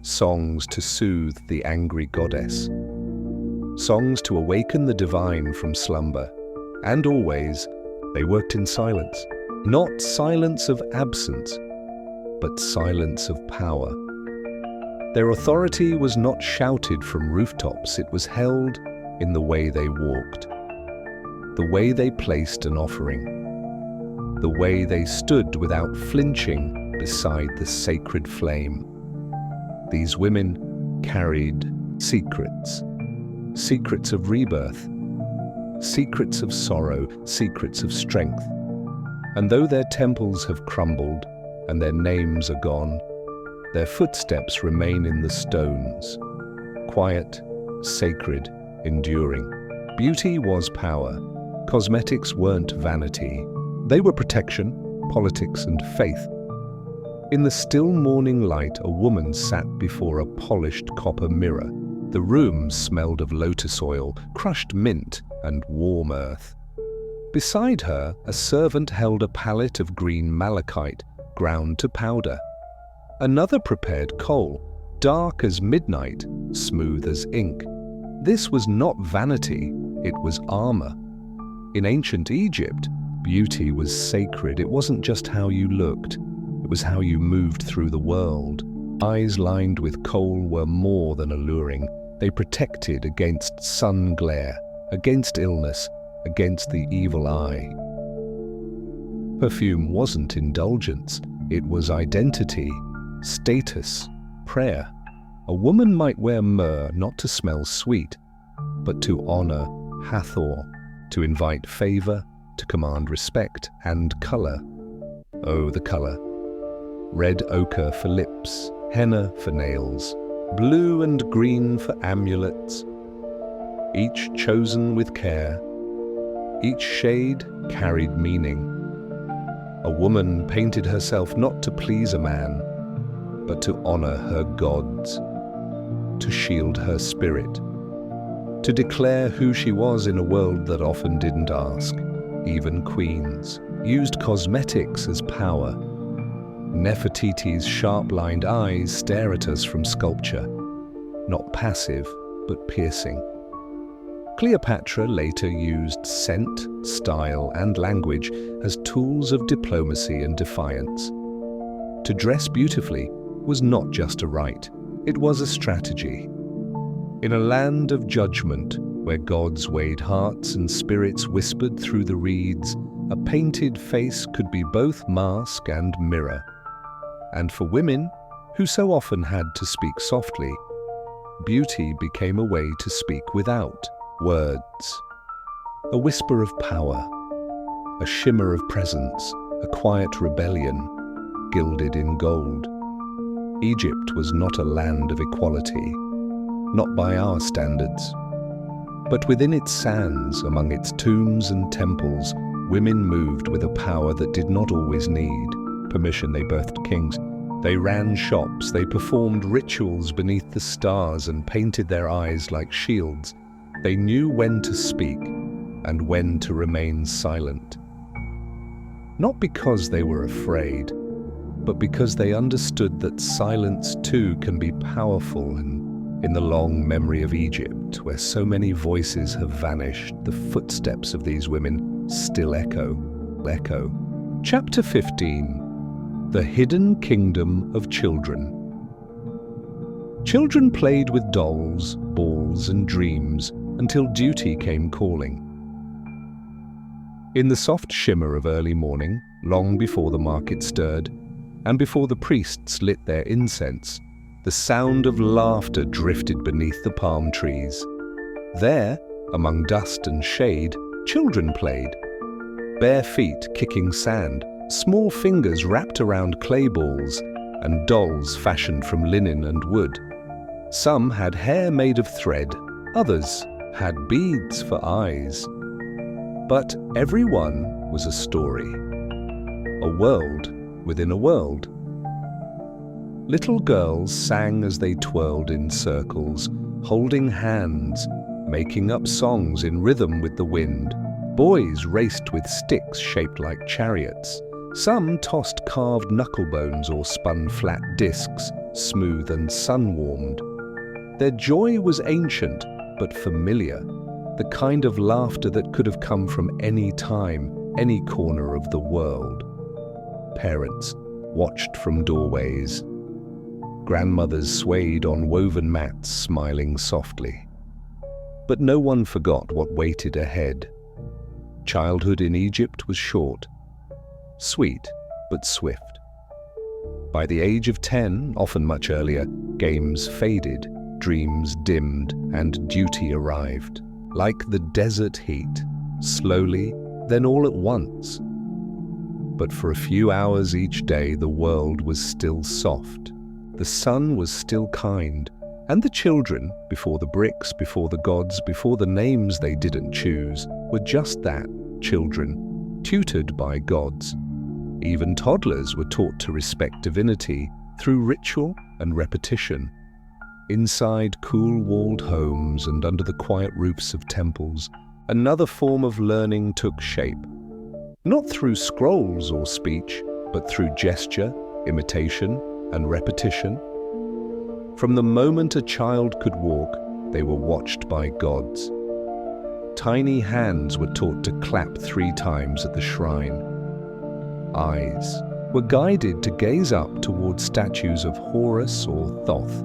Songs to soothe the angry goddess. Songs to awaken the divine from slumber. And always, they worked in silence. Not silence of absence, but silence of power. Their authority was not shouted from rooftops, it was held in the way they walked, the way they placed an offering, the way they stood without flinching beside the sacred flame. These women carried secrets, secrets of rebirth, secrets of sorrow, secrets of strength. And though their temples have crumbled and their names are gone, Their footsteps remain in the stones, quiet, sacred, enduring. Beauty was power. Cosmetics weren't vanity. They were protection, politics, and faith. In the still morning light, a woman sat before a polished copper mirror. The room smelled of lotus oil, crushed mint, and warm earth. Beside her, a servant held a pallet of green malachite, ground to powder. Another prepared coal, dark as midnight, smooth as ink. This was not vanity, it was armor. In ancient Egypt, beauty was sacred. It wasn't just how you looked, it was how you moved through the world. Eyes lined with coal were more than alluring. They protected against sun glare, against illness, against the evil eye. Perfume wasn't indulgence, it was identity, status, prayer. A woman might wear myrrh not to smell sweet, but to honor Hathor, to invite favor, to command respect, and color. Oh, the color. Red ochre for lips, henna for nails, blue and green for amulets, each chosen with care. Each shade carried meaning. A woman painted herself not to please a man, but to honor her gods, to shield her spirit, to declare who she was in a world that often didn't ask. Even queens used cosmetics as power. Nefertiti's sharp-lined eyes stare at us from sculpture, not passive, but piercing. Cleopatra later used scent, style, and language as tools of diplomacy and defiance. To dress beautifully was not just a rite, it was a strategy. In a land of judgment, where gods weighed hearts and spirits whispered through the reeds, a painted face could be both mask and mirror. And for women, who so often had to speak softly, beauty became a way to speak without words. A whisper of power, a shimmer of presence, a quiet rebellion, gilded in gold. Egypt was not a land of equality, not by our standards. But within its sands, among its tombs and temples, women moved with a power that did not always need permission. They birthed kings. They ran shops. They performed rituals beneath the stars and painted their eyes like shields. They knew when to speak and when to remain silent. Not because they were afraid, but because they understood that silence too can be powerful. And in the long memory of Egypt, where so many voices have vanished, the footsteps of these women still echo. Chapter 15. The Hidden Kingdom of Children. Children played with dolls, balls, and dreams until duty came calling. In the soft shimmer of early morning, long before the market stirred, and before the priests lit their incense, the sound of laughter drifted beneath the palm trees. There, among dust and shade, children played. Bare feet kicking sand, small fingers wrapped around clay balls, and dolls fashioned from linen and wood. Some had hair made of thread, others had beads for eyes. But everyone was a story, a world within a world. Little girls sang as they twirled in circles, holding hands, making up songs in rhythm with the wind. Boys raced with sticks shaped like chariots. Some tossed carved knucklebones or spun flat discs, smooth and sun-warmed. Their joy was ancient but familiar, the kind of laughter that could have come from any time, any corner of the world. Parents watched from doorways. Grandmothers swayed on woven mats, smiling softly. But no one forgot what waited ahead. Childhood in Egypt was short, sweet but swift. By the age of 10, often much earlier, games faded, dreams dimmed, and duty arrived. Like the desert heat, slowly, then all at once. But for a few hours each day, the world was still soft. The sun was still kind, and the children, before the bricks, before the gods, before the names they didn't choose, were just that, children, tutored by gods. Even toddlers were taught to respect divinity through ritual and repetition. Inside cool-walled homes and under the quiet roofs of temples, another form of learning took shape. Not through scrolls or speech, but through gesture, imitation, and repetition. From the moment a child could walk, they were watched by gods. Tiny hands were taught to clap 3 times at the shrine. Eyes were guided to gaze up towards statues of Horus or Thoth.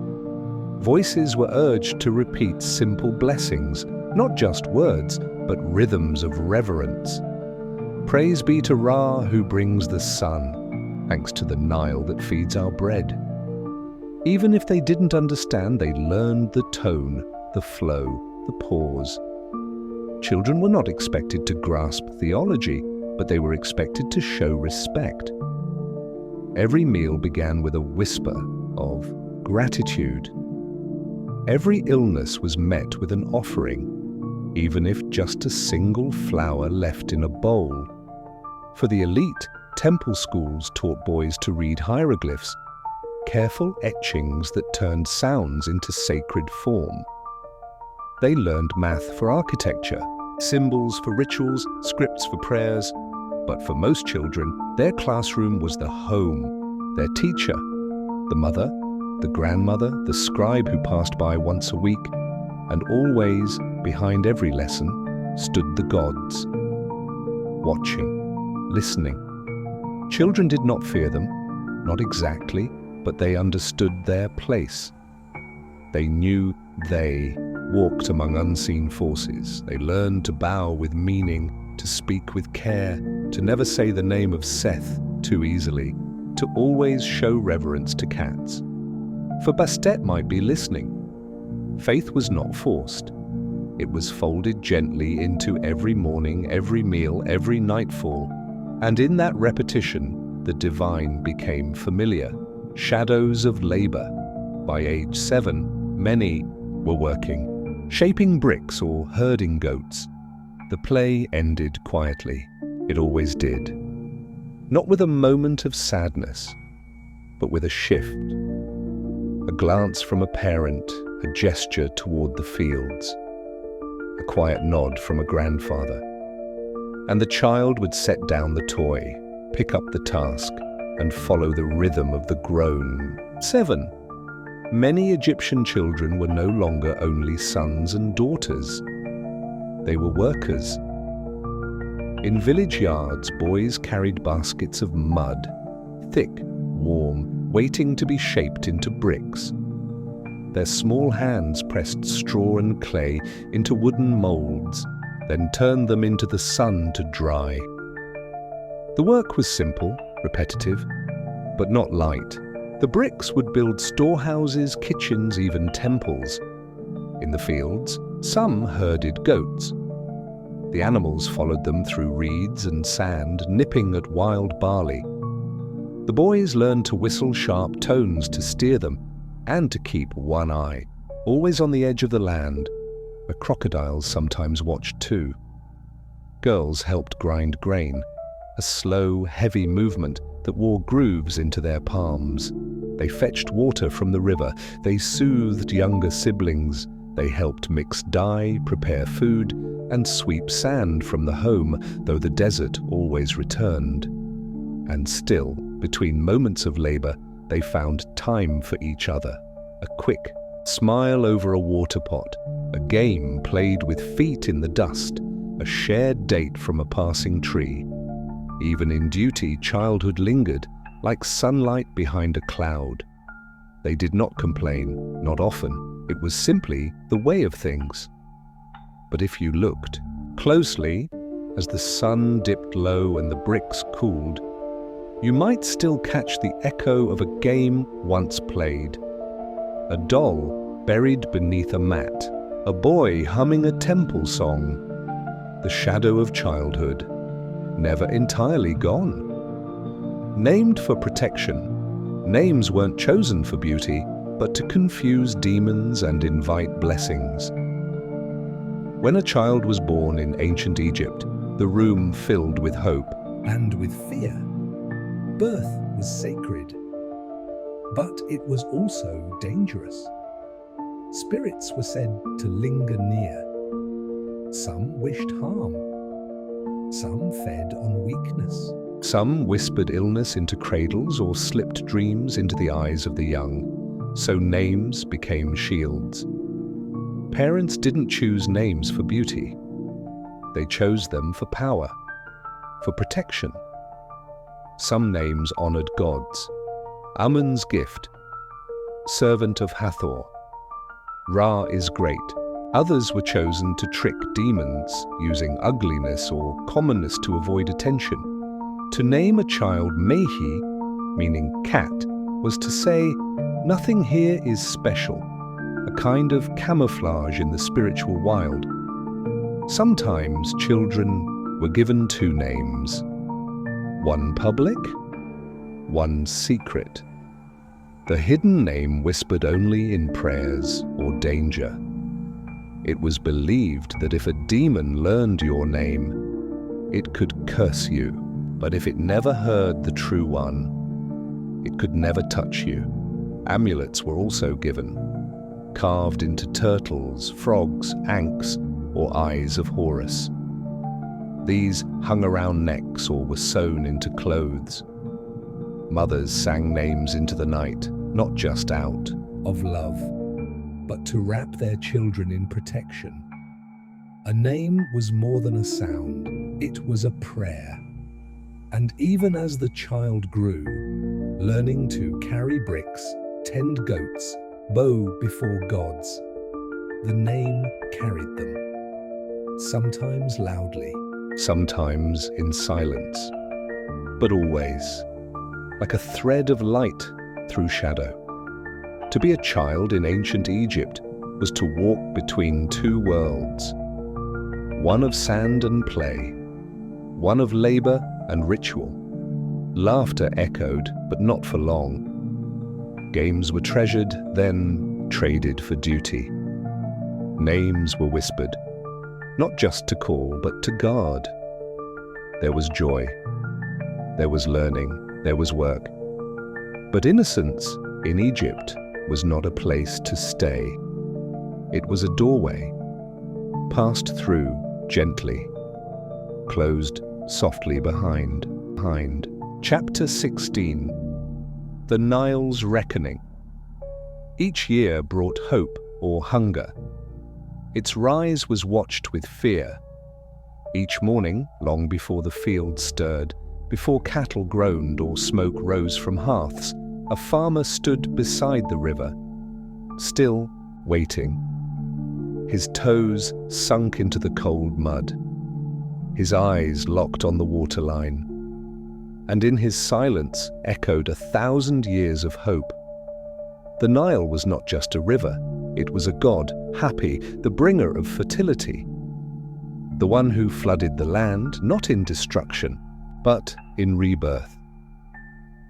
Voices were urged to repeat simple blessings, not just words, but rhythms of reverence. Praise be to Ra who brings the sun, thanks to the Nile that feeds our bread. Even if they didn't understand, they learned the tone, the flow, the pause. Children were not expected to grasp theology, but they were expected to show respect. Every meal began with a whisper of gratitude. Every illness was met with an offering, even if just a single flower left in a bowl. For the elite, temple schools taught boys to read hieroglyphs, careful etchings that turned sounds into sacred form. They learned math for architecture, symbols for rituals, scripts for prayers. But for most children, their classroom was the home, their teacher, the mother, the grandmother, the scribe who passed by once a week, and always, behind every lesson, stood the gods, watching, listening. Children did not fear them, not exactly, but they understood their place. They knew they walked among unseen forces. They learned to bow with meaning, to speak with care, to never say the name of Seth too easily, to always show reverence to cats. For Bastet might be listening. Faith was not forced. It was folded gently into every morning, every meal, every nightfall. And in that repetition, the divine became familiar. Shadows of labor. By age 7, many were working, shaping bricks or herding goats. The play ended quietly. It always did. Not with a moment of sadness, but with a shift. A glance from a parent, a gesture toward the fields, a quiet nod from a grandfather. And the child would set down the toy, pick up the task, and follow the rhythm of the grown. 7. Many Egyptian children were no longer only sons and daughters. They were workers. In village yards, boys carried baskets of mud, thick, warm, waiting to be shaped into bricks. Their small hands pressed straw and clay into wooden molds, then turned them into the sun to dry. The work was simple, repetitive, but not light. The bricks would build storehouses, kitchens, even temples. In the fields, some herded goats. The animals followed them through reeds and sand, nipping at wild barley. The boys learned to whistle sharp tones to steer them, and to keep one eye, always on the edge of the land, where crocodiles sometimes watched too. Girls helped grind grain, a slow, heavy movement that wore grooves into their palms. They fetched water from the river, they soothed younger siblings, they helped mix dye, prepare food, and sweep sand from the home, though the desert always returned. And still, between moments of labor, they found time for each other. A quick smile over a water pot, a game played with feet in the dust, a shared date from a passing tree. Even in duty, childhood lingered, like sunlight behind a cloud. They did not complain, not often. It was simply the way of things. But if you looked closely, as the sun dipped low and the bricks cooled, you might still catch the echo of a game once played. A doll buried beneath a mat, a boy humming a temple song. The shadow of childhood, never entirely gone. Named for protection, Names weren't chosen for beauty, but to confuse demons and invite blessings. When a child was born in ancient Egypt, the room filled with hope. And with fear. Birth was sacred, but it was also dangerous. Spirits were said to linger near. Some wished harm. Some fed on weakness. Some whispered illness into cradles or slipped dreams into the eyes of the young, so names became shields. Parents didn't choose names for beauty. They chose them for power, for protection. Some names honored gods. Amun's gift, servant of Hathor. Ra is great. Others were chosen to trick demons, using ugliness or commonness to avoid attention. To name a child Mehi, meaning cat, was to say, nothing here is special, a kind of camouflage in the spiritual wild. Sometimes children were given two names, one public, one secret. The hidden name whispered only in prayers or danger. It was believed that if a demon learned your name, it could curse you, but if it never heard the true one, it could never touch you. Amulets were also given, carved into turtles, frogs, ankhs, or eyes of Horus. These hung around necks or were sewn into clothes. Mothers sang names into the night, not just out. Of love, but to wrap their children in protection. A name was more than a sound, it was a prayer. And even as the child grew, learning to carry bricks, tend goats, bow before gods, the name carried them, sometimes loudly, sometimes in silence, but always like a thread of light through shadow. To be a child in ancient Egypt was to walk between two worlds, one of sand and play, one of labor and ritual. Laughter echoed, but not for long. Games were treasured, then traded for duty. Names were whispered, not just to call, but to guard. There was joy, there was learning, there was work. But innocence in Egypt was not a place to stay. It was a doorway, passed through gently, closed softly behind. Chapter 16. The Nile's Reckoning. Each year brought hope or hunger. Its rise was watched with fear. Each morning, long before the field stirred, before cattle groaned or smoke rose from hearths, a farmer stood beside the river, still waiting. His toes sunk into the cold mud, his eyes locked on the waterline, and in his silence echoed 1,000 years of hope. The Nile was not just a river, it was a god, Happy, the bringer of fertility, the one who flooded the land, not in destruction, but in rebirth.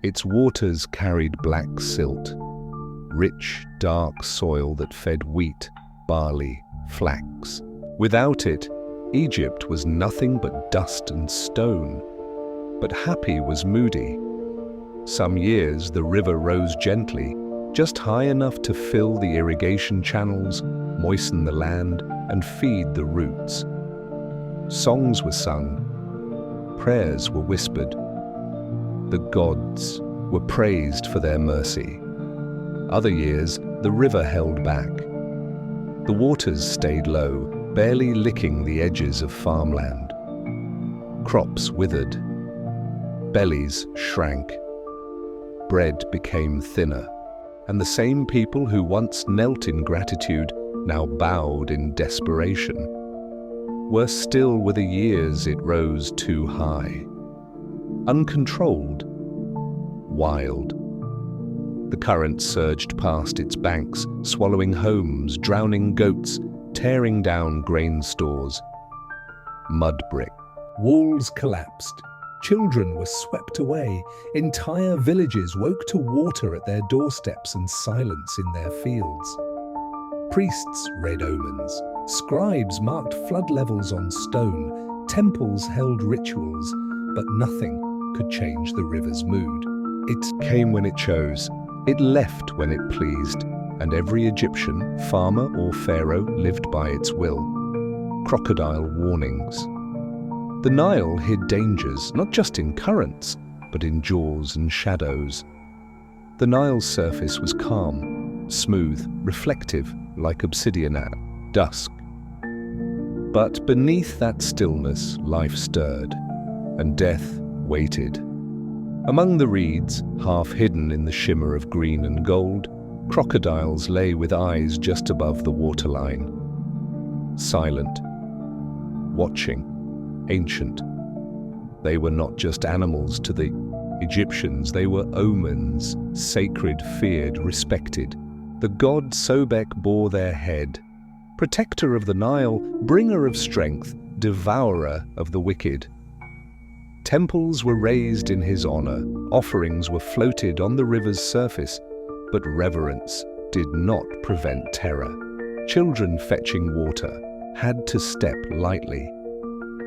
Its waters carried black silt, rich, dark soil that fed wheat, barley, flax. Without it, Egypt was nothing but dust and stone. But Happy was moody. Some years the river rose gently, just high enough to fill the irrigation channels, moisten the land, and feed the roots. Songs were sung, prayers were whispered. The gods were praised for their mercy. Other years, the river held back. The waters stayed low, barely licking the edges of farmland. Crops withered. Bellies shrank. Bread became thinner. And the same people who once knelt in gratitude now bowed in desperation. Worse still were the years it rose too high. Uncontrolled, wild. The current surged past its banks, swallowing homes, drowning goats, tearing down grain stores. Mud brick. Walls collapsed, Children were swept away. Entire villages woke to water at their doorsteps and silence in their fields. Priests read omens. Scribes marked flood levels on stone. Temples held rituals, but nothing could change the river's mood. It came when it chose. It left when it pleased. And every Egyptian, farmer or pharaoh, lived by its will. Crocodile warnings. The Nile hid dangers, not just in currents, but in jaws and shadows. The Nile's surface was calm, smooth, reflective, like obsidian at dusk. But beneath that stillness, life stirred, and death waited. Among the reeds, half hidden in the shimmer of green and gold, crocodiles lay with eyes just above the waterline. Silent, watching, ancient. They were not just animals to the Egyptians, they were omens, sacred, feared, respected. The god Sobek bore their head, protector of the Nile, bringer of strength, devourer of the wicked. Temples were raised in his honor, offerings were floated on the river's surface, but reverence did not prevent terror. Children fetching water had to step lightly.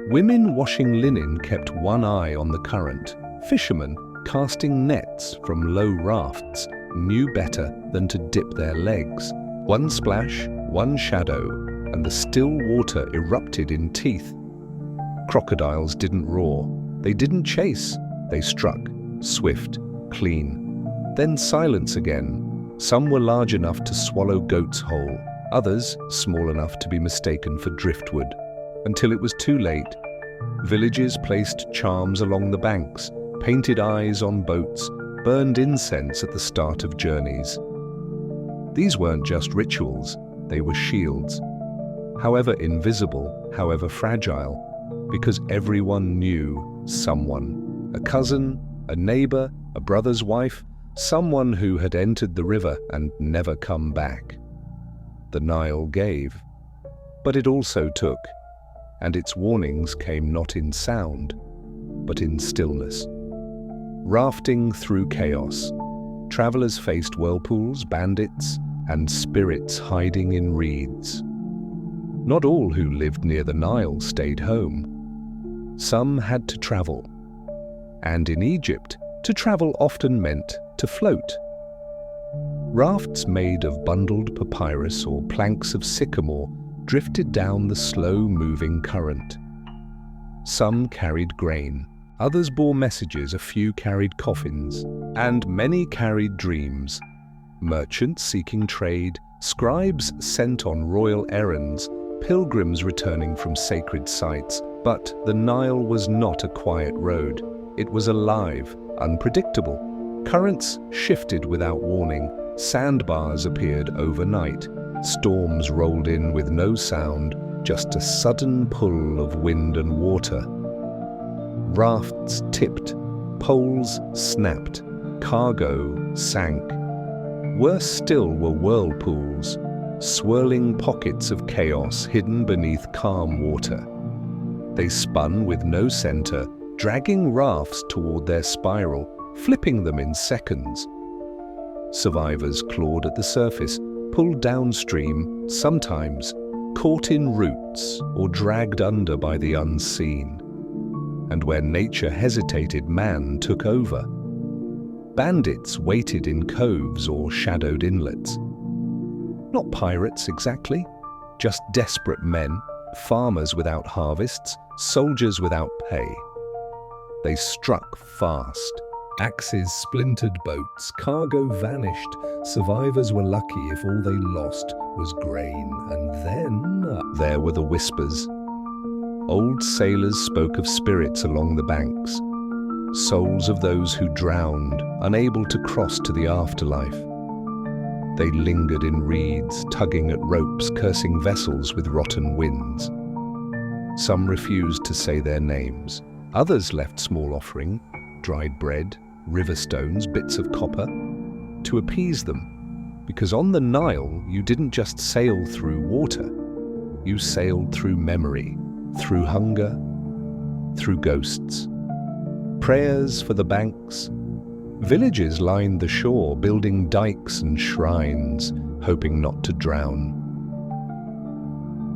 Women washing linen kept one eye on the current. Fishermen casting nets from low rafts knew better than to dip their legs. One splash, one shadow, and the still water erupted in teeth. Crocodiles didn't roar. They didn't chase. They struck, swift, clean. Then silence again. Some were large enough to swallow goats whole, others small enough to be mistaken for driftwood. Until it was too late, villages placed charms along the banks, painted eyes on boats, burned incense at the start of journeys. These weren't just rituals, they were shields. However invisible, however fragile, because everyone knew someone. A cousin, a neighbor, a brother's wife, someone who had entered the river and never come back. The Nile gave, but it also took, and its warnings came not in sound, but in stillness. Rafting through chaos, travelers faced whirlpools, bandits, and spirits hiding in reeds. Not all who lived near the Nile stayed home. Some had to travel, and in Egypt, to travel often meant to float. Rafts made of bundled papyrus or planks of sycamore drifted down the slow-moving current. Some carried grain, others bore messages, a few carried coffins, and many carried dreams. Merchants seeking trade, scribes sent on royal errands, pilgrims returning from sacred sites. But the Nile was not a quiet road. It was alive, unpredictable. Currents shifted without warning. Sandbars appeared overnight. Storms rolled in with no sound, just a sudden pull of wind and water. Rafts tipped, poles snapped, cargo sank. Worse still were whirlpools, swirling pockets of chaos hidden beneath calm water. They spun with no center, dragging rafts toward their spiral, flipping them in seconds. Survivors clawed at the surface, pulled downstream, sometimes caught in roots or dragged under by the unseen. And where nature hesitated, man took over. Bandits waited in coves or shadowed inlets. Not pirates exactly, just desperate men, farmers without harvests, soldiers without pay. They struck fast. Axes splintered boats, cargo vanished. Survivors were lucky if all they lost was grain. And then there were the whispers. Old sailors spoke of spirits along the banks, souls of those who drowned, unable to cross to the afterlife. They lingered in reeds, tugging at ropes, cursing vessels with rotten winds. Some refused to say their names. Others left small offering, dried bread, river stones, bits of copper, to appease them. Because on the Nile, you didn't just sail through water. You sailed through memory, through hunger, through ghosts. prayers for the banks. Villages lined the shore, building dikes and shrines, hoping not to drown.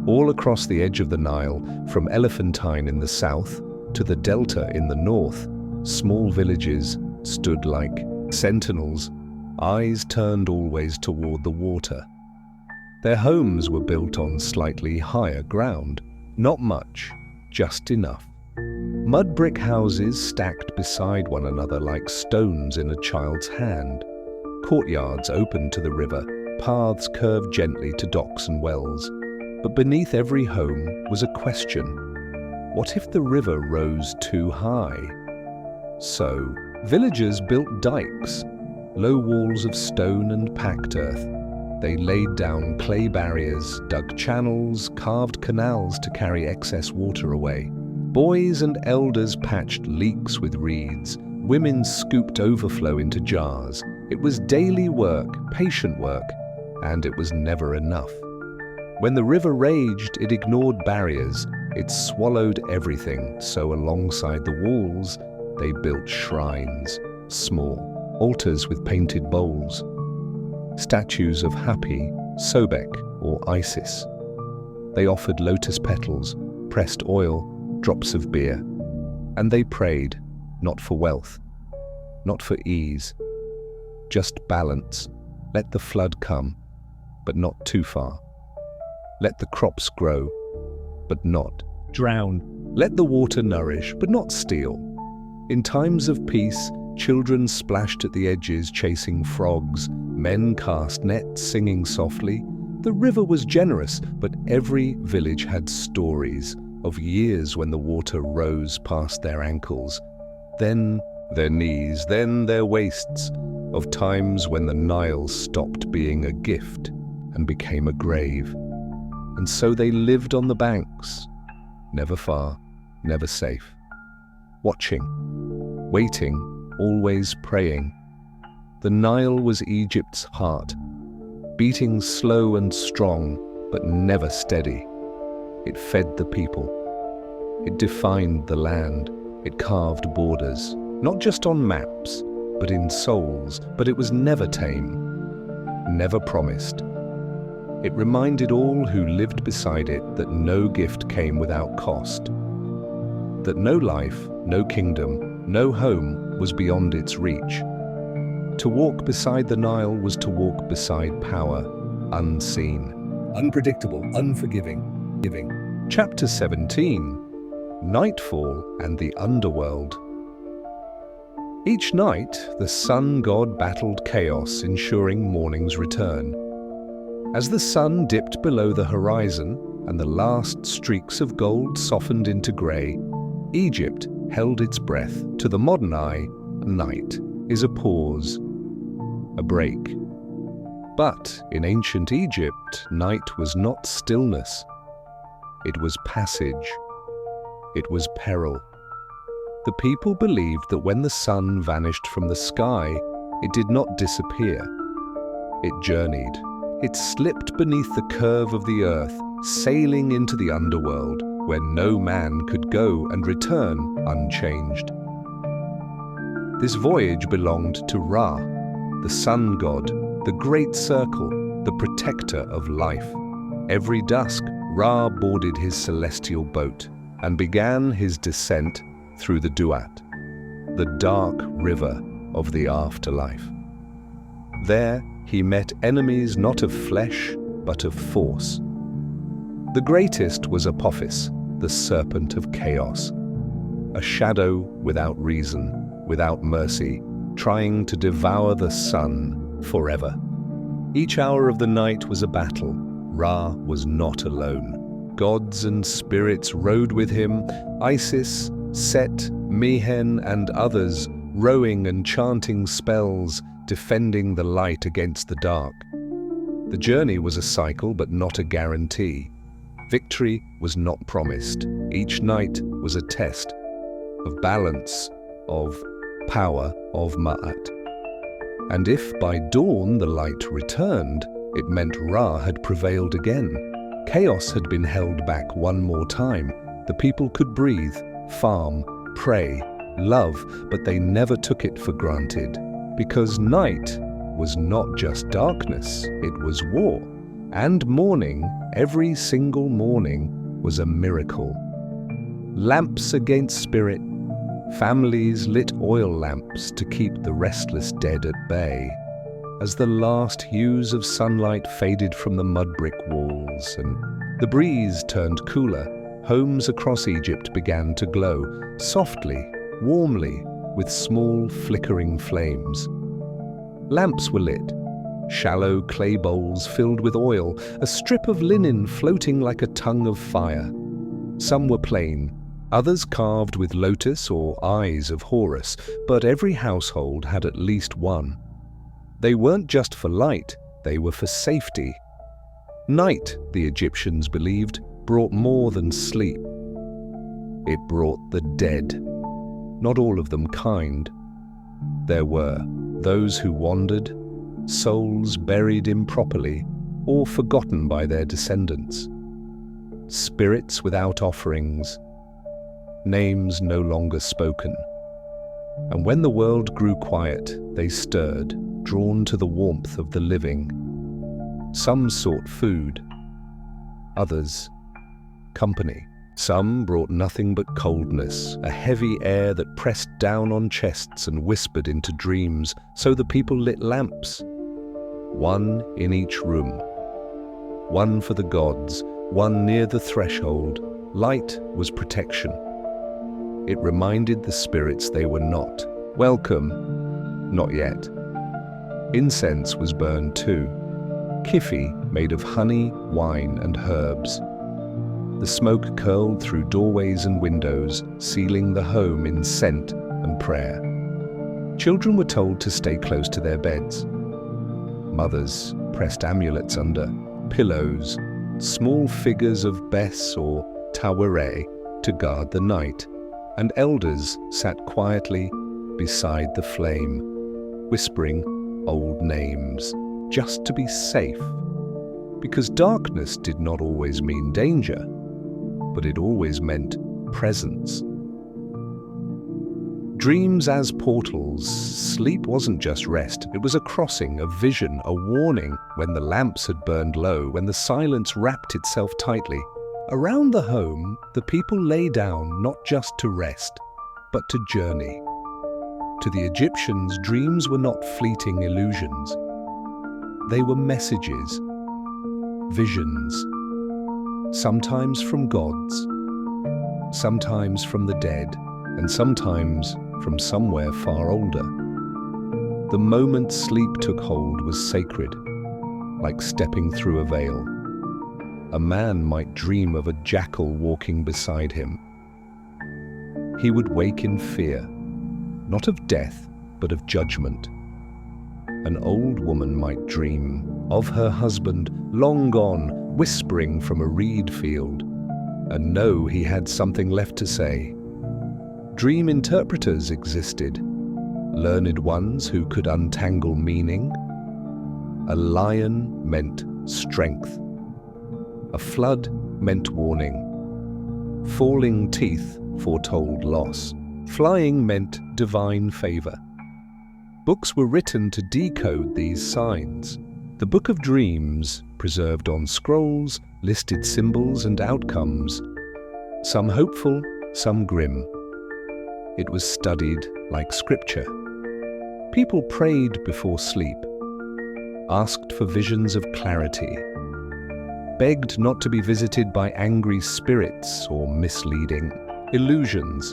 All across the edge of the Nile, from Elephantine in the south to the Delta in the north, small villages stood like sentinels, eyes turned always toward the water. Their homes were built on slightly higher ground, not much, just enough. Mud brick houses stacked beside one another like stones in a child's hand. Courtyards opened to the river, paths curved gently to docks and wells. But beneath every home was a question. What if the river rose too high? So, villagers built dikes, low walls of stone and packed earth. They laid down clay barriers, dug channels, carved canals to carry excess water away. Boys and elders patched leaks with reeds. Women scooped overflow into jars. It was daily work, patient work, and it was never enough. When the river raged, it ignored barriers. It swallowed everything, so alongside the walls, they built shrines, small, altars with painted bowls, statues of Hapi, Sobek, or Isis. They offered lotus petals, pressed oil, drops of beer, and they prayed, not for wealth, not for ease, just balance. Let the flood come, but not too far. Let the crops grow, but not drown. Let the water nourish, but not steal. In times of peace, children splashed at the edges chasing frogs, men cast nets singing softly. The river was generous, but every village had stories of years when the water rose past their ankles, then their knees, then their waists, of times when the Nile stopped being a gift and became a grave. And so they lived on the banks, never far, never safe, watching, waiting, always praying. The Nile was Egypt's heart, beating slow and strong, but never steady. It fed the people. It defined the land. It carved borders, not just on maps, but in souls. But it was never tame, never promised. It reminded all who lived beside it that no gift came without cost, that no life, no kingdom, no home was beyond its reach. To walk beside the Nile was to walk beside power, unseen, unpredictable, unforgiving. Chapter 17, Nightfall and the Underworld. Each night, the sun god battled chaos, ensuring morning's return. As the sun dipped below the horizon and the last streaks of gold softened into grey, Egypt held its breath. To the modern eye, night is a pause, a break. But in ancient Egypt, night was not stillness. It was passage. It was peril. The people believed that when the sun vanished from the sky, it did not disappear. It journeyed. It slipped beneath the curve of the earth, sailing into the underworld, where no man could go and return unchanged. This voyage belonged to Ra, the sun god, the great circle, the protector of life. Every dusk, Ra boarded his celestial boat and began his descent through the Duat, the dark river of the afterlife. There, he met enemies not of flesh, but of force. The greatest was Apophis, the serpent of chaos, a shadow without reason, without mercy, trying to devour the sun forever. Each hour of the night was a battle. Ra was not alone. Gods and spirits rode with him, Isis, Set, Mehen, and others, rowing and chanting spells, defending the light against the dark. The journey was a cycle, but not a guarantee. Victory was not promised. Each night was a test of balance, of power, of Ma'at. And if by dawn the light returned, it meant Ra had prevailed again. Chaos had been held back one more time. The people could breathe, farm, pray, love, but they never took it for granted. Because night was not just darkness, it was war. And morning, every single morning, was a miracle. Lamps against spirit. Families lit oil lamps to keep the restless dead at bay. As the last hues of sunlight faded from the mud brick walls and the breeze turned cooler, homes across Egypt began to glow, softly, warmly, with small flickering flames. Lamps were lit, shallow clay bowls filled with oil, a strip of linen floating like a tongue of fire. Some were plain, others carved with lotus or eyes of Horus, but every household had at least one. They weren't just for light, they were for safety. Night, the Egyptians believed, brought more than sleep. It brought the dead, not all of them kind. There were those who wandered, souls buried improperly or forgotten by their descendants. Spirits without offerings, names no longer spoken. And when the world grew quiet, they stirred, drawn to the warmth of the living. Some sought food, others company. Some brought nothing but coldness, a heavy air that pressed down on chests and whispered into dreams, so the people lit lamps. One in each room. One for the gods, one near the threshold. Light was protection. It reminded the spirits they were not welcome, not yet. Incense was burned too, kifi made of honey, wine, and herbs. The smoke curled through doorways and windows, sealing the home in scent and prayer. Children were told to stay close to their beds. Mothers pressed amulets under pillows, small figures of Bes or Tawere to guard the night, and elders sat quietly beside the flame, whispering old names, just to be safe. Because darkness did not always mean danger, but it always meant presence. Dreams as portals. Sleep wasn't just rest, it was a crossing, a vision, a warning when the lamps had burned low, when the silence wrapped itself tightly. Around the home, the people lay down not just to rest, but to journey. To the Egyptians, dreams were not fleeting illusions. They were messages, visions, sometimes from gods, sometimes from the dead, and sometimes from somewhere far older. The moment sleep took hold was sacred, like stepping through a veil. A man might dream of a jackal walking beside him. He would wake in fear, not of death, but of judgment. An old woman might dream of her husband, long gone, whispering from a reed field, and know he had something left to say. Dream interpreters existed, learned ones who could untangle meaning. A lion meant strength. A flood meant warning. Falling teeth foretold loss. Flying meant divine favor. Books were written to decode these signs. The Book of Dreams, preserved on scrolls, listed symbols and outcomes, some hopeful, some grim. It was studied like scripture. People prayed before sleep, asked for visions of clarity, begged not to be visited by angry spirits or misleading illusions.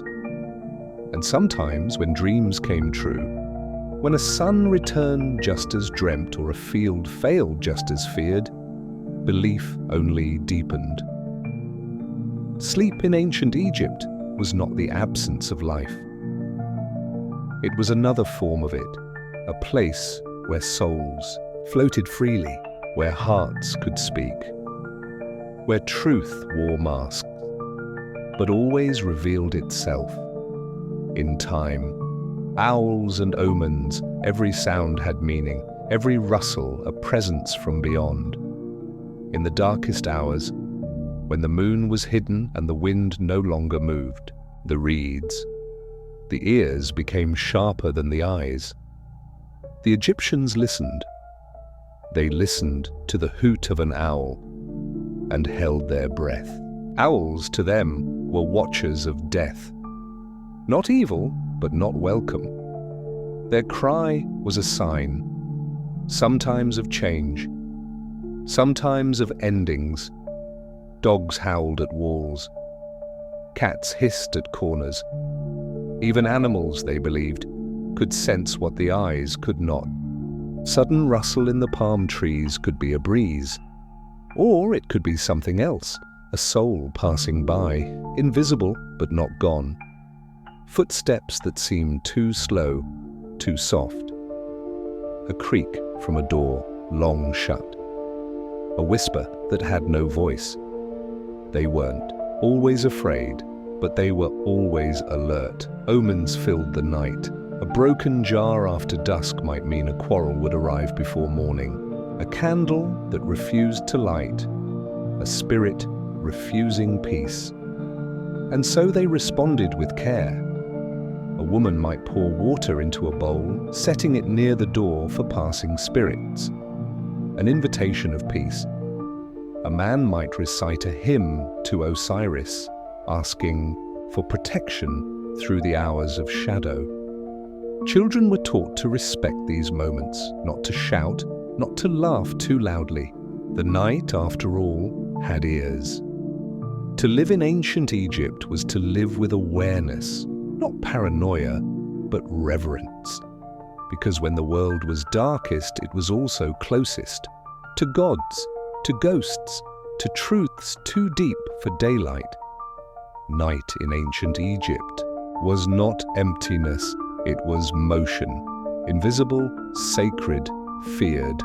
And sometimes, when dreams came true, when a son returned just as dreamt or a field failed just as feared, belief only deepened. Sleep in ancient Egypt was not the absence of life. It was another form of it, a place where souls floated freely, where hearts could speak, where truth wore masks, but always revealed itself in time. Owls and omens, every sound had meaning, every rustle a presence from beyond. In the darkest hours, when the moon was hidden and the wind no longer moved, the reeds, The ears became sharper than the eyes. The Egyptians listened. They listened to the hoot of an owl and held their breath. Owls, to them, were watchers of death. Not evil, but not welcome. Their cry was a sign, sometimes of change, sometimes of endings. Dogs howled at walls. Cats hissed at corners. Even animals, they believed, could sense what the eyes could not. Sudden rustle in the palm trees could be a breeze, or it could be something else, a soul passing by, invisible but not gone. Footsteps that seemed too slow, too soft. A creak from a door long shut. A whisper that had no voice. They weren't always afraid, but they were always alert. Omens filled the night. A broken jar after dusk might mean a quarrel would arrive before morning. A candle that refused to light. A spirit refusing peace. And so they responded with care. A woman might pour water into a bowl, setting it near the door for passing spirits. An invitation of peace. A man might recite a hymn to Osiris, asking for protection through the hours of shadow. Children were taught to respect these moments, not to shout, not to laugh too loudly. The night, after all, had ears. To live in ancient Egypt was to live with awareness, not paranoia, but reverence. Because when the world was darkest, it was also closest. To gods, to ghosts, to truths too deep for daylight. Night in ancient Egypt was not emptiness, it was motion. Invisible, sacred, feared.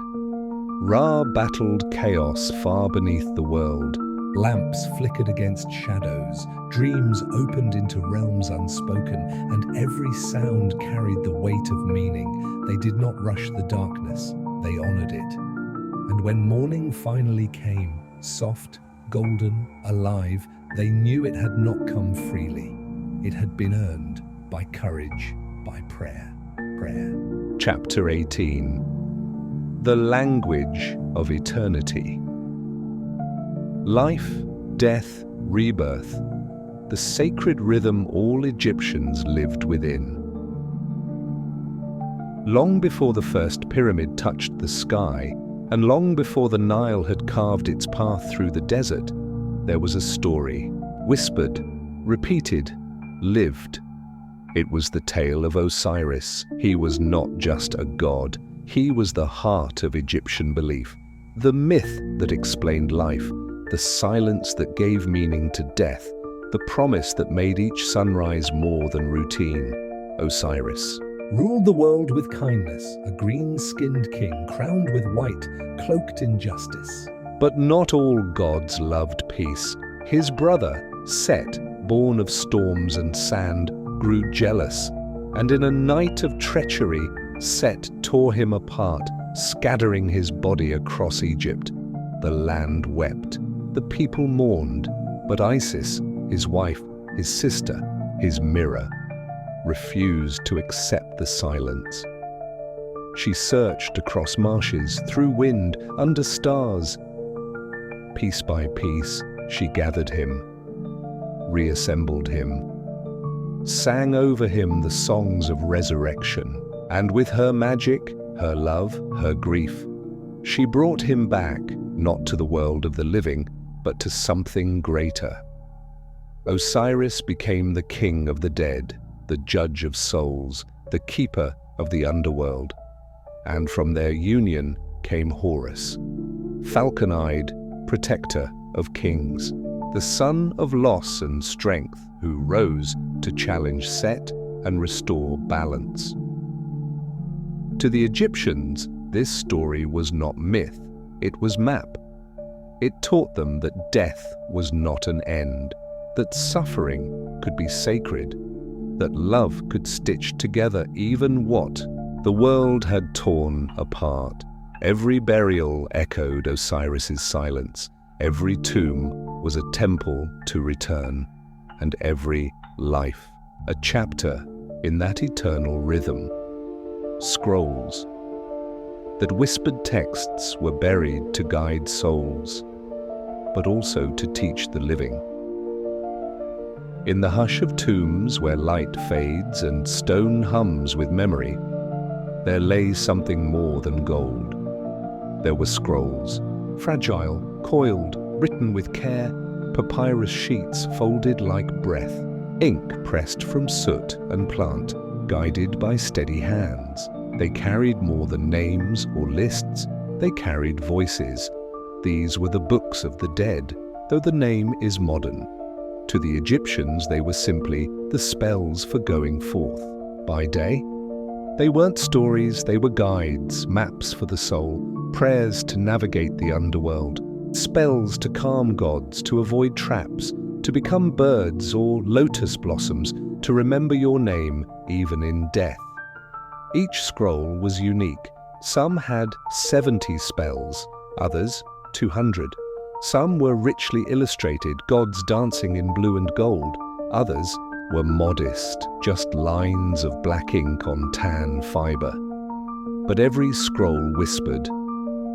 Ra battled chaos far beneath the world. Lamps flickered against shadows, dreams opened into realms unspoken, and every sound carried the weight of meaning. They did not rush the darkness, they honored it. And when morning finally came, soft, golden, alive, they knew it had not come freely. It had been earned by courage, by prayer. Chapter 18. The Language of Eternity. Life, death, rebirth, the sacred rhythm all Egyptians lived within. Long before the first pyramid touched the sky, and long before the Nile had carved its path through the desert, there was a story, whispered, repeated, lived. It was the tale of Osiris. He was not just a god, he was the heart of Egyptian belief, the myth that explained life, the silence that gave meaning to death, the promise that made each sunrise more than routine. Osiris ruled the world with kindness, a green-skinned king crowned with white, cloaked in justice. But not all gods loved peace. His brother, Set, born of storms and sand, grew jealous, and in a night of treachery, Set tore him apart, scattering his body across Egypt. The land wept, the people mourned, but Isis, his wife, his sister, his mirror, refused to accept the silence. She searched across marshes, through wind, under stars. Piece by piece, she gathered him, reassembled him, sang over him the songs of resurrection, and with her magic, her love, her grief, she brought him back, not to the world of the living, but to something greater. Osiris became the king of the dead, the judge of souls, the keeper of the underworld. And from their union came Horus, falcon-eyed, protector of kings, the son of loss and strength, who rose to challenge Set and restore balance. To the Egyptians, this story was not myth, it was map. It taught them that death was not an end, that suffering could be sacred, that love could stitch together even what the world had torn apart. Every burial echoed Osiris's silence. Every tomb was a temple to return, and every life a chapter in that eternal rhythm. Scrolls. That whispered texts were buried to guide souls, but also to teach the living. In the hush of tombs where light fades and stone hums with memory, there lay something more than gold. There were scrolls, fragile, coiled, written with care, papyrus sheets folded like breath, ink pressed from soot and plant, guided by steady hands. They carried more than names or lists, they carried voices. These were the books of the dead, though the name is modern. To the Egyptians they were simply the spells for going forth. By day, they weren't stories, they were guides, maps for the soul, prayers to navigate the underworld, spells to calm gods, to avoid traps, to become birds or lotus blossoms, to remember your name even in death. Each scroll was unique. Some had 70 spells, others 200. Some were richly illustrated, gods dancing in blue and gold. Others were modest, just lines of black ink on tan fiber. But every scroll whispered.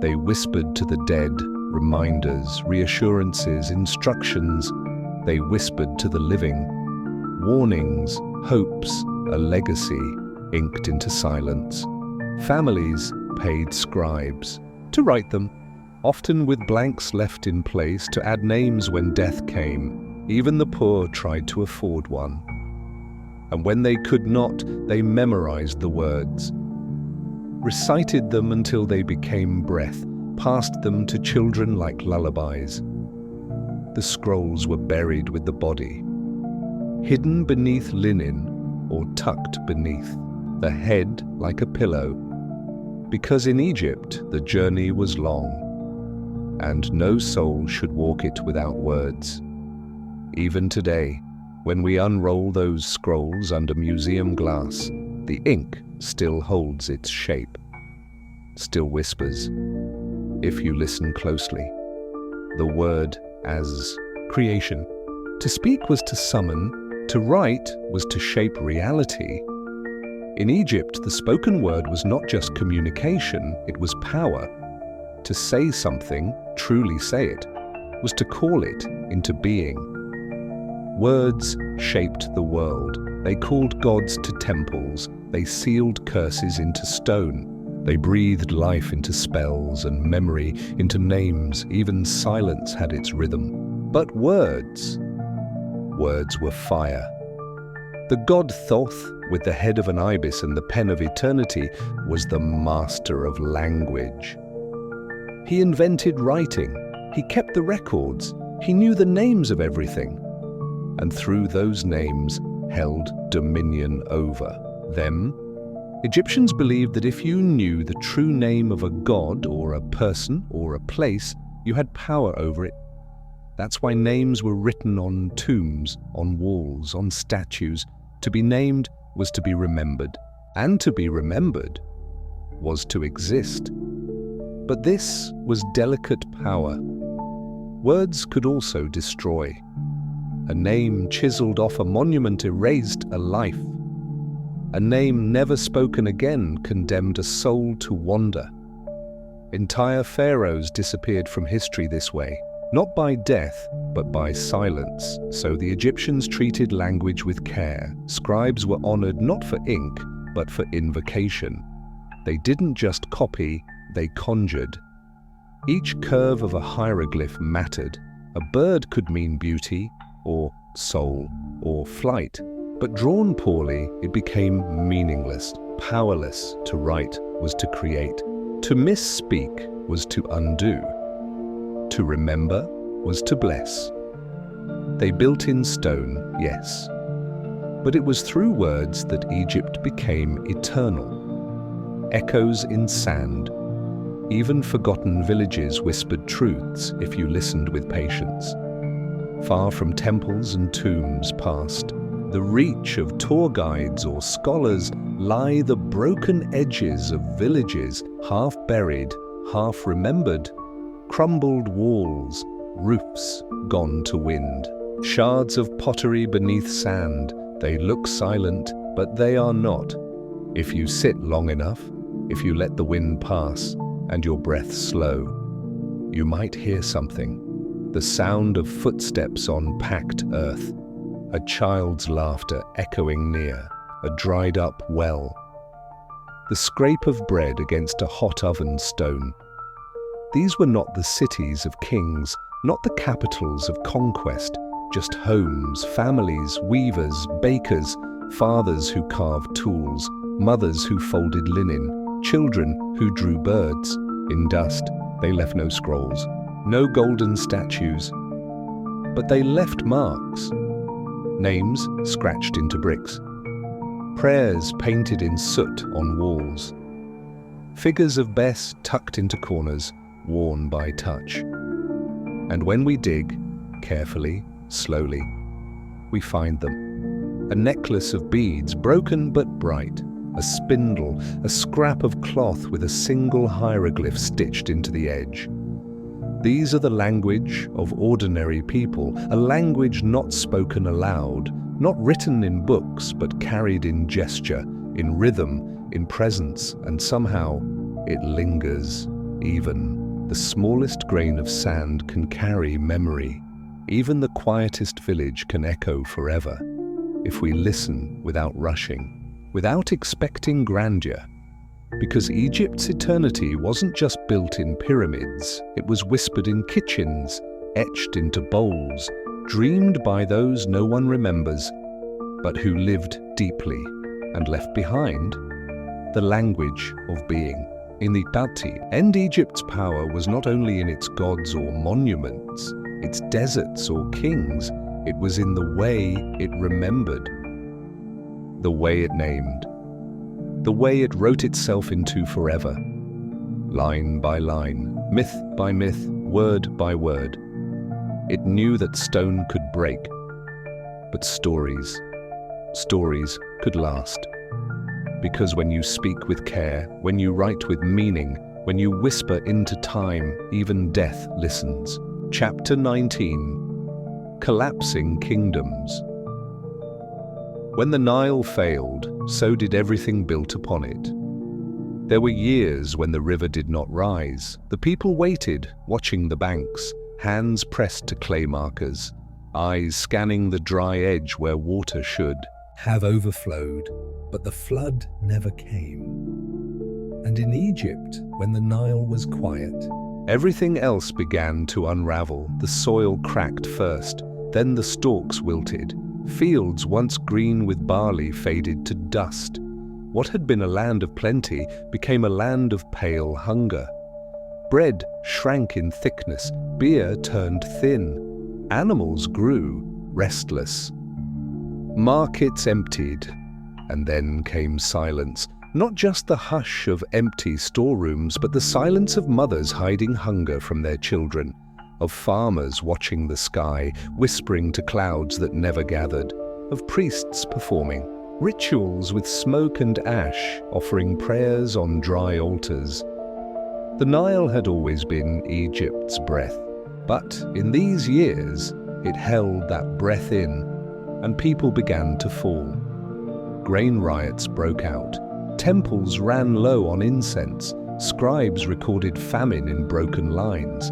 They whispered to the dead, reminders, reassurances, instructions. They whispered to the living, warnings, hopes, a legacy inked into silence. Families paid scribes to write them, often with blanks left in place to add names when death came. Even the poor tried to afford one. And when they could not, they memorized the words, recited them until they became breath, passed them to children like lullabies. The scrolls were buried with the body, hidden beneath linen or tucked beneath, the head like a pillow, because in Egypt the journey was long, and no soul should walk it without words. Even today, when we unroll those scrolls under museum glass, the ink still holds its shape, still whispers, if you listen closely. The word as creation. To speak was to summon, to write was to shape reality. In Egypt, the spoken word was not just communication, it was power. To say something, truly say it, was to call it into being. Words shaped the world. They called gods to temples. They sealed curses into stone. They breathed life into spells and memory into names. Even silence had its rhythm. But words were fire. The god Thoth, with the head of an ibis and the pen of eternity, was the master of language. He invented writing. He kept the records. He knew the names of everything. And through those names held dominion over them. Egyptians believed that if you knew the true name of a god or a person or a place, you had power over it. That's why names were written on tombs, on walls, on statues. To be named was to be remembered, and to be remembered was to exist. But this was delicate power. Words could also destroy. A name chiseled off a monument erased a life. A name never spoken again condemned a soul to wander. Entire pharaohs disappeared from history this way, not by death, but by silence. So the Egyptians treated language with care. Scribes were honored not for ink, but for invocation. They didn't just copy, they conjured. Each curve of a hieroglyph mattered. A bird could mean beauty, or soul, or flight. But drawn poorly, it became meaningless. Powerless. To write was to create. To misspeak was to undo. To remember was to bless. They built in stone, yes. But it was through words that Egypt became eternal. Echoes in sand. Even forgotten villages whispered truths if you listened with patience. Far from temples and tombs past, the reach of tour guides or scholars lie the broken edges of villages, half buried, half remembered, crumbled walls, roofs gone to wind, shards of pottery beneath sand. They look silent, but they are not. If you sit long enough, if you let the wind pass and your breath slow, you might hear something. The sound of footsteps on packed earth, a child's laughter echoing near, a dried-up well, the scrape of bread against a hot oven stone. These were not the cities of kings, not the capitals of conquest, just homes, families, weavers, bakers, fathers who carved tools, mothers who folded linen, children who drew birds. In dust, they left no scrolls, no golden statues, but they left marks. Names scratched into bricks, prayers painted in soot on walls, figures of Bess tucked into corners, worn by touch. And when we dig, carefully, slowly, we find them. A necklace of beads, broken but bright, a spindle, a scrap of cloth with a single hieroglyph stitched into the edge. These are the language of ordinary people, a language not spoken aloud, not written in books, but carried in gesture, in rhythm, in presence, and somehow it lingers. Even the smallest grain of sand can carry memory. Even the quietest village can echo forever, if we listen without rushing, without expecting grandeur. Because Egypt's eternity wasn't just built in pyramids, it was whispered in kitchens, etched into bowls, dreamed by those no one remembers, but who lived deeply and left behind the language of being. In the Tati, and Egypt's power was not only in its gods or monuments, its deserts or kings, it was in the way it remembered, the way it named, the way it wrote itself into forever, line by line, myth by myth, word by word. It knew that stone could break, but stories could last. Because when you speak with care, when you write with meaning, when you whisper into time, even death listens. Chapter 19. Collapsing Kingdoms. When the Nile failed, so did everything built upon it. There were years when the river did not rise. The people waited, watching the banks, hands pressed to clay markers, eyes scanning the dry edge where water should have overflowed, but the flood never came. And in Egypt, when the Nile was quiet, everything else began to unravel. The soil cracked first, then the stalks wilted. Fields once green with barley faded to dust. What had been a land of plenty became a land of pale hunger. Bread shrank in thickness, beer turned thin. Animals grew, restless. Markets emptied, and then came silence. Not just the hush of empty storerooms, but the silence of mothers hiding hunger from their children, of farmers watching the sky, whispering to clouds that never gathered, of priests performing rituals with smoke and ash, offering prayers on dry altars. The Nile had always been Egypt's breath, but in these years it held that breath in, and people began to fall. Grain riots broke out. Temples ran low on incense. Scribes recorded famine in broken lines.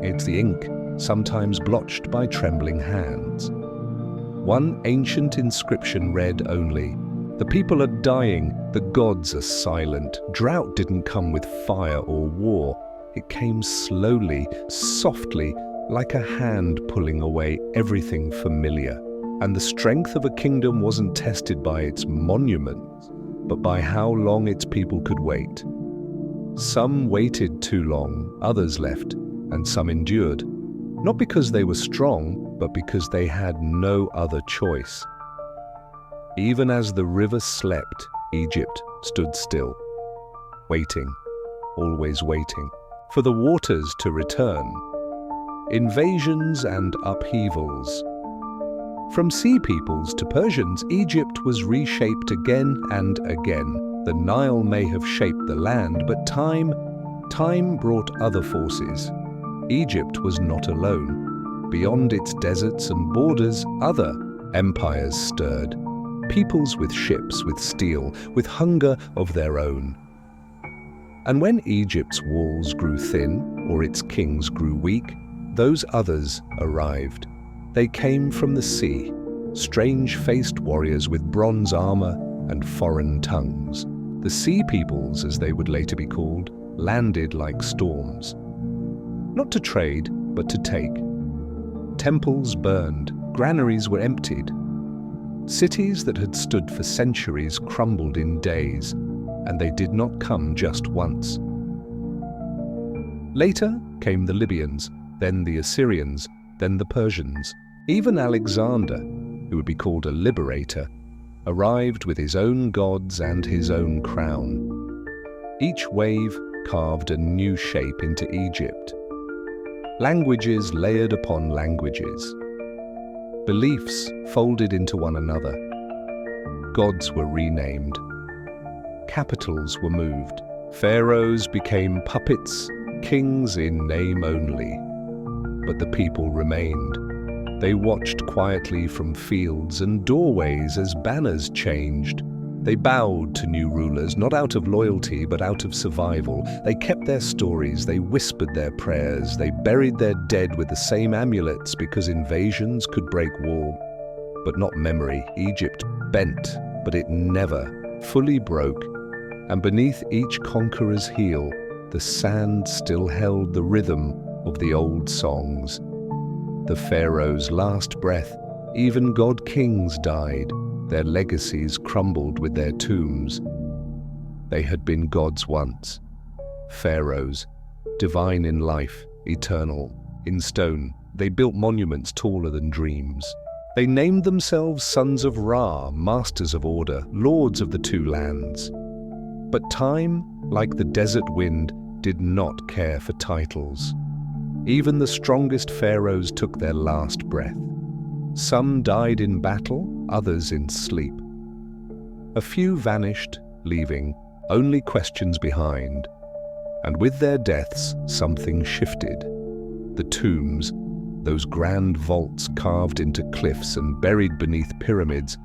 It's the ink, sometimes blotched by trembling hands. One ancient inscription read only, "The people are dying, the gods are silent." Drought didn't come with fire or war. It came slowly, softly, like a hand pulling away everything familiar. And the strength of a kingdom wasn't tested by its monuments, but by how long its people could wait. Some waited too long, others left, and some endured, not because they were strong, but because they had no other choice. Even as the river slept, Egypt stood still, waiting, always waiting, for the waters to return. Invasions and upheavals. From sea peoples to Persians, Egypt was reshaped again and again. The Nile may have shaped the land, but time brought other forces. Egypt was not alone. Beyond its deserts and borders, other empires stirred. peoples with ships, with steel, with hunger of their own. And when Egypt's walls grew thin, or its kings grew weak, those others arrived. They came from the sea, strange-faced warriors with bronze armor and foreign tongues. The sea peoples, as they would later be called, landed like storms. Not to trade, but to take. Temples burned, granaries were emptied. Cities that had stood for centuries crumbled in days, and they did not come just once. Later came the Libyans, then the Assyrians, then the Persians. Even Alexander, who would be called a liberator, arrived with his own gods and his own crown. Each wave carved a new shape into Egypt. Languages layered upon languages. Beliefs folded into one another. Gods were renamed. Capitals were moved. Pharaohs became puppets, kings in name only. But the people remained. They watched quietly from fields and doorways as banners changed. They bowed to new rulers, not out of loyalty, but out of survival. They kept their stories, they whispered their prayers, they buried their dead with the same amulets because invasions could break wall. But not memory. Egypt bent, but it never fully broke. And beneath each conqueror's heel, the sand still held the rhythm of the old songs. The pharaoh's last breath, even god-kings died. Their legacies crumbled with their tombs. They had been gods once. Pharaohs, divine in life, eternal. In stone, they built monuments taller than dreams. They named themselves sons of Ra, masters of order, lords of the two lands. But time, like the desert wind, did not care for titles. Even the strongest pharaohs took their last breath. Some died in battle, others in sleep. A few vanished, leaving only questions behind. And with their deaths, something shifted. The tombs, those grand vaults carved into cliffs and buried beneath pyramids,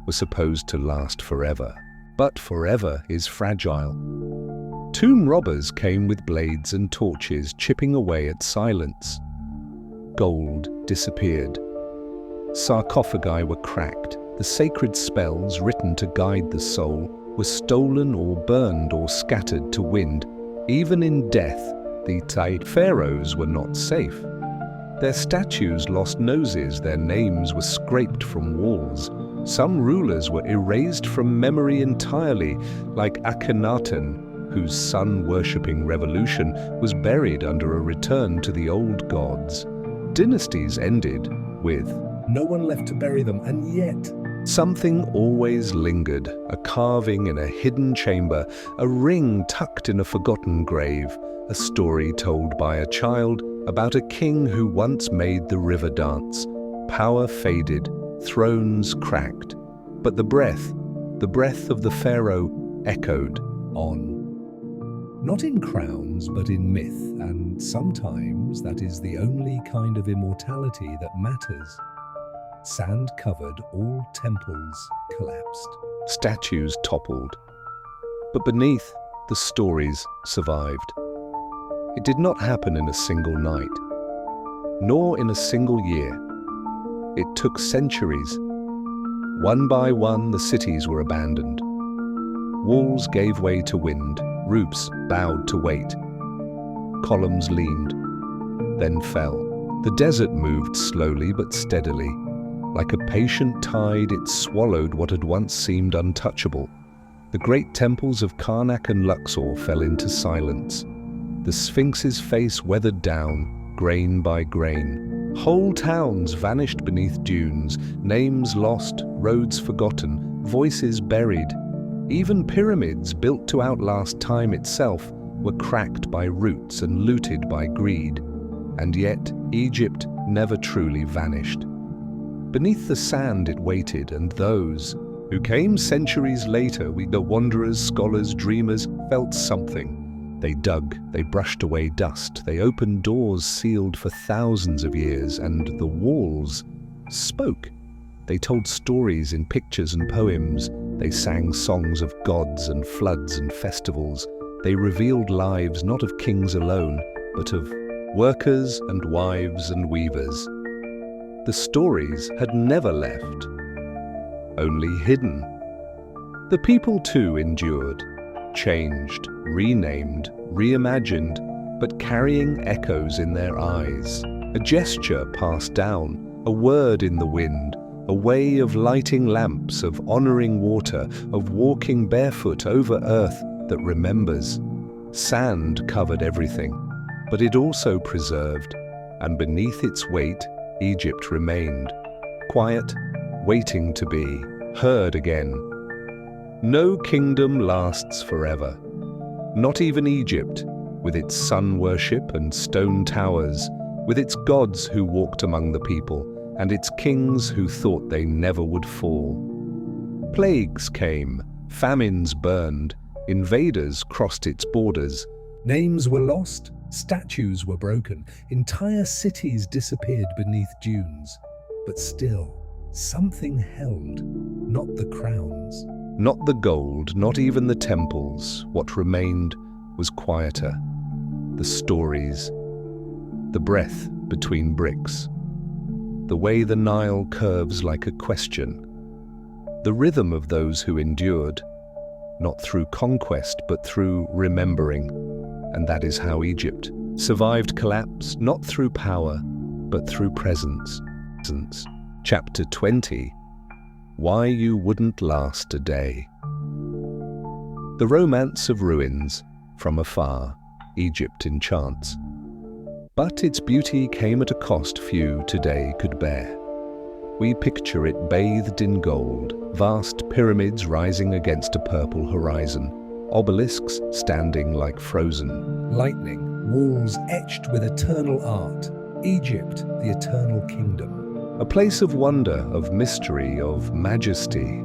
were supposed to last forever. But forever is fragile. Tomb robbers came with blades and torches, chipping away at silence. Gold disappeared. Sarcophagi were cracked. The sacred spells written to guide the soul were stolen or burned or scattered to wind. Even in death, the pharaohs were not safe. Their statues lost noses, their names were scraped from walls. Some rulers were erased from memory entirely, like Akhenaten, whose sun-worshipping revolution was buried under a return to the old gods. Dynasties ended with no one left to bury them, and yet something always lingered, a carving in a hidden chamber, a ring tucked in a forgotten grave, a story told by a child about a king who once made the river dance. Power faded, thrones cracked, but the breath of the pharaoh echoed on. Not in crowns, but in myth, and sometimes that is the only kind of immortality that matters. Sand covered, all temples collapsed. Statues toppled. But beneath, the stories survived. It did not happen in a single night, nor in a single year. It took centuries. One by one, the cities were abandoned. Walls gave way to wind, roofs bowed to weight. Columns leaned, then fell. The desert moved slowly but steadily. Like a patient tide, it swallowed what had once seemed untouchable. The great temples of Karnak and Luxor fell into silence. The Sphinx's face weathered down, grain by grain. Whole towns vanished beneath dunes, names lost, roads forgotten, voices buried. Even pyramids built to outlast time itself were cracked by roots and looted by greed. And yet, Egypt never truly vanished. Beneath the sand it waited, and those who came centuries later, the wanderers, scholars, dreamers, felt something. They dug, they brushed away dust, they opened doors sealed for thousands of years, and the walls spoke. They told stories in pictures and poems. They sang songs of gods and floods and festivals. They revealed lives not of kings alone, but of workers and wives and weavers. The stories had never left, only hidden. The people too endured, changed, renamed, reimagined, but carrying echoes in their eyes. A gesture passed down, a word in the wind, a way of lighting lamps, of honoring water, of walking barefoot over earth that remembers. Sand covered everything, but it also preserved, and beneath its weight, Egypt remained, quiet, waiting to be heard again. No kingdom lasts forever, not even Egypt, with its sun worship and stone towers, with its gods who walked among the people, and its kings who thought they never would fall. Plagues came, famines burned, invaders crossed its borders. Names were lost, statues were broken, entire cities disappeared beneath dunes. But still, something held, not the crowns. Not the gold, not even the temples. What remained was quieter. The stories, the breath between bricks, the way the Nile curves like a question, the rhythm of those who endured, not through conquest but through remembering. And that is how Egypt survived collapse, not through power but through presence. Chapter 20. Why You Wouldn't Last a Day. The romance of ruins, from afar, Egypt enchants. But its beauty came at a cost few today could bear. We picture it bathed in gold, vast pyramids rising against a purple horizon, obelisks standing like frozen Lightning, walls etched with eternal art, Egypt, the eternal kingdom. a place of wonder, of mystery, of majesty.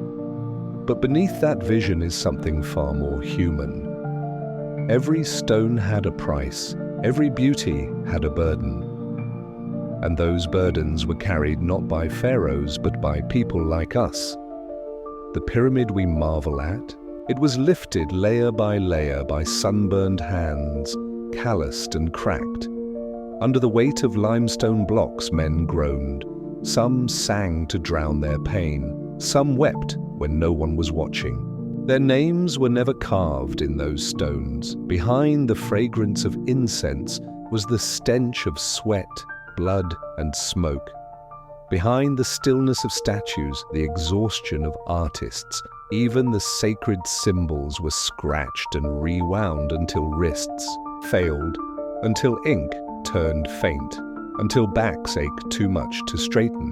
But beneath that vision is something far more human. Every stone had a price, every beauty had a burden. And those burdens were carried not by pharaohs but by people like us. The pyramid we marvel at, it was lifted layer by sunburned hands, calloused and cracked. Under the weight of limestone blocks men groaned. Some sang to drown their pain. Some wept when no one was watching. Their names were never carved in those stones. Behind the fragrance of incense was the stench of sweat, blood and smoke. Behind the stillness of statues, the exhaustion of artists. Even the sacred symbols were scratched and rewound until wrists failed, until ink turned faint, until backs ached too much to straighten.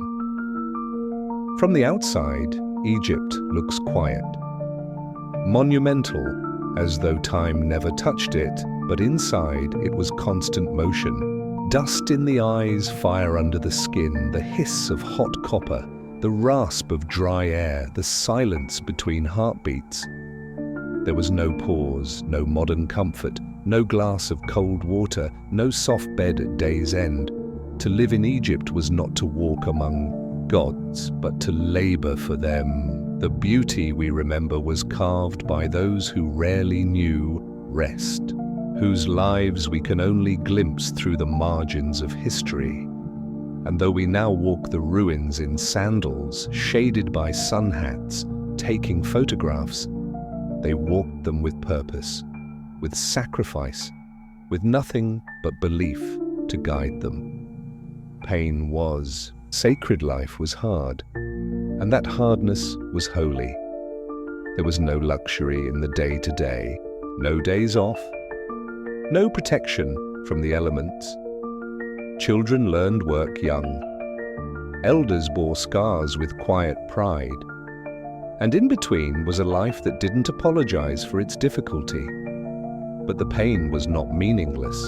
From the outside, Egypt looks quiet, monumental, as though time never touched it, but inside it was constant motion. Dust in the eyes, fire under the skin, the hiss of hot copper, the rasp of dry air, the silence between heartbeats. There was no pause, no modern comfort, no glass of cold water, no soft bed at day's end. To live in Egypt was not to walk among gods, but to labor for them. The beauty we remember was carved by those who rarely knew rest, whose lives we can only glimpse through the margins of history. And though we now walk the ruins in sandals, shaded by sun hats, taking photographs, they walked them with purpose, with sacrifice, with nothing but belief to guide them. Pain was, sacred life was hard, and that hardness was holy. There was no luxury in the day-to-day, no days off, no protection from the elements. Children learned work young. Elders bore scars with quiet pride. And in between was a life that didn't apologize for its difficulty. But the pain was not meaningless.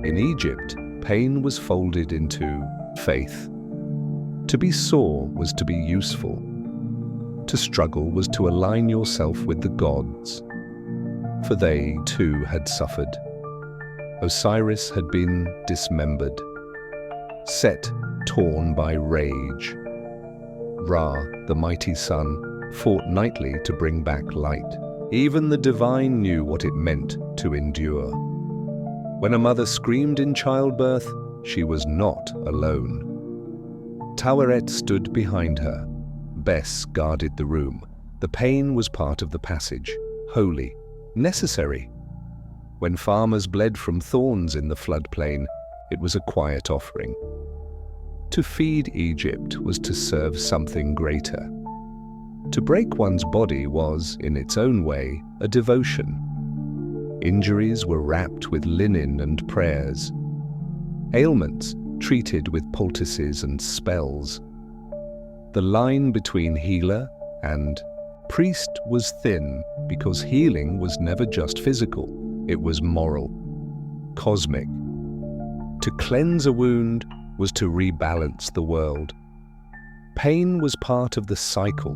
In Egypt, pain was folded into faith. To be sore was to be useful. To struggle was to align yourself with the gods. For they, too, had suffered. Osiris had been dismembered, Set torn by rage. Ra, the mighty sun, fought nightly to bring back light. Even the divine knew what it meant to endure. When a mother screamed in childbirth, she was not alone. Taweret stood behind her. Bes guarded the room. The pain was part of the passage, holy, necessary. When farmers bled from thorns in the floodplain, it was a quiet offering. To feed Egypt was to serve something greater. To break one's body was, in its own way, a devotion. Injuries were wrapped with linen and prayers. Ailments treated with poultices and spells. The line between healer and priest was thin because healing was never just physical, it was moral, cosmic. To cleanse a wound was to rebalance the world. Pain was part of the cycle,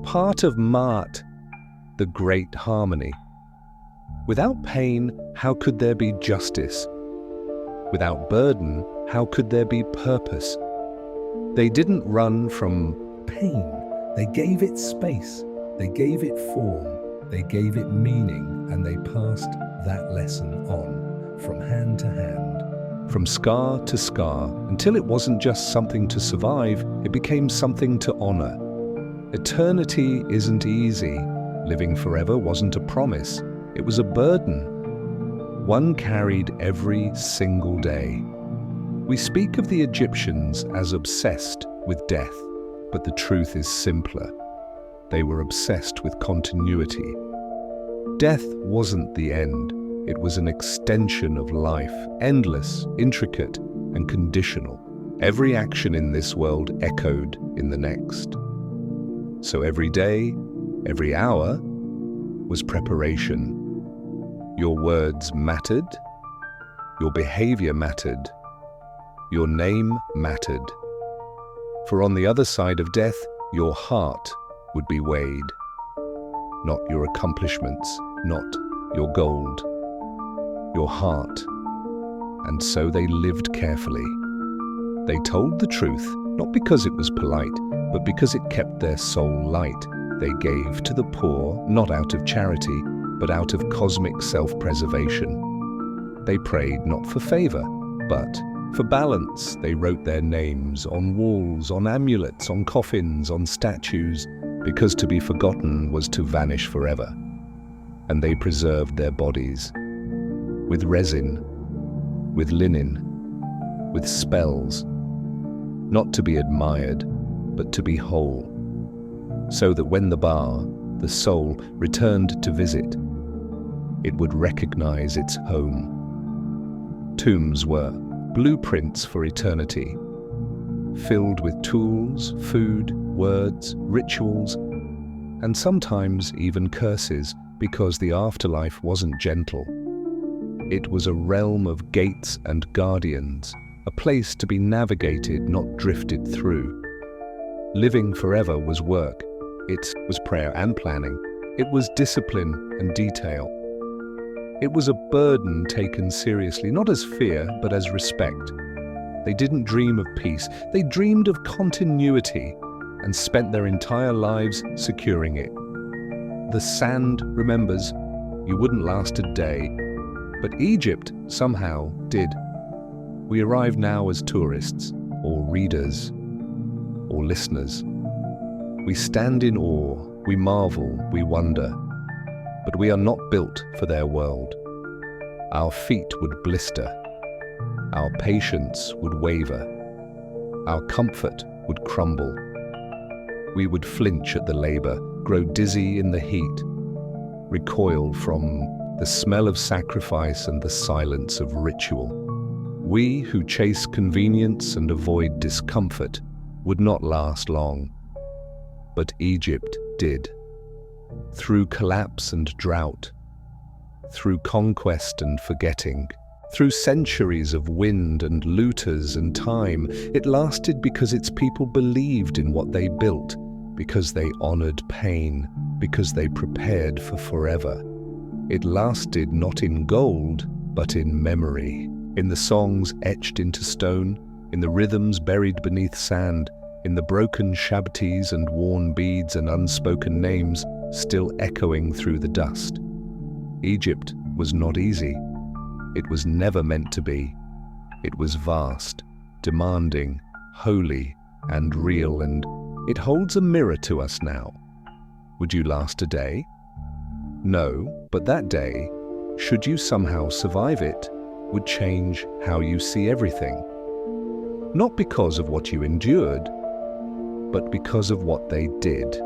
part of Ma'at, the great harmony. Without pain, how could there be justice? Without burden, how could there be purpose? They didn't run from Pain. They gave it space. They gave it form. They gave it meaning, and they passed that lesson on from hand to hand. from scar to scar, until it wasn't just something to survive, it became something to honor. Eternity isn't easy. Living forever wasn't a promise. It was a burden. One carried every single day. We speak of the Egyptians as obsessed with death, but the truth is simpler. They were obsessed with continuity. Death wasn't the end. It was an extension of life, endless, intricate, and conditional. Every action in this world echoed in the next. So every day, every hour, was preparation. Your words mattered. Your behavior mattered. Your name mattered. For on the other side of death, your heart would be weighed. Not your accomplishments, not your gold. Your heart. And so they lived carefully. They told the truth, not because it was polite, but because it kept their soul light. They gave to the poor, not out of charity, but out of cosmic self-preservation. They prayed not for favor, but for balance. They wrote their names on walls, on amulets, on coffins, on statues, because to be forgotten was to vanish forever. And they preserved their bodies with resin, with linen, with spells, not to be admired, but to be whole, so that when the soul, returned to visit, it would recognize its home. Tombs were blueprints for eternity, filled with tools, food, words, rituals, and sometimes even curses, because the afterlife wasn't gentle. It was a realm of gates and guardians, a place to be navigated, not drifted through. Living forever was work. It was prayer and planning. It was discipline and detail. It was a burden taken seriously, not as fear, but as respect. They didn't dream of peace. They dreamed of continuity and spent their entire lives securing it. The sand remembers. You wouldn't last a day. But Egypt somehow did. We arrive now as tourists, or readers, or listeners. We stand in awe, we marvel, we wonder, but we are not built for their world. Our feet would blister, our patience would waver, our comfort would crumble. We would flinch at the labor, grow dizzy in the heat, recoil from the smell of sacrifice and the silence of ritual. We who chase convenience and avoid discomfort would not last long. But Egypt did. Through collapse and drought, through conquest and forgetting, through centuries of wind and looters and time, it lasted because its people believed in what they built, because they honored pain, because they prepared for forever. It lasted not in gold, but in memory, in the songs etched into stone, in the rhythms buried beneath sand, in the broken shabtis and worn beads and unspoken names still echoing through the dust. Egypt was not easy. It was never meant to be. It was vast, demanding, holy, and real, and it holds a mirror to us now. Would you last a day? No, but that day, should you somehow survive it, would change how you see everything. Not because of what you endured, but because of what they did.